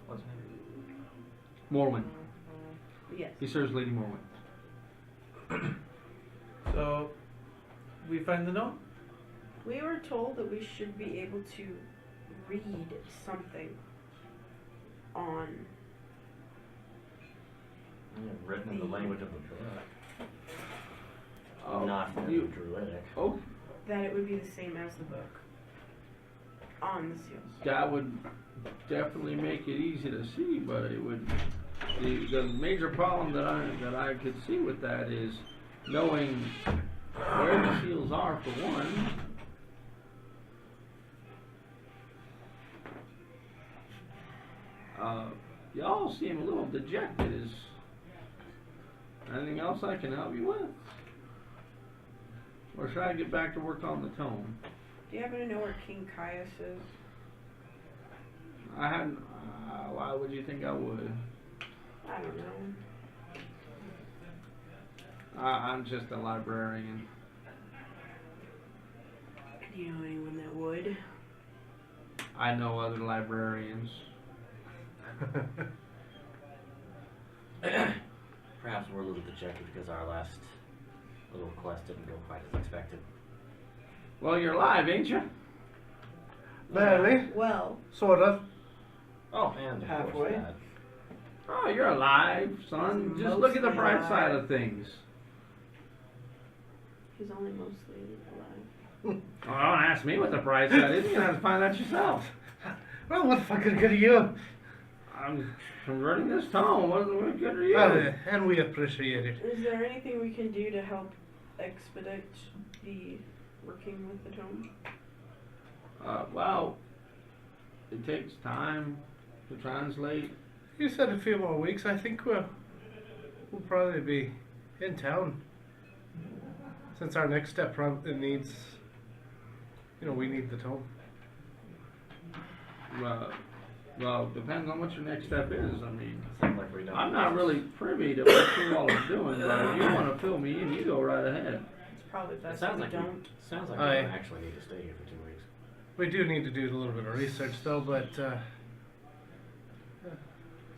What's her name? Morwen. Yes. He serves Lady Morwen. So we find the gnome. We were told that we should be able to read something on. Yeah, written in the language of the book. Oh, Not you. druidic. Oh, That it would be the same as the book on the seals. that would definitely make it easy to see, but it would. The major problem that I could see with that is knowing where the seals are, for one. Y'all seem a little dejected. Is anything else I can help you with? Or should I get back to work on the tome? Do you happen to know where King Caius is? I hadn't. Why would you think I would? I don't know. I'm just a librarian. Do you know anyone that would? I know other librarians. Perhaps we're a little dejected because our last little quest didn't go quite as expected. Well, you're alive, ain't you? Barely. Well, Sort of. Oh, and of Halfway. course that. Oh, you're alive, son. He's Just look at the mostly bright alive. side of things. he's only mostly alive. Oh, don't ask me what the bright side is. You're gonna have to find that yourself. Well, what fucking good are you? I'm converting this tone. What good are you? And we appreciate it. Is there anything we can do to help expedite the working with the tome? Well, it takes time to translate. You said a few more weeks. I think we'll probably be in town since our next step it needs, we need the tome. Well, depends on what your next step is. I mean, Sounds like we're done. I'm not really privy to what you all are doing, but if you want to fill me in, you go right ahead. It's probably It best sounds if like we don't. sounds like I- we don't actually need to stay here for 2 weeks. We do need to do a little bit of research though, but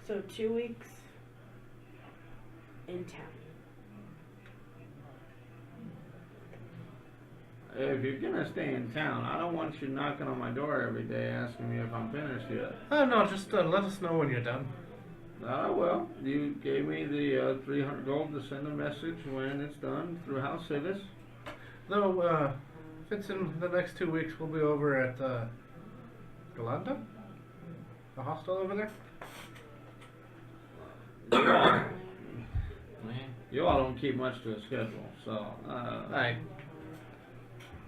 So 2 weeks in town. If you're gonna stay in town, I don't want you knocking on my door every day asking me if I'm finished yet. no, just let us know when you're done. Well, you gave me the 300 gold to send a message when it's done through House Civis. Though, if it's in the next 2 weeks, we'll be over at Galanda, the hostel over there. You all don't keep much to a schedule, so Aye.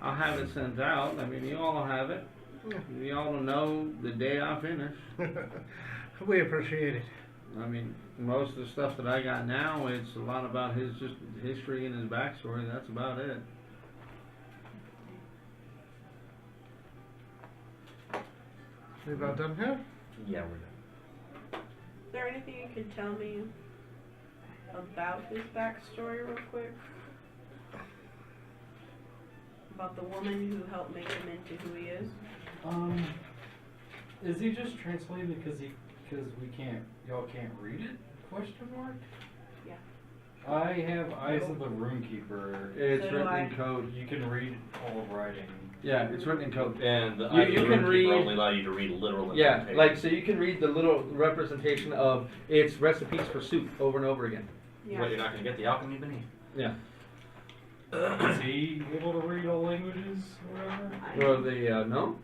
I'll have it sent out. I mean, you all will have it. You all will know the day I finish. We appreciate it. I mean, most of the stuff that I got now, it's a lot about his just history and his backstory. That's about it. We about done here? Yeah, we're done. Is there anything you could tell me about his backstory real quick? About the woman who helped make him into who he is? Is he just translating because y'all can't read it? Question mark? Yeah. I have Eyes of the Runekeeper. It's So do written I. in code. You can read all of writing. Yeah, it's written in code. And the You can read- only allow you to read literal Yeah, interpretation. like so you can read the little representation of its recipes for soup over and over again. Yeah. But you're not going to get the alchemy beneath. Yeah. Is he able to read all languages or whatever? Well, the no.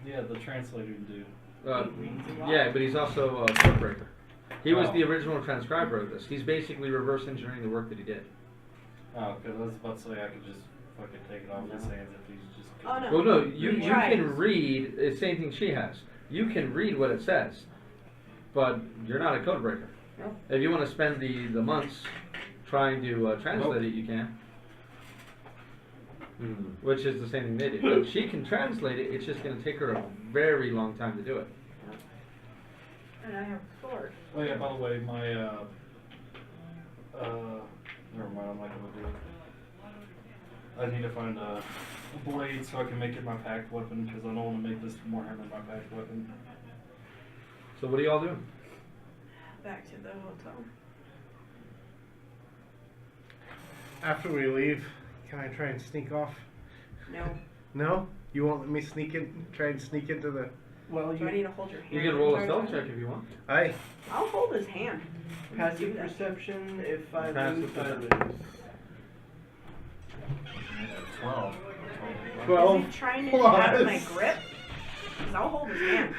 Yeah, the translator dude. Yeah, but he's also a codebreaker. He was Oh. the original transcriber of this. He's basically reverse engineering the work that he did. Oh, because I was about to say I could just fucking take it off his hands if he's just. Oh, no. Well, no, you He can tries. read the same thing she has. You can read what it says, but you're not a codebreaker. No. If you want to spend the months trying to translate it, you can. Which is the same thing they do. But she can translate it. It's just going to take her a very long time to do it. And I have a sword. Oh yeah, by the way, my never mind, I'm not gonna do it. I need to find a blade so I can make it my packed weapon because I don't want to make this Warhammer my packed weapon. So what are y'all doing? Back to the hotel. After we leave, can I try and sneak off? No. No? You won't let me sneak in? Try and sneak into the... Well, Do I need to hold your hand? You can roll a Sorry, stealth sorry. check if you want. Aye. I'll hold his hand. passive Do that. perception. If I Passive lose, I perception. lose. 12. Is he trying to get out of my grip? Because I'll hold his hand.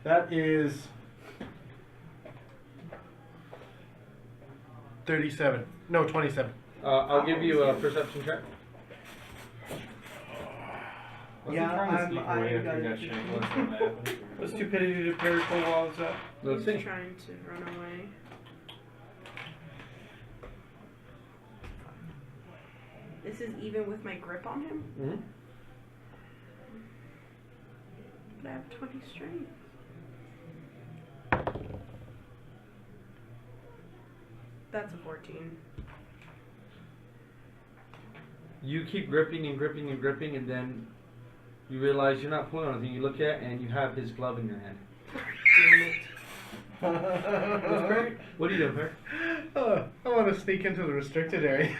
That is 37. No, 27. I'll give you a perception check. Was Yeah, he trying to sneak I'm- away I after he got got you. shanked? What's gonna happen? What stupidity to miracle while is that? Let's He's see. trying to run away. This is even with my grip on him? Mm-hmm. But I have 20 strength. That's a 14. You keep gripping and gripping and gripping, and then you realize you're not pulling on anything. You look at and you have his glove in your hand. That's great. What are you doing, Perry? I want to sneak into the restricted area.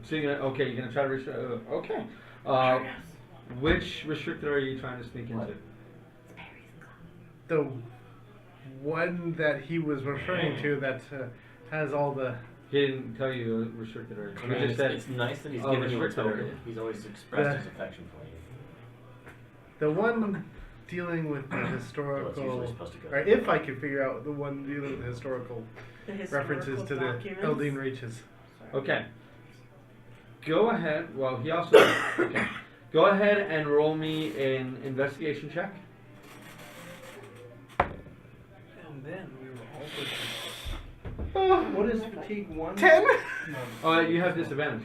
So you're gonna, okay, you're gonna try to restrict. Okay. Which restricted area are you trying to sneak into? The one that he was referring to that has all the... He didn't tell you a restricted area. I He mean, just it's, said it's nice that he's oh, given you a restricted area. token. He's always expressed his affection for you. The one dealing with the Well, it's historical... usually supposed to go. Or if I could figure out the one dealing with the historical The historical references to the documents. Eldine Reaches. Okay. Go ahead. Well, he also. Okay. Go ahead and roll me an investigation check. And then we were all What is fatigue 1? 10? Oh, you have disadvantage.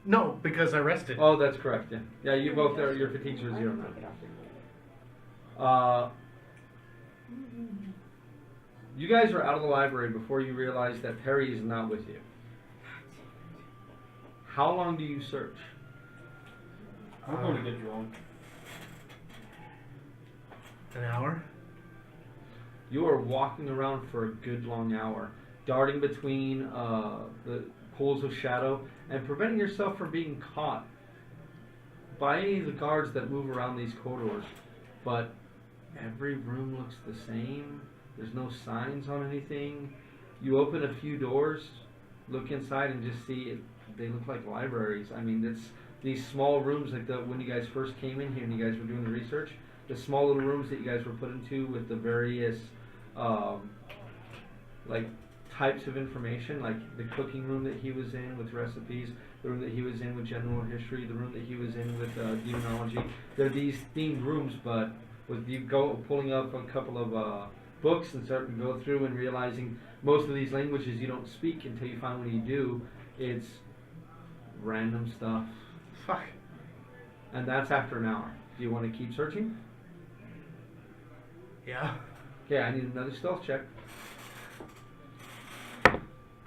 No, because I rested. Oh, that's correct. Yeah, yeah. You both are. Your fatigues are 0 now. You guys are out of the library before you realize that Perry is not with you. How long do you search? We're going to get drunk. An hour? You are walking around for a good long hour, darting between the pools of shadow and preventing yourself from being caught by any of the guards that move around these corridors. But every room looks the same. There's no signs on anything. You open a few doors, look inside, and just see it. They look like libraries. I mean, it's these small rooms like when you guys first came in here and you guys were doing the research. The small little rooms that you guys were put into with the various like types of information, like the cooking room that he was in with recipes, the room that he was in with general history, the room that he was in with demonology. They're these themed rooms, but with you pulling up a couple of books and starting to go through and realizing most of these languages you don't speak until you find when you do, it's random stuff. Fuck. And that's after an hour. Do you want to keep searching? Yeah. Okay, I need another stealth check.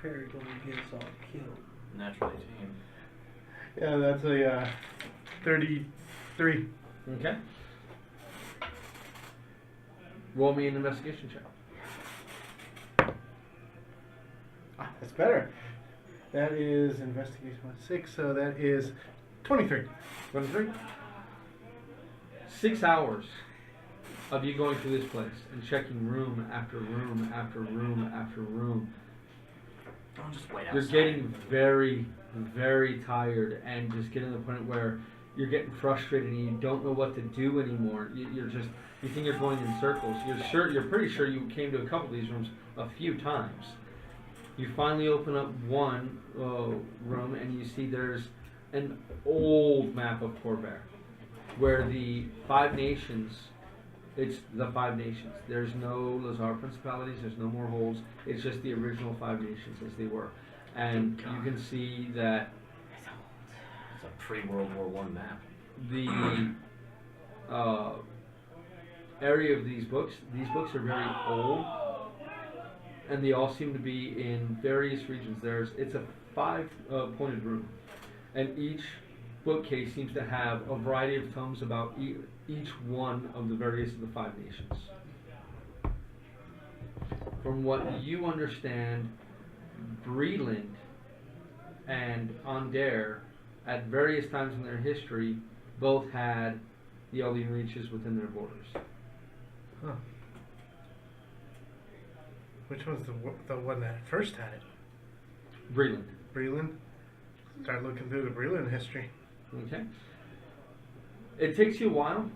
Perry gonna get us all killed. Natural 18. Yeah, that's a 33. Okay. Roll me an investigation check. Ah, that's better. That is investigation 6, so that is 23. 23? 6 hours of you going through this place and checking room after room after room after room. Don't just wait You're outside. getting very, very tired and just getting to the point where you're getting frustrated and you don't know what to do anymore. You think you're going in circles. You're pretty sure you came to a couple of these rooms a few times. You finally open up one room and you see there's an old map of Corvair where the 5 nations, it's the 5 nations. There's no Lazar principalities, there's no more holds. It's just the original 5 nations as they were. And you can see that It's a pre-World War I map. the area of these books are very old, and they all seem to be in various regions. It's a 5-pointed room, and each bookcase seems to have a variety of tomes about each one of the various of the 5 nations. From what you understand, Breland and Onder, at various times in their history, both had the Eldian Reaches within their borders. Huh. Which one's the one that first had it? Breland. Breland? Start looking through the Breland history. Okay. It takes you a while,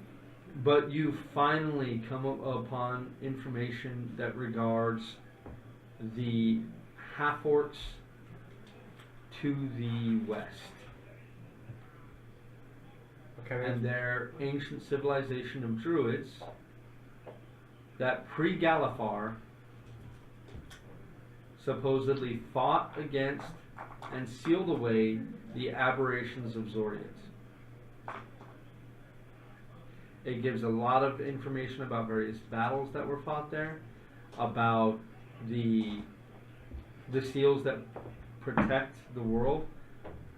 but you finally come upon information that regards the half-orcs to the west Okay. and their ancient civilization of druids that pre-Galifar supposedly fought against and sealed away the aberrations of Zorians. It gives a lot of information about various battles that were fought there, about the seals that protect the world,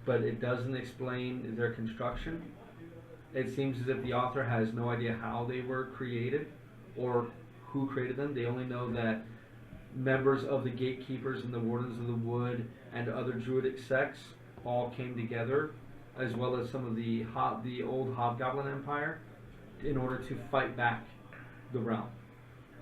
but it doesn't explain their construction. It seems as if the author has no idea how they were created or who created them. They only know that members of the gatekeepers and the wardens of the wood and other druidic sects all came together, as well as some of the old Hobgoblin Empire, in order to fight back the realm.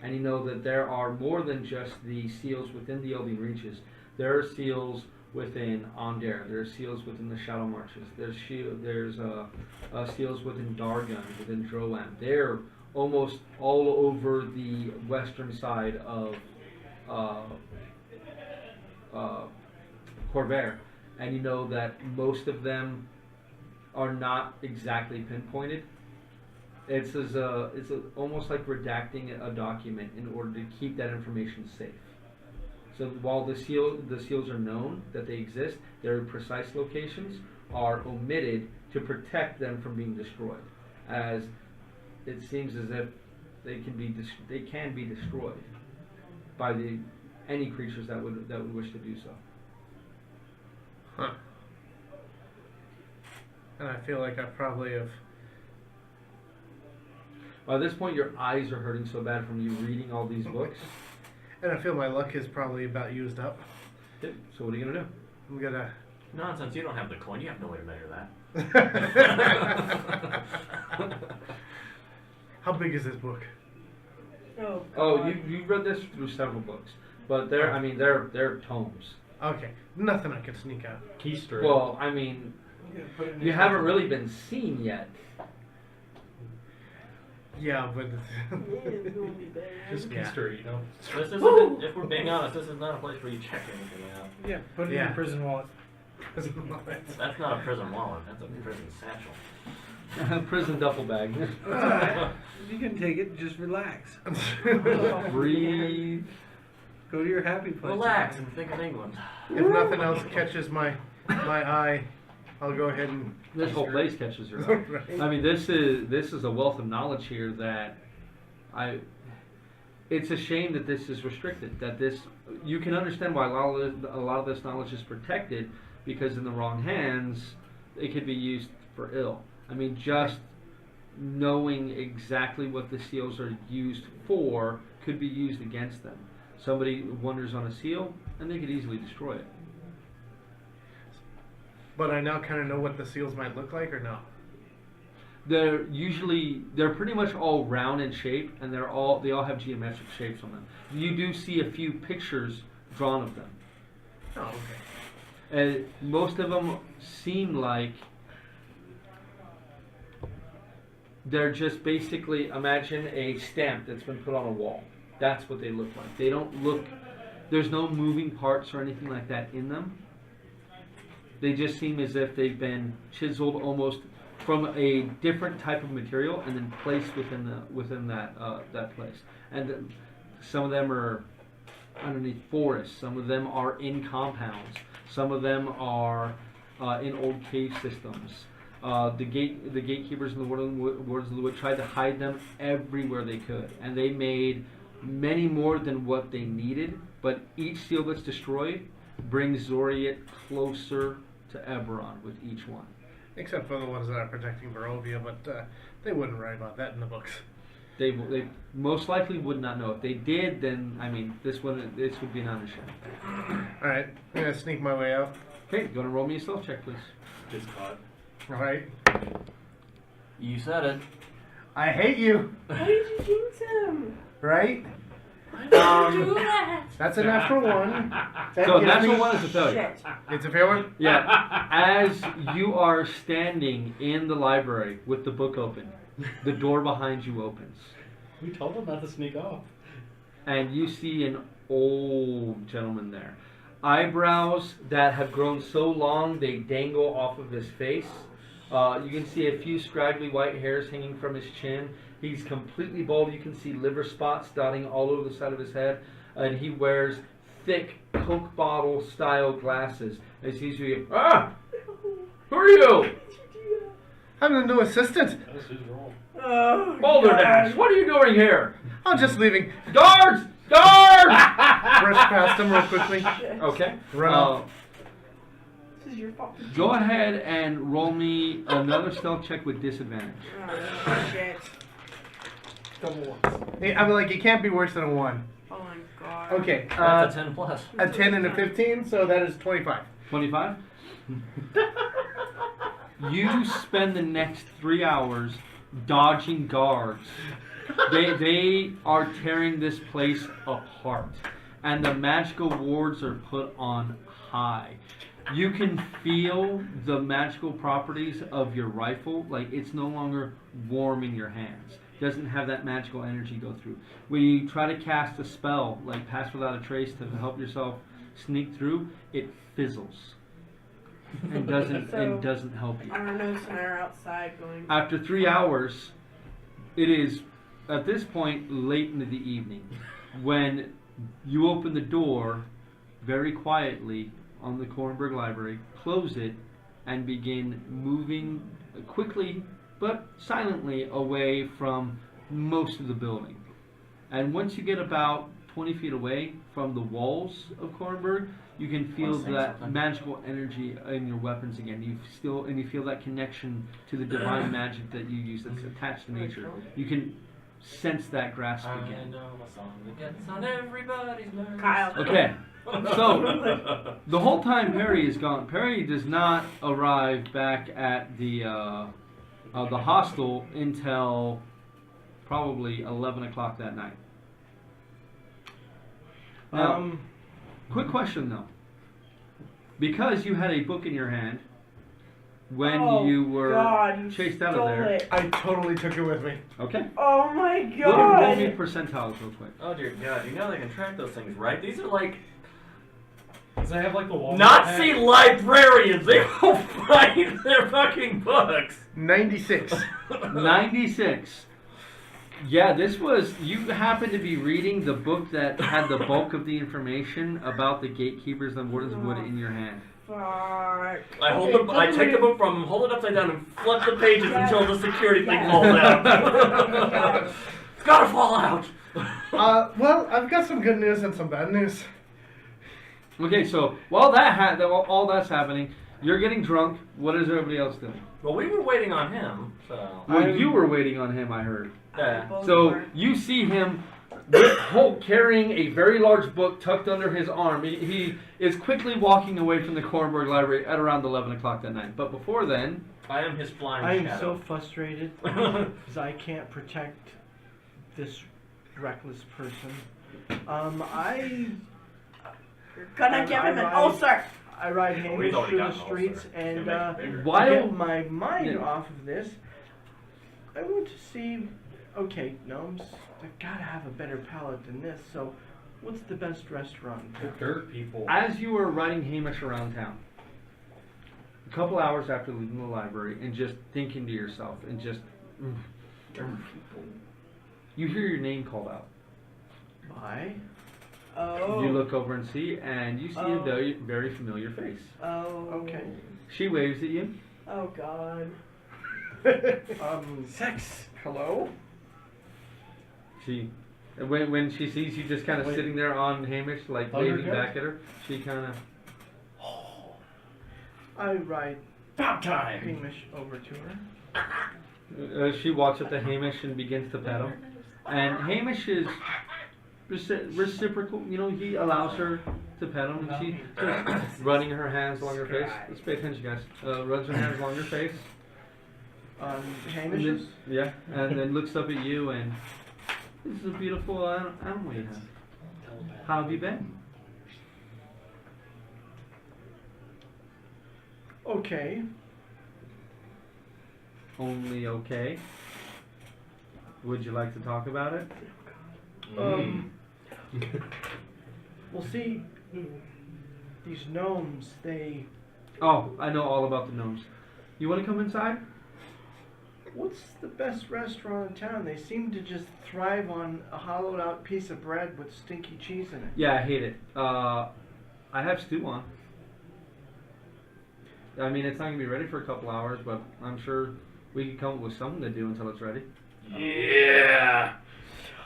And you know that there are more than just the seals within the Eldian Reaches. There are seals within Onder. There are seals within the Shadow Marches. There's seals within Dargun, within Droam. They're almost all over the western side of Corvair. And you know that most of them are not exactly pinpointed. It's almost like redacting a document in order to keep that information safe. So while the seals are known that they exist, their precise locations are omitted to protect them from being destroyed, as it seems as if they can be destroyed by any creatures that would wish to do so. Huh. And I feel like I probably have. By this point, your eyes are hurting so bad from you reading all these books. And I feel my luck is probably about used up. Okay, so what are you gonna do? I'm gonna. Nonsense, you don't have the coin. You have no way to measure that. How big is this book? Oh, Oh, God. you read this through several books, but they're tomes. Okay, nothing I can sneak out. Keister. Well, I mean, you haven't really been seen yet. Yeah, but It's gonna be bad. Just Yeah. keister, you know. This isn't, if we're being honest, this is not a place where you check anything out. Yeah, put it in Yeah. your prison wallet. That's not a prison wallet, that's a prison satchel. Prison duffel bag. You can take it. Just relax. Breathe. Go to your happy place. Relax and think of England. If nothing else catches my eye, I'll go ahead and. This whole place catches your eye. Right. I mean, this is a wealth of knowledge here that it's a shame that this is restricted. That you can understand why a lot of this knowledge is protected, because in the wrong hands, it could be used for ill. I mean, just knowing exactly what the seals are used for could be used against them. Somebody wanders on a seal, and they could easily destroy it. But I now kind of know what the seals might look like, or no? They're pretty much all round in shape, and they all have geometric shapes on them. You do see a few pictures drawn of them. Oh, okay. And most of them seem like they're just basically, imagine a stamp that's been put on a wall. That's what they look like. They don't look, there's no moving parts or anything like that in them. They just seem as if they've been chiseled almost from a different type of material and then placed within that place. And some of them are underneath forests. Some of them are in compounds. Some of them are in old cave systems. The gatekeepers and the wardens of the wood tried to hide them everywhere they could, and they made many more than what they needed. But each seal that's destroyed brings Zoriat closer to Eberron with each one. Except for the ones that are protecting Barovia, but they wouldn't write about that in the books. They most likely would not know. If they did, then I mean, this would be an undershare. All right, I'm gonna sneak my way out. Okay, go and roll me a stealth check, please. Gets caught. All right. You said it. I hate you. Why did you jinx him? Right? Do that. That's a natural one. That So gives natural me- one is a failure. Shit. It's a fair one. Yeah. As you are standing in the library with the book open, the door behind you opens, We told him not to sneak off. and you see an old gentleman there. Eyebrows that have grown so long they dangle off of his face. You can see a few scraggly white hairs hanging from his chin. He's completely bald. You can see liver spots dotting all over the side of his head. And he wears thick Coke bottle style glasses. As he's you, who are you? I'm the new assistant. That was his role. Oh, Balderdash, God. what are you doing here? I'm just leaving. Guards! Guards! Brush past him real quickly. Shit. Okay. Run off. This is your fault. Go ahead and roll me another stealth check with disadvantage. Oh, shit. Hey, I'm like, it can't be worse than a 1. Oh my god. Okay. That's a 10 plus. A 10 and a 15, so that is 25. 25? You spend the next 3 hours dodging guards. They are tearing this place apart. And the magical wards are put on high. You can feel the magical properties of your rifle. Like, it's no longer warm in your hands. Doesn't have that magical energy go through. When you try to cast a spell, like Pass Without a Trace, to help yourself sneak through, it fizzles. And doesn't help you. Arnos and I are outside going. After 3 hours, it is at this point late into the evening when you open the door very quietly on the Kornberg Library, close it, and begin moving quickly but silently away from most of the building. And once you get about 20 feet away from the walls of Kornberg, you can feel Wanna say that something? magical energy in your weapons again. You feel that connection to the divine magic that you use that's attached to nature. You can sense that grasp I again. know a song that gets on everybody's nerves. Kyle. Okay, so the whole time Perry is gone, Perry does not arrive back at the hostel until probably 11 o'clock that night. Now, quick question though. Because you had a book in your hand when Oh, you were God, you chased out of stole there. it. I totally took it with me. Okay. Oh my Roll me God. percentiles real quick. Oh dear God, you know they can track those things, right? These are like Does they have like the wall? Nazi librarians. They will find their fucking books. 96. 96. Yeah, this was, you happened to be reading the book that had the bulk of the information about the gatekeepers and wardens wood in your hand. Fuck. I Okay, take the book from him, hold it upside down, and flip the pages Yes. until the security thing Yes. falls out. Yes. It's gotta fall out. Well, I've got some good news and some bad news. Okay, so while that all that's happening, you're getting drunk. What is everybody else doing? Well, we were waiting on him, so. Well, you were waiting on him, I heard. Yeah. Both So are. you see him with Hulk carrying a very large book tucked under his arm. He is quickly walking away from the Kornberg Library at around 11 o'clock that night. But before then, I am his flying I am shadow. so frustrated because I can't protect this reckless person. You're gonna give him an ulcer. I ride We've Hamish already through got the an streets, ulcer. and Can make it bigger. Why to don't- get my mind Yeah. off of this, I want to see. Okay, gnomes, they've got to have a better palate than this. So, what's the best restaurant? in The town? dirt people. as you were riding Hamish around town, a couple hours after leaving the library and just thinking to yourself and just, you hear your name called out. Why? Oh. You look over and see, and you see a Oh. very, very familiar face. Oh. Okay. She waves at you. Oh God. Sex. Hello. She, when she sees you just kind of Wait. sitting there on Hamish, like Thunder waving Cat? back at her, she kind of. I ride About time. Hamish over to her. She walks up to Hamish and begins to pet him. And Hamish is reciprocal. You know, he allows her to pet him. And she starts running her hands along her face. Let's pay attention, guys. Runs her hands along her face. And Hamish's. then, yeah, and then looks up at you and this is a beautiful animal you have. How have you been? Okay. Only okay. Would you like to talk about it? Well, see, these gnomes, they. Oh, I know all about the gnomes. You want to come inside? What's the best restaurant in town? They seem to just thrive on a hollowed out piece of bread with stinky cheese in it. Yeah, I hate it. I have stew on. I mean, it's not gonna be ready for a couple hours, but I'm sure we can come up with something to do until it's ready. Yeah.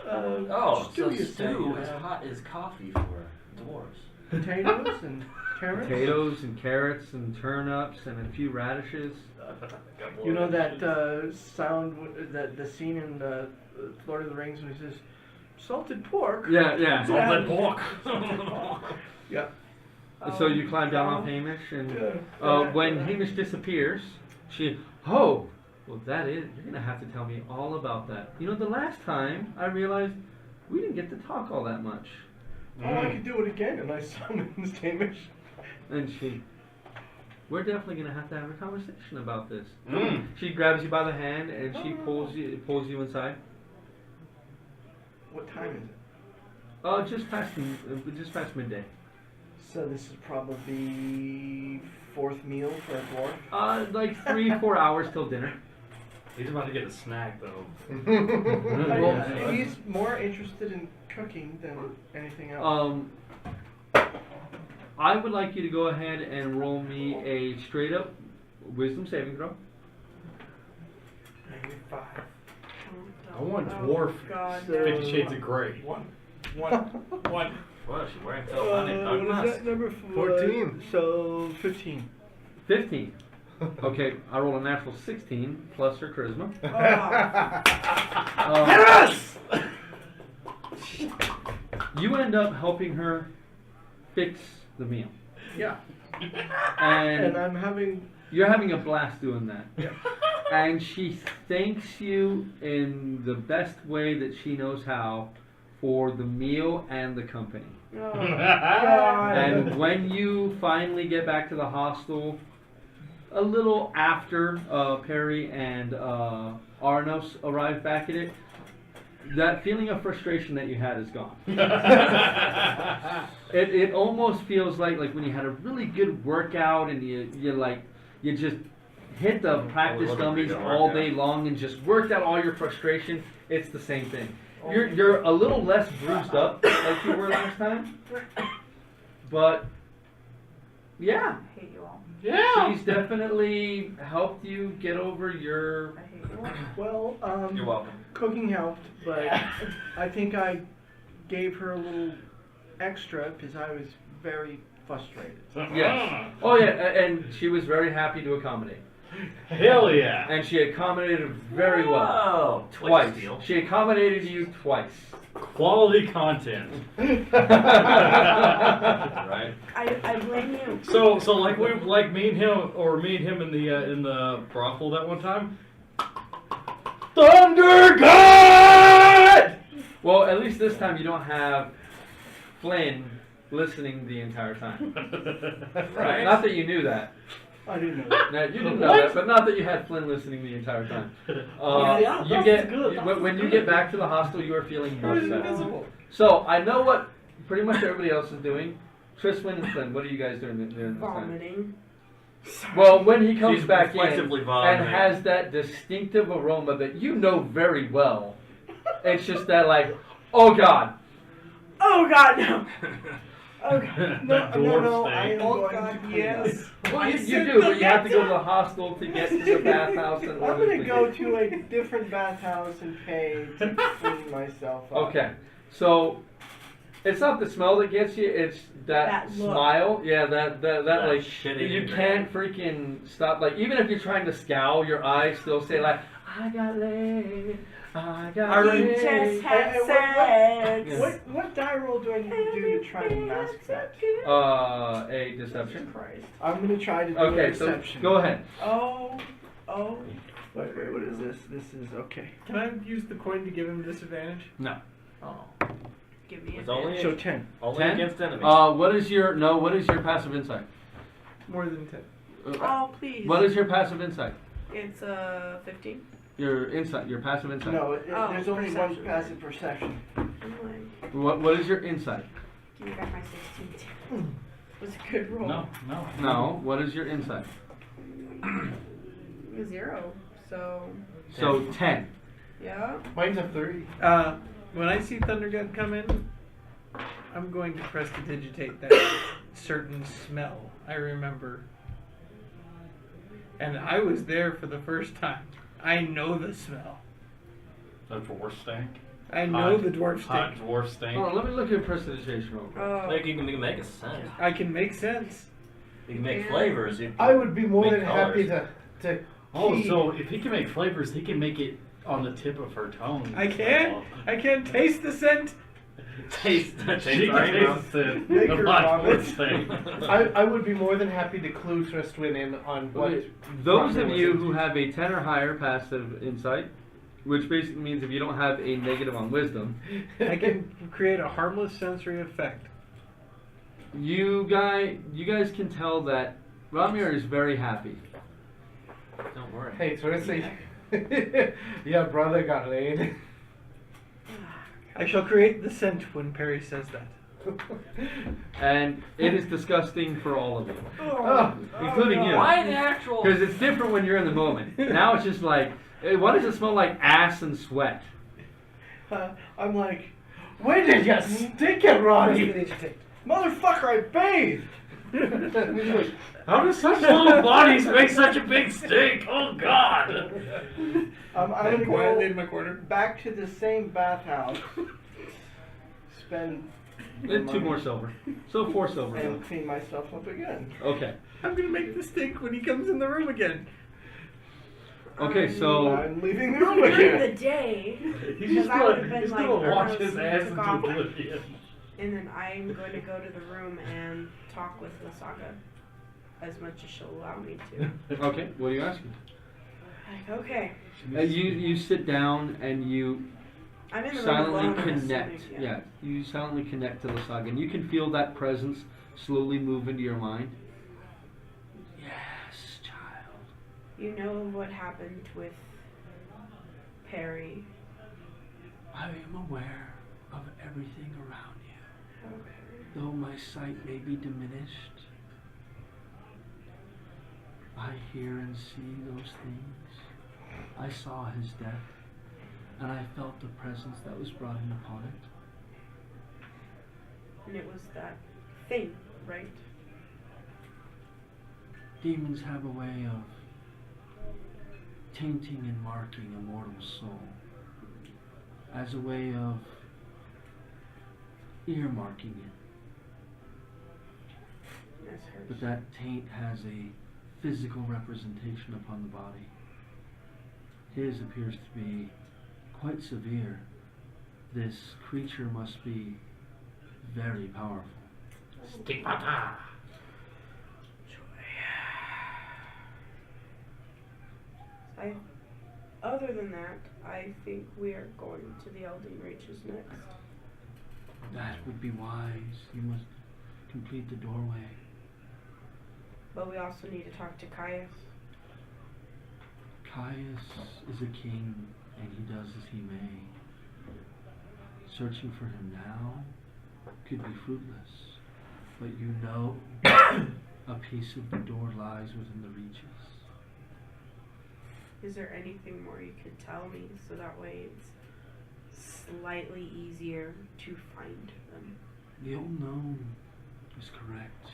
Oh, stew, so you stew say, is hot is coffee for dwarves. potatoes and carrots. Potatoes and carrots and turnips and a few radishes. You know that sound, the scene in Lord of the Rings when he says, "Salted pork." Yeah, yeah. Salted pork. Yeah. So you climb down off Hamish, and Yeah. when Hamish disappears, she, oh, well, that is, you're gonna have to tell me all about that. You know, the last time I realized we didn't get to talk all that much. Oh, I could do it again, and I summoned Hamish. And she, we're definitely gonna have to have a conversation about this. Mm. She grabs you by the hand and she pulls you inside. What time is it? Just past midday. So this is probably fourth meal for a dwarf. Like 3-4 hours till dinner. He's about to get a snack though. Well, he's more interested in cooking than anything else. I would like you to go ahead and roll me a straight up wisdom saving throw. -5. I want Oh, dwarf. God, So- no. 50 Shades of Grey. One. Well, she's wearing so Uh, funny. what is Mask. that number for? 14. So 15. 15. Okay, I roll a natural 16 plus her charisma. Oh. Yes! You end up helping her fix the meal. Yeah. And And I'm having. you're having a blast doing that. Yeah. And she thanks you in the best way that she knows how for the meal and the company. Oh, God. And when you finally get back to the hostel, a little after Perry and Arnos arrive back at it, that feeling of frustration that you had is gone. It almost feels like when you had a really good workout and you just hit the practice What a dummies good all workout. day long and just worked out all your frustration. It's the same thing. You're a little less bruised up like you were last time, but yeah, I hate you all. Yeah. she's definitely helped you get over your. I hate you all. Well, You're welcome. cooking helped, but I think I gave her a little extra because I was very frustrated. Yes. Oh yeah, and she was very happy to accommodate, Hell yeah. and she accommodated very well. Oh, Twice. steal. She accommodated you twice. Quality content. Right. I blame you. So like me and him in the brothel that one time. Thunder God! Well, at least this time you don't have Flynn listening the entire time. Right. Not that you knew that. I didn't know that. No, you didn't know that, but not that you had Flynn listening the entire time. Yeah, You that's get good, that's when you good. get back to the hostel, you are feeling more set. Invisible. So I know what pretty much everybody else is doing. Triswin and Flynn, what are you guys doing during this time? Vomiting. Well, when he comes She's back in reflexively and vomiting. has that distinctive aroma that you know very well, it's just that oh God. Oh, God, no. Oh, God. That dwarf no, I thing. am Oh, going God, to clean yes. Well, you do, but you have to go to the hostel to get to the bathhouse and I'm order gonna the go food. to a different bathhouse and pay to clean myself up. Okay, so it's not the smell that gets you; it's that That look. smile. Yeah, that like shitty you can't freaking stop. Like even if you're trying to scowl, your eyes still say like, "I got laid, I got You laid." just had Hey, sex. Yeah. What die roll do I need to do to try and mask that? A deception. Christ. I'm gonna try to do a Okay, so deception. go ahead. Oh. Wait, what is this? This is okay. Can I use the coin to give him disadvantage? No. Oh. Give me It's a only So 10. only 10? against enemies. What is your passive insight? More than 10. Oh, please. What is your passive insight? It's 15. Your insight, your passive insight. No, Oh, there's only perception. one passive perception. I'm like, What is your insight? give me back my 16. Was a good roll. No. No. What is your insight? 0. So, So 10. yeah. Mine's a 3. When I see Thundergut come in, I'm going to prestidigitate that certain smell I remember. And I was there for the first time. I know the smell. The dwarf stank. I know Hot- the dwarf Hot stink. dwarf stank. Hold on, let me look at prestidigitation real quick. Oh. Like you can make a scent. I can make sense. You can make Yeah. flavors. You can I would be more make than happy colors. to Oh, keep- so if he can make flavors, he can make it on the tip of her tongue. I can. I can taste the scent. taste. She can taste the Make her hot vomit. dwarf stank. I would be more than happy to clue Tristwin in on what. Okay, those of Rockman you was who have a 10 or higher passive insight, which basically means if you don't have a negative on wisdom, I can create a harmless sensory effect. you guys can tell that Ramir is very happy. Don't worry. Hey, Tristy. Your brother got laid. I shall create the scent when Perry says that. And it is disgusting for all of you, Oh, including you. Why the actual? Because it's different when you're in the moment. Now it's just like, hey, why does it smell like ass and sweat? I'm like, where did you stick it, Ronnie? motherfucker, I bathed! How do such little bodies make such a big stink? Oh God! I'm gonna Quietly in go my corner. back to the same bathhouse, spend Then 2 more silver. So 4 silver. and clean myself up again. Okay. I'm gonna make the stink when he comes in the room again. Okay, so I'm leaving the room During the again. day, He's because just I would have gonna, been he's like, gonna watch gross, his you ass took into off. oblivion. And then I'm going to go to the room and talk with Lasaga as much as she'll allow me to. okay, what are you asking? Like, okay, You sit down and you I'm in the room silently alone, I'm connect. assuming, Yeah, you silently connect to the saga, and you can feel that presence slowly move into your mind. Yes, child. You know what happened with Perry. I am aware of everything around you, Okay. though my sight may be diminished. I hear and see those things. I saw his death, and I felt the presence that was brought in upon it. And it was that thing, right? Demons have a way of tainting and marking a mortal soul as a way of earmarking it. That's hers. But that taint has a physical representation upon the body. His appears to be quite severe. This creature must be very powerful. Stigmata. Other than that, I think we are going to the Elding Reaches next. That would be wise. You must complete the doorway. But we also need to talk to Caius. Caius is a king, and he does as he may. Searching for him now could be fruitless, but you know a piece of the door lies within the reaches. Is there anything more you could tell me so that way it's slightly easier to find them? The unknown is correct.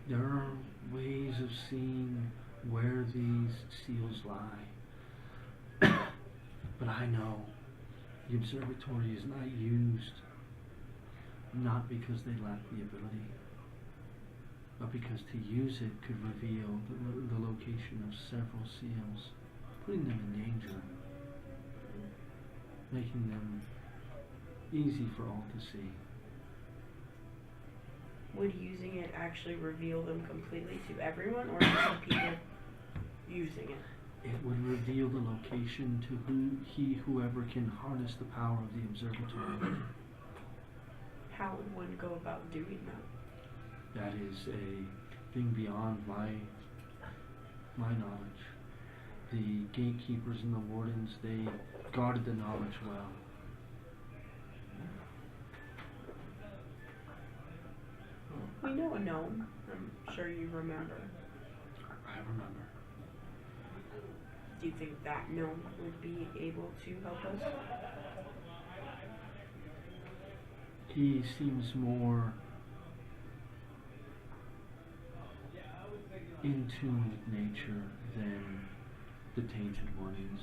There are ways of seeing where these seals lie. But I know the observatory is not used, not because they lack the ability, but because to use it could reveal the location of several seals, putting them in danger, making them easy for all to see. Would using it actually reveal them completely to everyone, or just people using it? It would reveal the location to whoever can harness the power of the observatory. How would one go about doing that? That is a thing beyond my knowledge. The gatekeepers and the wardens, they guarded the knowledge well. We know a gnome. I'm sure you remember. I remember. Do you think that gnome would be able to help us? He seems more in tune with nature than the tainted one is.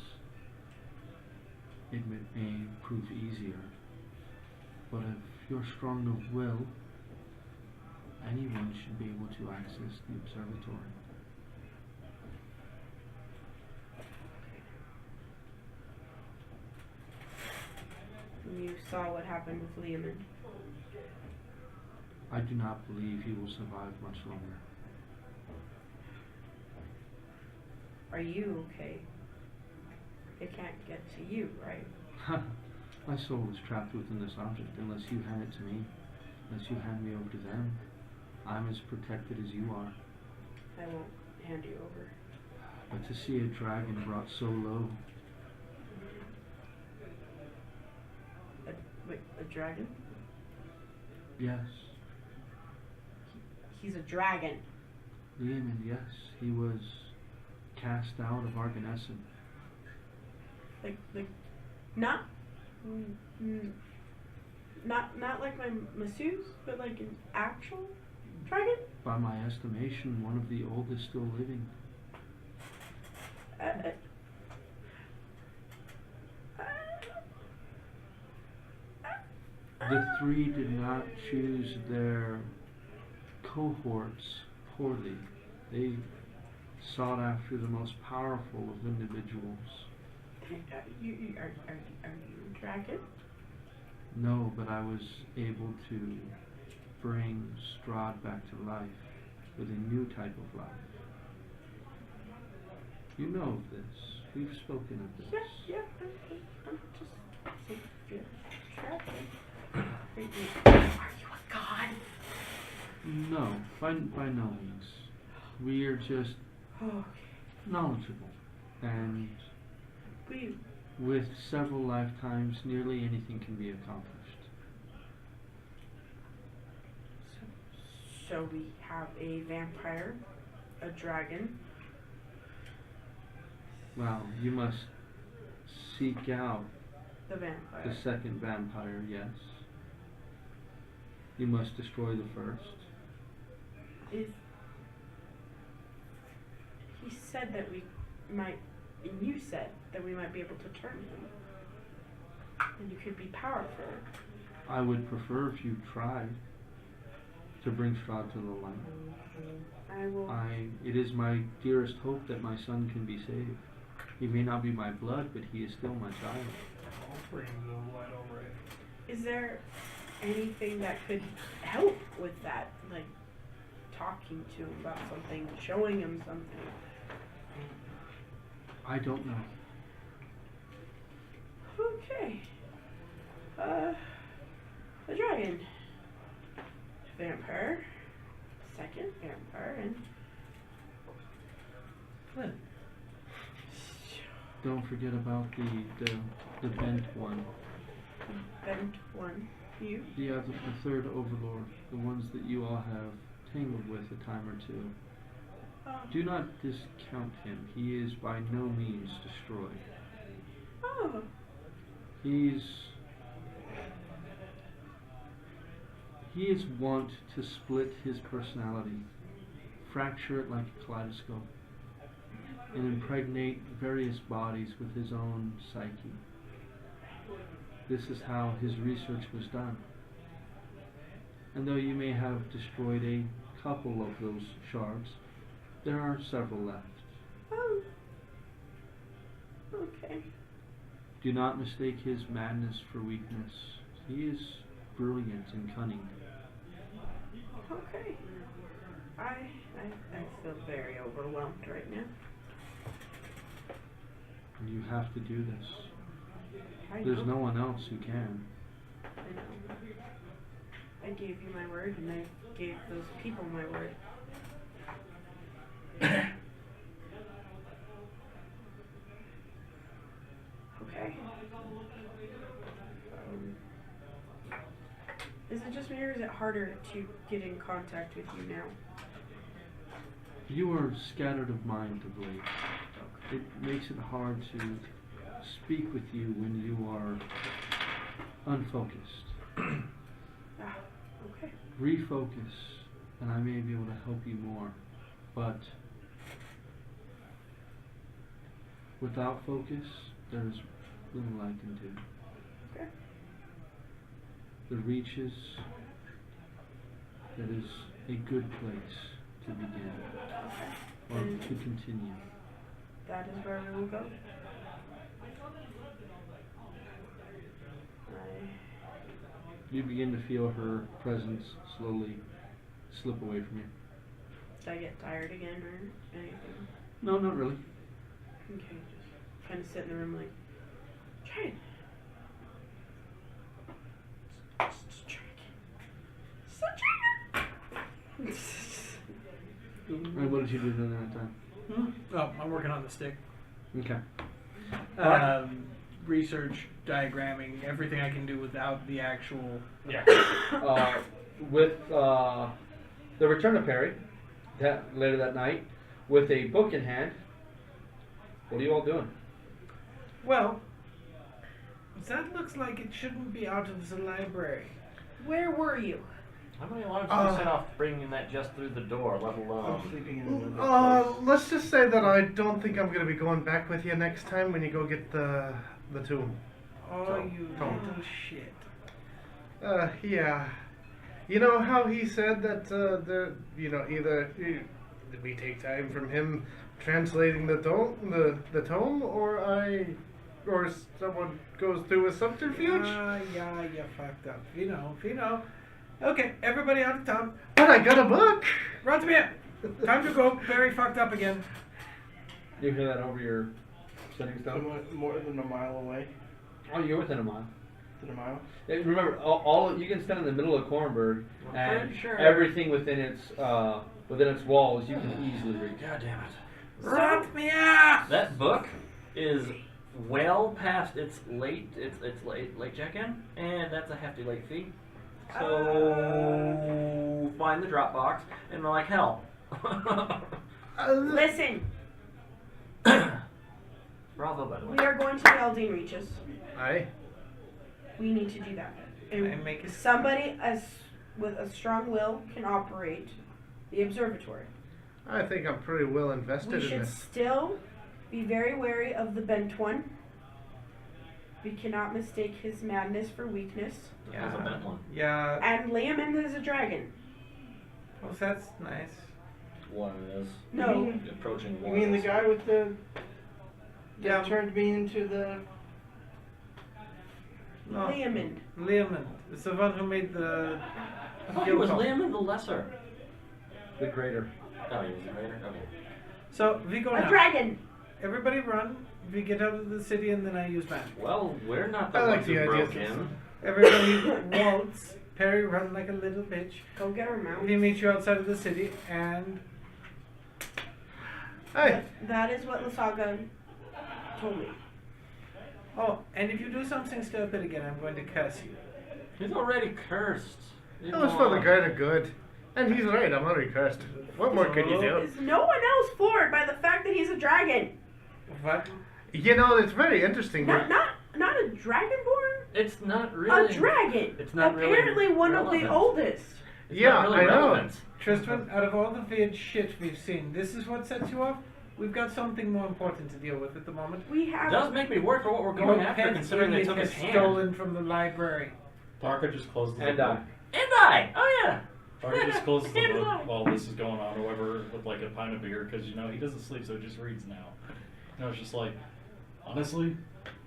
It may prove easier, but if you're strong of will, anyone should be able to access the observatory. You saw what happened with Leomund. I do not believe he will survive much longer. Are you okay? It can't get to you, right? My soul is trapped within this object unless you hand it to me, unless you hand me over to them. I'm as protected as you are. I won't hand you over. But to see a dragon brought so low, Wait, a dragon? yes, He's a dragon. Leomund, yes, he was cast out of Arganesson. Like, not, not like my masseuse, but like an actual dragon? by my estimation, one of the oldest still living. The three did not choose their cohorts poorly. They sought after the most powerful of individuals. Are you a dragon? No, but I was able to bring Strahd back to life with a new type of life. You know of this. We've spoken of this. Yeah, I'm just saying, dragon. Are you a god? No, by no means. We are just Oh, knowledgeable, and we with several lifetimes, nearly anything can be accomplished. So we have a vampire, a dragon. Well, you must seek out The vampire. the second vampire, yes. You must destroy the first. He said that we might, and you said that we might be able to turn him. And you could be powerful. I would prefer if you tried to bring Strahd to the light. I will. It is my dearest hope that my son can be saved. He may not be my blood, but he is still my child. I'll bring the light over it. Is there anything that could help with that? Like talking to him about something, showing him something? I don't know. Okay. A dragon. Vampire. Second vampire and Flynn. Don't forget about the bent one. bent one. You? Yeah, the third overlord. The ones that you all have tangled with a time or two. Do not discount him. He is by no means destroyed. Oh. He is wont to split his personality, fracture it like a kaleidoscope, and impregnate various bodies with his own psyche. This is how his research was done. And though you may have destroyed a couple of those shards, there are several left. Oh. Okay. Do not mistake his madness for weakness. He is brilliant and cunning. Okay. I feel very overwhelmed right now. You have to do this. I There's know. no one else who can. I know. I gave you my word, and I gave those people my word. Okay. Is it just me, or is it harder to get in contact with you now? You are scattered of mind of late. It makes it hard to speak with you when you are unfocused. Okay. Refocus, and I may be able to help you more. But without focus, there's little I can do. Okay. The Reaches, that is a good place to begin, or And to continue. that is where we will go. You begin to feel her presence slowly slip away from you. Did I get tired again or anything? No, not really. Okay, just kind of sit in the room like, try it. Alright, what did you do during that time? Oh, I'm working on the stick. Okay. Research, diagramming, everything I can do without the actual. Yeah. With the return of Perry, later that night, with a book in hand, what are you all doing? Well, that looks like it shouldn't be out of the library. Where were you? Why don't you set off bringing that just through the door, let I'm alone... sleeping in another place. Let's just say that I don't think I'm gonna be going back with you next time when you go get the tomb. Oh, you little shit. Yeah. You know how he said that, either we take time from him translating the tome, or someone goes through a subterfuge? Yeah, you fucked up. Vino. Okay, everybody out of town. But I got a book! Run to me! Time to go. Barry fucked up again. You hear that over your sending stone? Somewhat more than a mile away. Oh, you're within a mile. Within a mile? Remember, all you can stand in the middle of Cornberg, and pretty sure. everything within its walls you can easily reach. God damn it. Run me out! That book is well past its late check-in, and that's a hefty late fee. So find the Dropbox, and like hell. Listen, Bravo, by the way. we are going to the Aldine Reaches. Aye. We need to do that. I And make it. somebody with a strong will can operate the observatory. I think I'm pretty well We invested in should this. still be very wary of the bent one. We cannot mistake his madness for weakness. That's a bent one. Yeah. And Layman is a dragon. Well, that's nice. One is No. approaching You one. mean the guy with the... Yeah. that turned me into the... No. Layman. Learman. It's the one who made the. I thought he was Layman the Lesser. The greater. Oh, he was the greater? Okay. So we go A now. dragon. Everybody run. We get out of the city and then I use magic. Well, we're not the I like ones the who idea. broke in. Everybody waltz. Perry run like a little bitch. Go get her mount. We meet you outside of the city and. Hey, That is what Lasaga told me. Oh, and if you do something stupid again, I'm going to curse you. He's already cursed. that was for the greater good. And he's right, I'm already cursed. What more could you do? Is no one else floored by the fact that he's a dragon? What? You know, it's very interesting. Not a dragonborn? It's not really. A dragon. It's not really Apparently one of the relevant. oldest. It's Yeah, not really I know. relevant. Tristan, out of all the weird shit we've seen, this is what sets you off? We've got something more important to deal with at the moment. We It have. does make me work for what we're going Your after, pet considering they idiot took his has hand. stolen from the library. Tarka just closes And the book. And I! Oh yeah! Tarka just closes the And book I. while this is going on, or whatever, with like a pint of beer, because he doesn't sleep, so he just reads now. It's just like, honestly,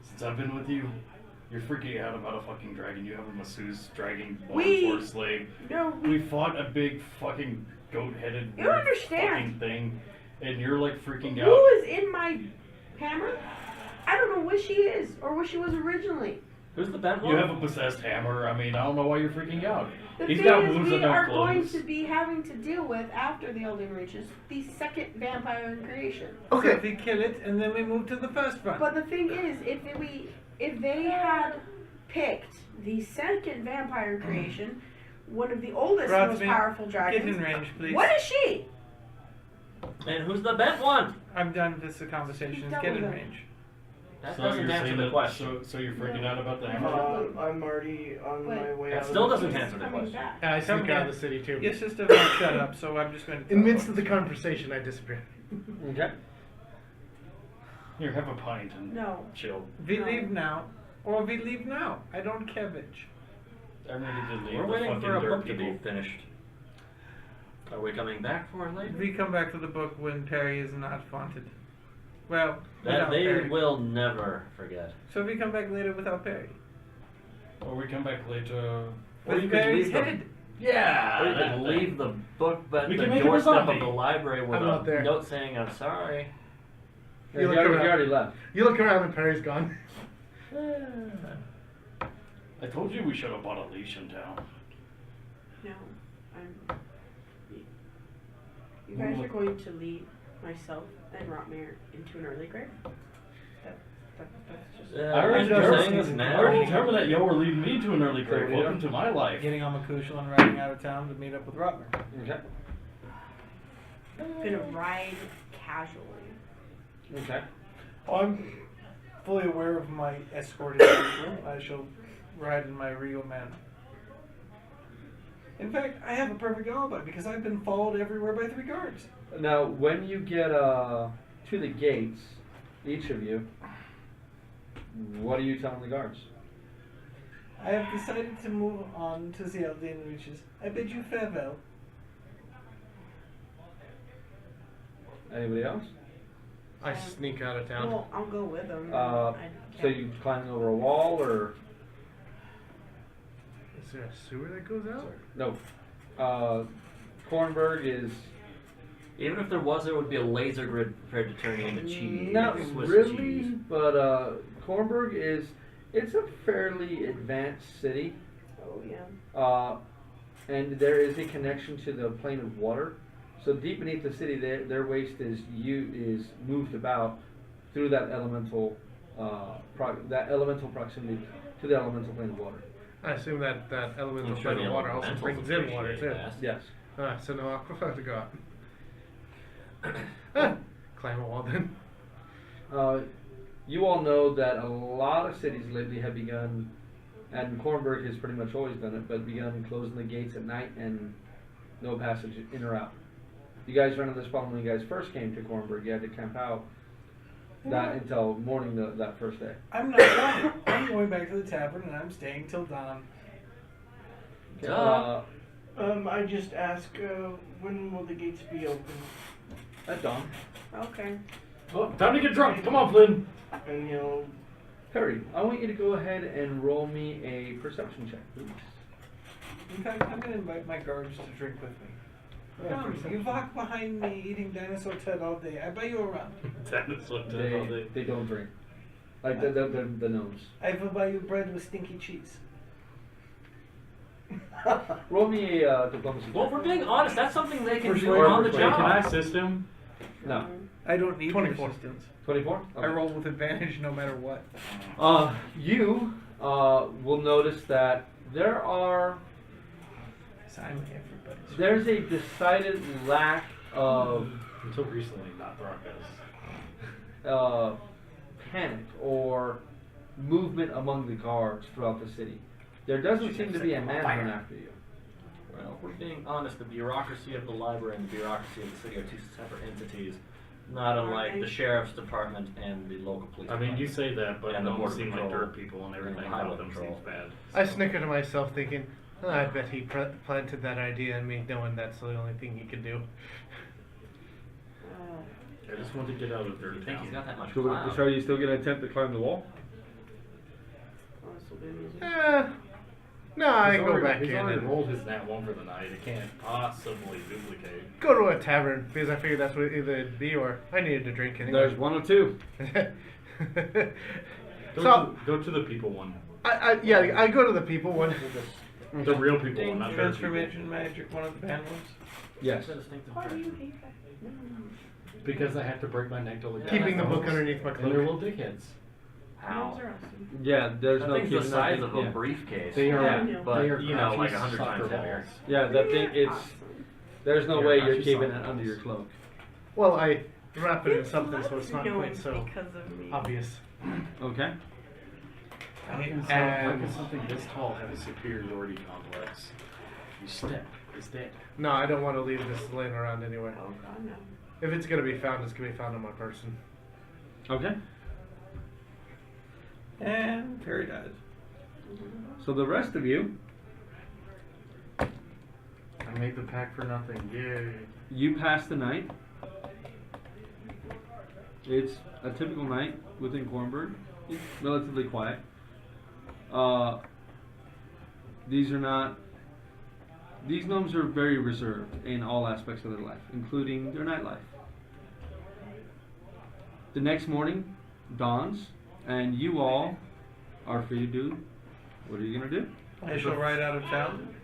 since I've been with you, you're freaking out about a fucking dragon. You have a masseuse dragging one for a slave. No, We fought a big fucking goat-headed You weird understand. fucking thing, and you're like freaking out. who is in my hammer? I don't know what she is or what she was originally. Who's the bent one? You have a possessed hammer. I mean, I don't know why you're freaking out. The He's thing got is, wounds we that don't are going close. to be having to deal with after the Elden Reaches the second vampire in creation. Okay. So we kill it and then we move to the first one. But the thing is, if they had picked the second vampire in creation, one of the oldest, most Rodsmith, powerful Get dragons. in range, please. What is she? And who's the bent one? I'm done with this conversation. Done Get with in it. range. That So doesn't you're answer saying the that, question. so you're freaking out about the hammer? I'm already on Wait. my way That out. still of the doesn't city. answer the Coming question. back. I Come sneak out here. of the city too. Your sister won't shut up, so I'm just going to. In midst of the conversation, I disappear. Okay. Here, have a pint and No. chill. We No. leave now, or we leave now. I don't care which. I'm ready to leave We're the waiting fucking for a dirt book to people. be finished. Are we coming back for it later? We come back to the book when Perry is not wanted. Well, That without they Perry. will never forget. So we come back later without Perry. Or we come back later. Or With you could Perry's leave the- head. Yeah, or you that could thing. leave the book but We the can make him a doorstep of zombie. the library with I'm not a there. note saying I'm sorry. You You look already, around. you already left. You look around and Perry's gone. I told you we should have bought a leash in town. No. You guys are going to lead myself and Rotmere into an early grave? That's just... I already you're determined- saying this I now. already determined that y'all were leading me to an early grave. Yeah. Welcome to my life. Getting on Makushal and riding out of town to meet up with Rotmer. Okay. Gonna ride casually. Okay. I'm fully aware of my escorted vehicle. I shall ride in my real manner. In fact, I have a perfect alibi because I've been followed everywhere by 3 guards. Now, when you get to the gates, each of you, what are you telling the guards? I have decided to move on to the Eldian reaches. I bid you farewell. Anybody else? I sneak out of town. Well, I'll go with them. So you climbing over a wall, or Is there a sewer that goes out? no? Kornberg is Even if there was, there would be a laser grid prepared to turn you into cheese. not Swiss really, cheese. but Kornberg is. It's a fairly advanced city. Oh yeah. And there is a connection to the plane of water. So deep beneath the city, their waste is moved about through that elemental proximity to the elemental plane of water. I assume that elemental Well, plane the of water also elementals brings in water appreciate too. that. Yes. So no aqua to go out. Climb a wall then. You all know that a lot of cities lately have begun, and Kornberg has pretty much always done it, but begun closing the gates at night and no passage in or out. You guys ran into this problem when you guys first came to Kornberg. You had to camp out that until morning that first day. I'm not going. I'm going back to the tavern and I'm staying till dawn. Duh. I just ask, when will the gates be open? At dawn. Okay. Oh, time to get drunk. Come on, Flynn. And you'll Perry, I want you to go ahead and roll me a perception check, please. In fact, I'm going to invite my guards to drink with me. Come, you walk behind me eating dinosaur Ted all day. I buy you a round. Dinosaur Ted all day. They don't drink. Like the gnomes. I will buy you bread with stinky cheese. Roll me a diplomacy Well, check. if we're being honest, that's something they can do Persuade, on the persuade. job. Can I assist him? No. I don't need 24. assistance. 24? I roll with advantage no matter what. You will notice that there's a decided lack of Until recently, not Broncos. panic or movement among the guards throughout the city. There doesn't seem to be a manhunt after you. Well, if we're being honest, the bureaucracy of the library and the bureaucracy of the city are two separate entities, not unlike the sheriff's department and the local police I mean, you department. say that, but And the gnomes border seem like patrol. dirt people and everything And highway about them patrol. seems bad. I so- snicker to myself thinking, "Oh, I bet he planted that idea in me knowing that's the only thing he could do. I just want to get out of Do you dirt think he's got town. that much So, clout? are you still going to attempt to climb the wall? No, I He's go already- back he's in already and rolled his nat 1 for the night. It can't possibly duplicate. go to a tavern because I figured that's what either it'd be or I needed to drink anyway. There's one or two. Go to the people one. I go to the people one. The real people one, not dirt people. Transformation magic, one of the band ones. Yes. It's a distinctive Why do you trait. hate that? Because I have to break my neck to look at Keeping the my book notes. underneath my And they're cloak. little dickheads. How? Gnomes are awesome. Yeah, there's That no thing's the keeping size that of thing- a briefcase. They are, Yeah, know. but they are you know, like crunchy 100 soccer times heavier. balls. Yeah, that thing, it's, Awesome. there's no Yeah, way not you're just keeping soccer it under balls. your cloak. Well, I wrap it in It's something so loves it's not quite gnomes so because of me. obvious. Okay. How can And something this tall have a superiority complex? You step, it's dead. no, I don't want to leave this laying around anywhere. Oh god no. If it's gonna be found, it's gonna be found on my person. Okay. And Perry dies. So the rest of you, I made the pack for nothing. Yay. you pass the night. It's a typical night within Kornberg. It's relatively quiet. These gnomes are very reserved in all aspects of their life, including their nightlife. The next morning dawns, and you all are free to do. What are you gonna do? I shall ride out of town.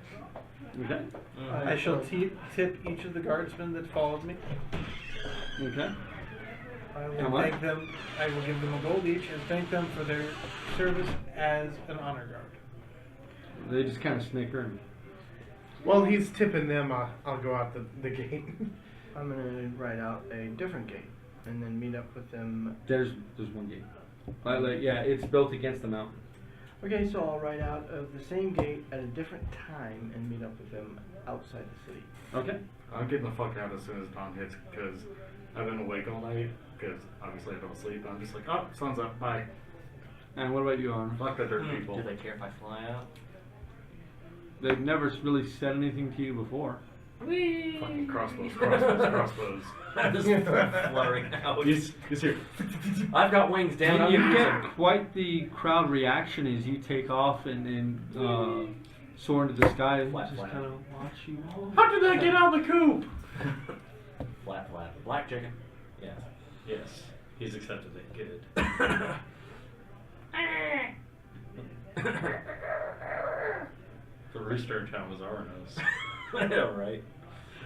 Okay. I shall tip each of the guardsmen that followed me. Okay. I How will much? thank them. I will give them a gold each and thank them for their service as an honor guard. They just kind of snicker and While he's tipping them, I'll go out the gate. I'm gonna write out a different gate and then meet up with them. there's one gate. Like, yeah, it's built against the mountain. Okay, so I'll ride out of the same gate at a different time and meet up with them outside the city. Okay. I'm getting the fuck out as soon as dawn hits because I've been awake all night because obviously I don't sleep. I'm just like, oh, sun's up, bye. And what about you, Arnold? Fuck the dirt people. Do they care if I fly out? They've never really said anything to you before. Fucking crossbows, crossbows, crossbows. I'm just fluttering out. You see, I've got wings down. And I'm you using get them. quite the crowd reaction as you take off and soar into the sky and Flat, just flat. kind of watch you. how did that get out of the coop? Flat, flat. Black chicken. Yes. Yes, he's accepted it. Good. The rooster in town was our nose. I know, right?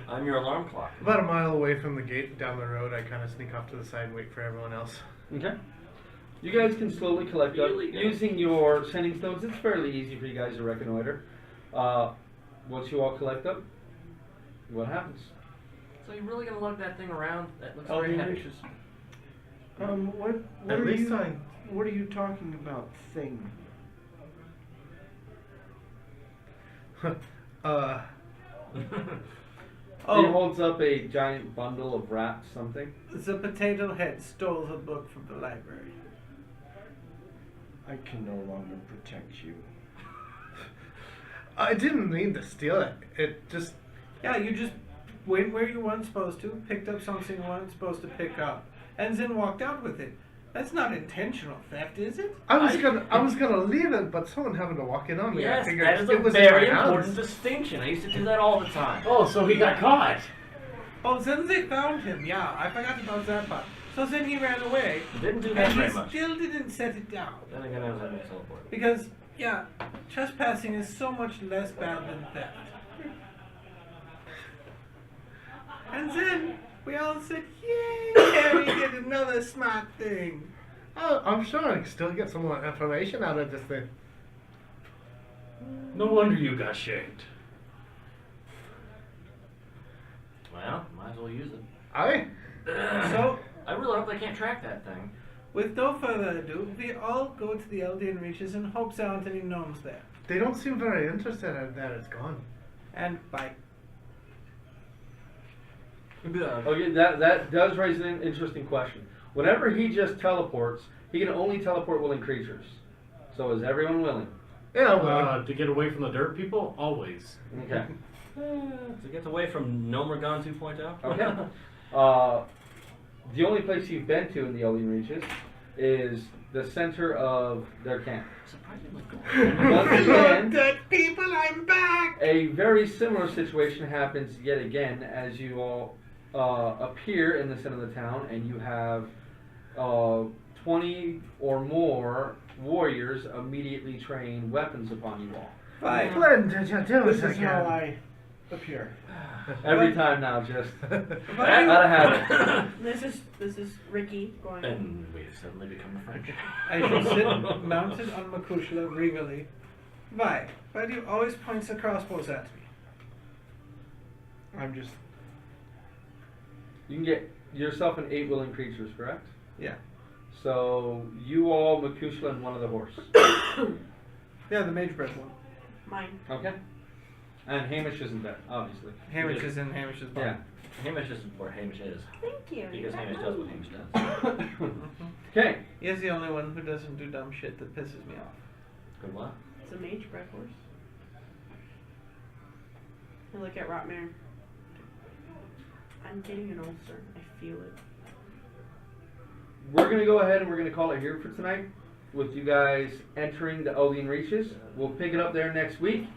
I'm your alarm clock. About a mile away from the gate down the road, I kind of sneak off to the side and wait for everyone else. Okay. You guys can slowly collect up Really good. using your sending stones. It's fairly easy for you guys to reconnoiter. Once you all collect up, what happens? So you're really gonna lug that thing around? That looks Oh, very the heavy. riches. What At are least you? What are you talking about? Thing. He holds up a giant bundle of wrapped something. The potato head stole the book from the library. I can no longer protect you. I didn't mean to steal it. It just. Yeah, you just went where you weren't supposed to, picked up something you weren't supposed to pick up, and then walked out with it. That's not intentional theft, is it? I was gonna leave it, but someone happened to walk in on me. I Yes, figured that is a it was in very my house. important distinction. I used to do that all the time. Oh, so he got caught. Oh, then they found him. Yeah, I forgot about that part. So then he ran away, Didn't do that and very he much. still didn't set it down. Then again, I was having a teleport. Because, yeah, trespassing is so much less bad than theft. And then we all said, yay, Harry did another smart thing. Oh, I'm sure I can still get some more information out of this thing. No wonder you got shanked. Well, might as well use it. So, I really hope they can't track that thing. with no further ado, we all go to the Eldian Reaches and hope there aren't any gnomes there. They don't seem very interested in that it's gone. And bye. Okay, that does raise an interesting question. Whenever he just teleports, he can only teleport willing creatures. So is everyone willing? Yeah, well, To get away from the dirt people, always. Okay. To get away from Nomergon 2.0? Okay. The only place you've been to in the Eldian Reaches is the center of their camp. Surprisingly Once again, Dead people, I'm back! a very similar situation happens yet again as you all appear in the center of the town and you have 20 or more warriors immediately train weapons upon you all. Bye. Glenn, did you do This it is how again? I appear. Every time now, just Bye. out of habit. This is Ricky going. And we've suddenly become friends. I shall sit mounted on Makushla regally. Why do you always point the crossbows at me? I'm just. You can get yourself and 8 willing creatures, correct? Yeah. So you all, Makushla, and one of the horse. Yeah, the mage bread one. Mine. Okay. And Hamish isn't there, obviously. Hamish is in Hamish's Yeah. barn. Hamish is where Hamish is. Thank you. Because Hamish does what Hamish does. Okay. He is the only one who doesn't do dumb shit that pisses me off. Good luck. It's a mage bread horse. I look at Rotmere. I'm getting an ulcer. I feel it. We're going to go ahead and we're going to call it here for tonight with you guys entering the Eldian Reaches. We'll pick it up there next week.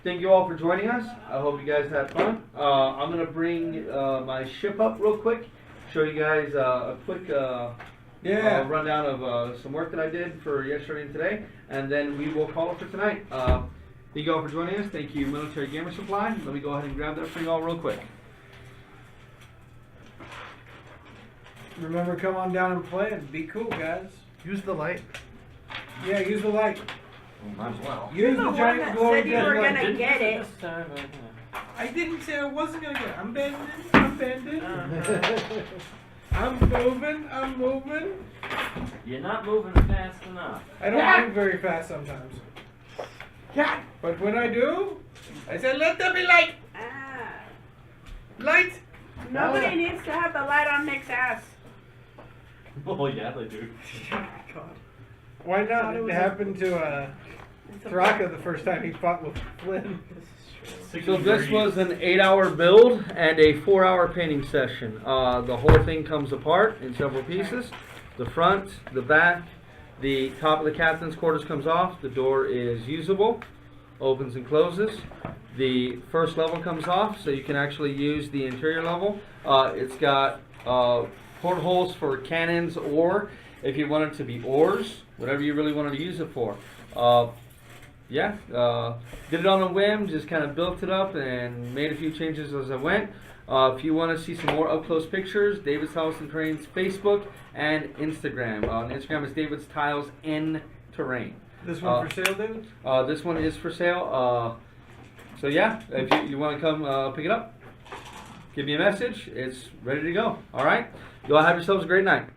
Thank you all for joining us. I hope you guys had fun. I'm going to bring my ship up real quick, show you guys a quick rundown of some work that I did for yesterday and today, and then we will call it for tonight. Thank you all for joining us. Thank you, Military Gamer Supply. Let me go ahead and grab that for you all real quick. Remember, come on down and play and be cool, guys. Use the light. Yeah, use the light. Might as well. Use the one giant that glory said you were light. gonna get it. I didn't say I wasn't gonna get it. I'm bending. I'm bending. I'm moving. I'm moving. You're not moving fast enough. I don't move very fast sometimes. But when I do, I say, let there be light. Ah. Light. Nobody needs to have the light on Nick's ass. Oh yeah, they do. Why not? Thought it It was happened to It's a Thraka the first time he fought with Flynn. So this was an 8-hour build and a 4-hour painting session. The whole thing comes apart in several pieces. The front, the back, the top of the captain's quarters comes off. The door is usable, opens and closes. The first level comes off, so you can actually use the interior level. It's got portholes for cannons, or if you want it to be oars, whatever you really wanted to use it for. Did it on a whim, just kind of built it up and made a few changes as I went. If you want to see some more up-close pictures, David's Tiles and Terrain's Facebook and Instagram. On Instagram is David's Tiles in Terrain. This one for sale, David? This one is for sale. So yeah, if you want to come pick it up, give me a message. It's ready to go. All right? You all have yourselves a great night.